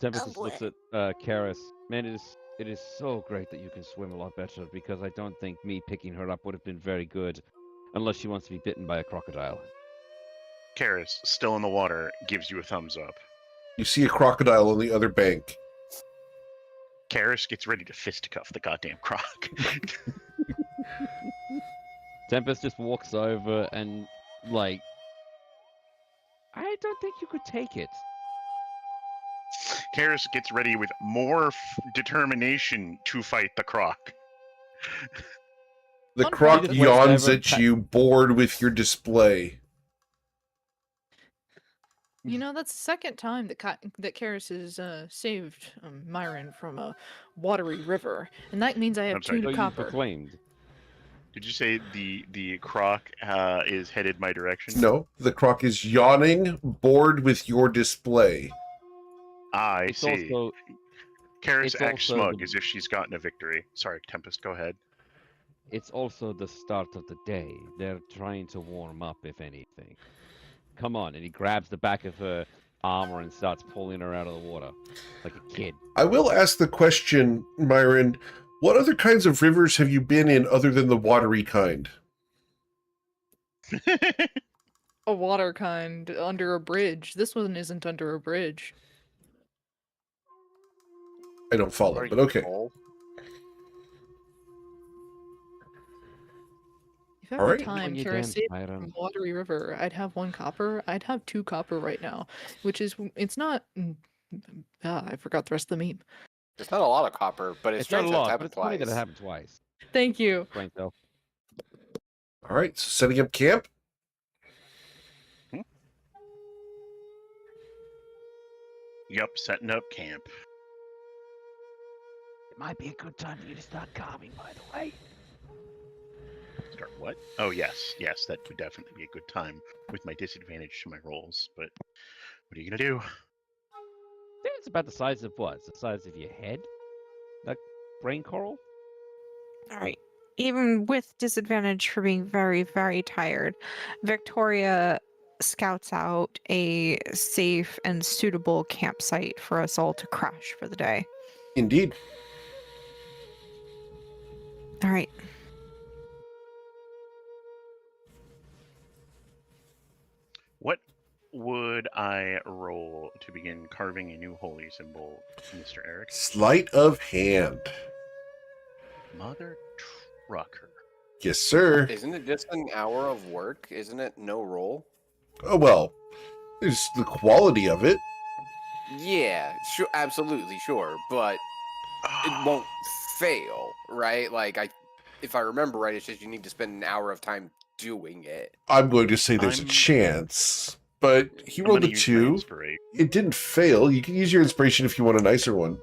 Tempest looks at Karis. Man, it is so great that you can swim a lot better because I don't think me picking her up would have been very good unless she wants to be bitten by a crocodile. Karis, still in the water, gives you a thumbs up. You see a crocodile on the other bank. Karis gets ready to fistcuff the goddamn croc. Tempest just walks over and, like, I don't think you could take it. Karis gets ready with more determination to fight the croc. The Fun croc fact, yawns Whenever at you, bored with your display. You know, that's the second time that that Karis has saved Myron from a watery river, and that means I have I'm sorry, two So you copper. proclaimed. Did you say the croc is headed my direction? No, the croc is yawning, bored with your display. I It's see. also Karis it's acts also smug the- as if she's gotten a victory. Sorry, Tempest, go ahead. it's also the start of the day. They're trying to warm up, if anything. Come on, and he grabs the back of her armor and starts pulling her out of the water like a kid. I will ask the question, Myron, what other kinds of rivers have you been in other than the watery kind? A water kind under a bridge. This one isn't under a bridge. I don't follow, Are but you okay. tall? If every Alright. time When you Karis dance, saved Myron. from watery river, I'd have 1 copper. I'd have 2 copper right now, which is it's not. I forgot the rest of the meme. It's not a lot of copper, but it's It's not a strange that it's lot, but happened it's funny that it twice. happened twice. Thank you. Explain so. All right, so setting up camp. Yup, setting up camp. It might be a good time for you to start carving, by the way. Start what? Oh, yes. Yes, that would definitely be a good time with my disadvantage to my rolls. But what are you going to do? I think it's about the size of what? It's the size of your head? Like brain coral? All right. Even with disadvantage for being very, very tired, Victoria scouts out a safe and suitable campsite for us all to crash for the day. Indeed. All right. What would I roll to begin carving a new holy symbol, Mr. Eric? Sleight of hand. Mother trucker. Yes, sir. Isn't it just an hour of work? Isn't it no roll? Oh, well, there's the quality of it. Yeah, sure, absolutely, sure, but it won't fail, right? Like if I remember right, it's just you need to spend an hour of time doing it. I'm going to say there's a I'm- chance, but he I'm rolled gonna a use my 2. inspiration. It didn't fail. You can use your inspiration if you want a nicer one.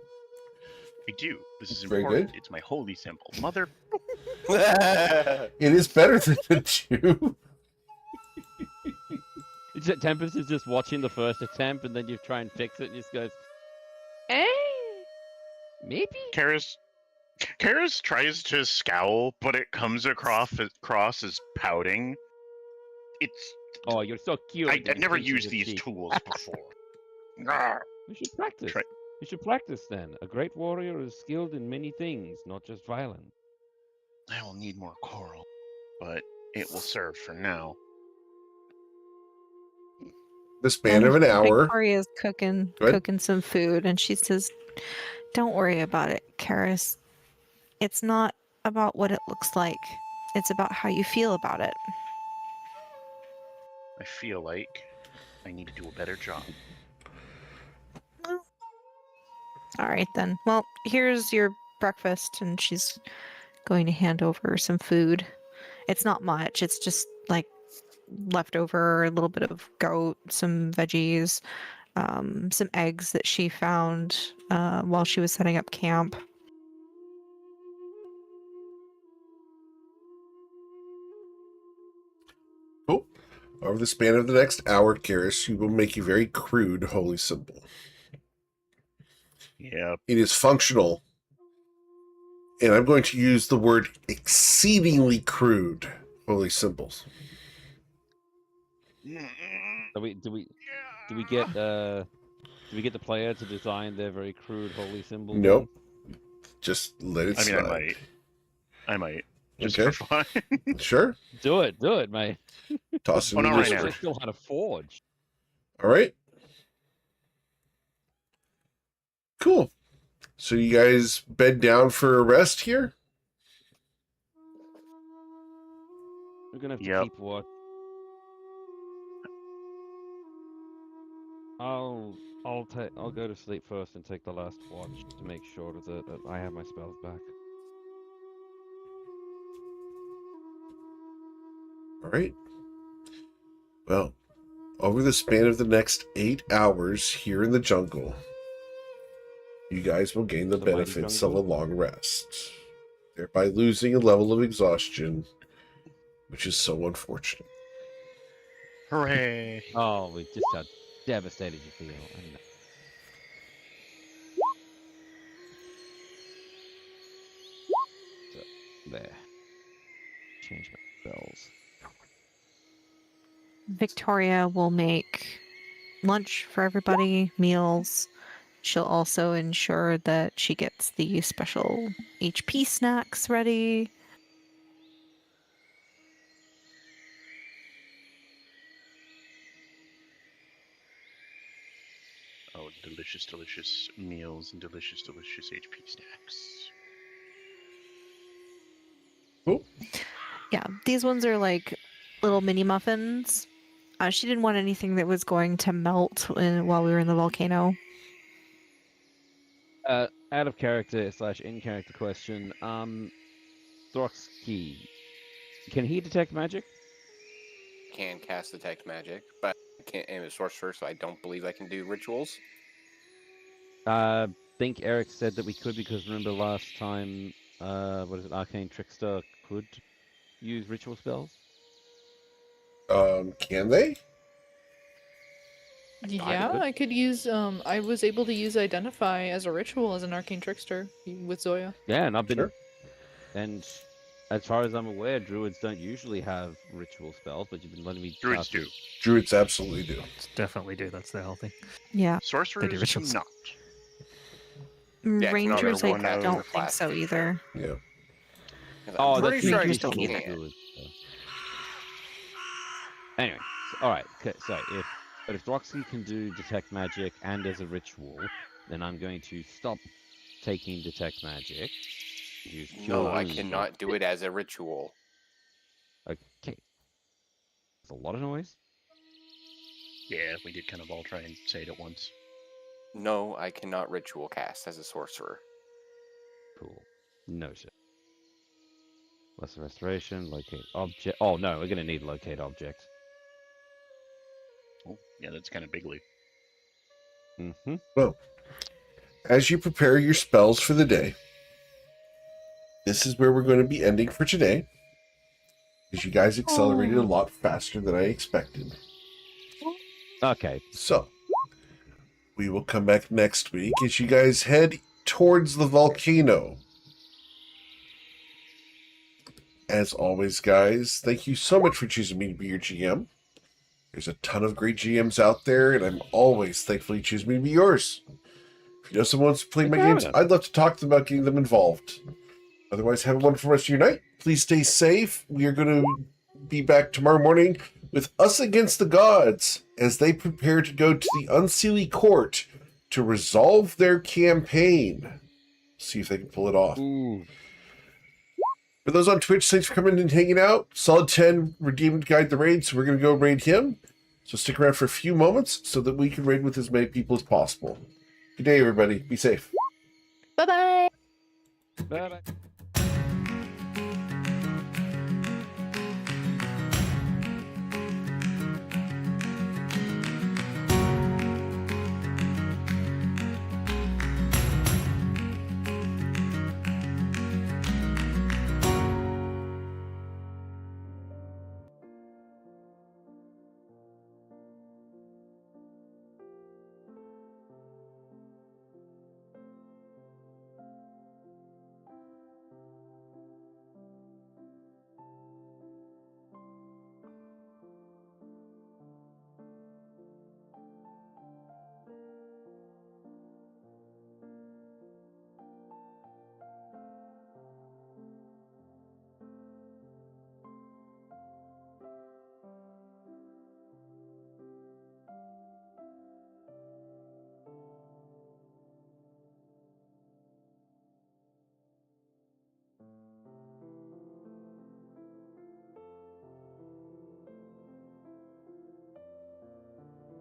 I do. This is Very important. good. It's my holy symbol. Mother. It is better than a 2. Tempest is just watching the first attempt, and then you try and fix it, and just goes, maybe? Karis tries to scowl, but it comes across as pouting. It's Oh, you're so cute. I've never used these tools before. Grr. You should practice. Try- You should practice then. A great warrior is skilled in many things, not just violence. I will need more coral, but it will serve for now. The span of an hour. Victoria's cooking Go ahead. cooking some food, and she says, "Don't worry about it, Karis. It's not about what it looks like. It's about how you feel about it." I feel like I need to do a better job. All right then. Well, here's your breakfast, and she's going to hand over some food. It's not much. It's just like leftover, a little bit of goat, some veggies, some eggs that she found while she was setting up camp. Over the span of the next hour, Karis, you will make a very crude holy symbol. Yep. It is functional, and I'm going to use the word exceedingly crude holy symbols. Do we get the player to design their very crude holy symbol? Nope. Just let it I mean, slide. I might. Just Okay. for fun. Sure. Do it, mate. Toss it Oh, in not the right Discord. now. They still had a forge. All right. Cool. So you guys bed down for a rest here? We're gonna have to Yep. keep watch. I'll go to sleep first and take the last watch to make sure that I have my spells back. All right. Well, over the span of the next 8 hours here in the jungle, you guys will gain the The mighty benefits of a jungle? long rest, thereby losing a level of exhaustion, which is so unfortunate. Hooray. Oh, we just how devastated you feel. I know. So, there. Change my spells. Victoria will make lunch for everybody, meals. She'll also ensure that she gets the special HP snacks ready. Oh, delicious, delicious meals and delicious, delicious HP snacks. Cool. Yeah, these ones are like little mini muffins. She didn't want anything that was going to melt while we were in the volcano. Out of character / in character question. Throxkey, can he detect magic? Can cast detect magic, but I can't aim a sorcerer, so I don't believe I can do rituals. Think Eric said that we could because remember last time, what is it? Arcane Trickster could use ritual spells. Can they? Yeah, could. I could use. I was able to use Identify as a ritual as an arcane trickster with Zoya. Yeah, and I've been, Sure. and as far as I'm aware, druids don't usually have ritual spells, but you've been letting me. Druids cast do. it. Druids absolutely do. Definitely do. That's the whole thing. Yeah, Sorcerers do rituals. not. Yeah, I can only Rangers, I roll that don't for think class. so either. Yeah. Oh, I'm that's pretty sure I Rangers can. don't either. druids, though. Anyway, all right. Okay, so if Throxkey can do detect magic and as a ritual, then I'm going to stop taking detect magic. Use cure No, I wounds. cannot do it as a ritual. Okay. That's a lot of noise. Yeah, we did kind of all try and say it at once. No, I cannot ritual cast as a sorcerer. Cool. Noted. Lesser restoration. Locate object. Oh no, we're gonna need locate object. Oh, yeah, that's kind of bigly. Mm-hmm. Well, as you prepare your spells for the day, this is where we're going to be ending for today. Because you guys accelerated a lot faster than I expected. Okay. So, we will come back next week as you guys head towards the volcano. As always, guys, thank you so much for choosing me to be your GM. There's a ton of great GMs out there, and I'm always thankful you choose me to be yours. If you know someone wants to play my games, I'd love to talk to them about getting them involved. Otherwise, have a wonderful rest of your night. Please stay safe. We are going to be back tomorrow morning with Us Against the Gods as they prepare to go to the Unseelie Court to resolve their campaign. See if they can pull it off. Ooh. For those on Twitch, thanks for coming and hanging out. Solid 10 redeemed guide the raid, so we're going to go raid him. So stick around for a few moments so that we can raid with as many people as possible. Good day, everybody. Be safe. Bye bye. Bye-bye.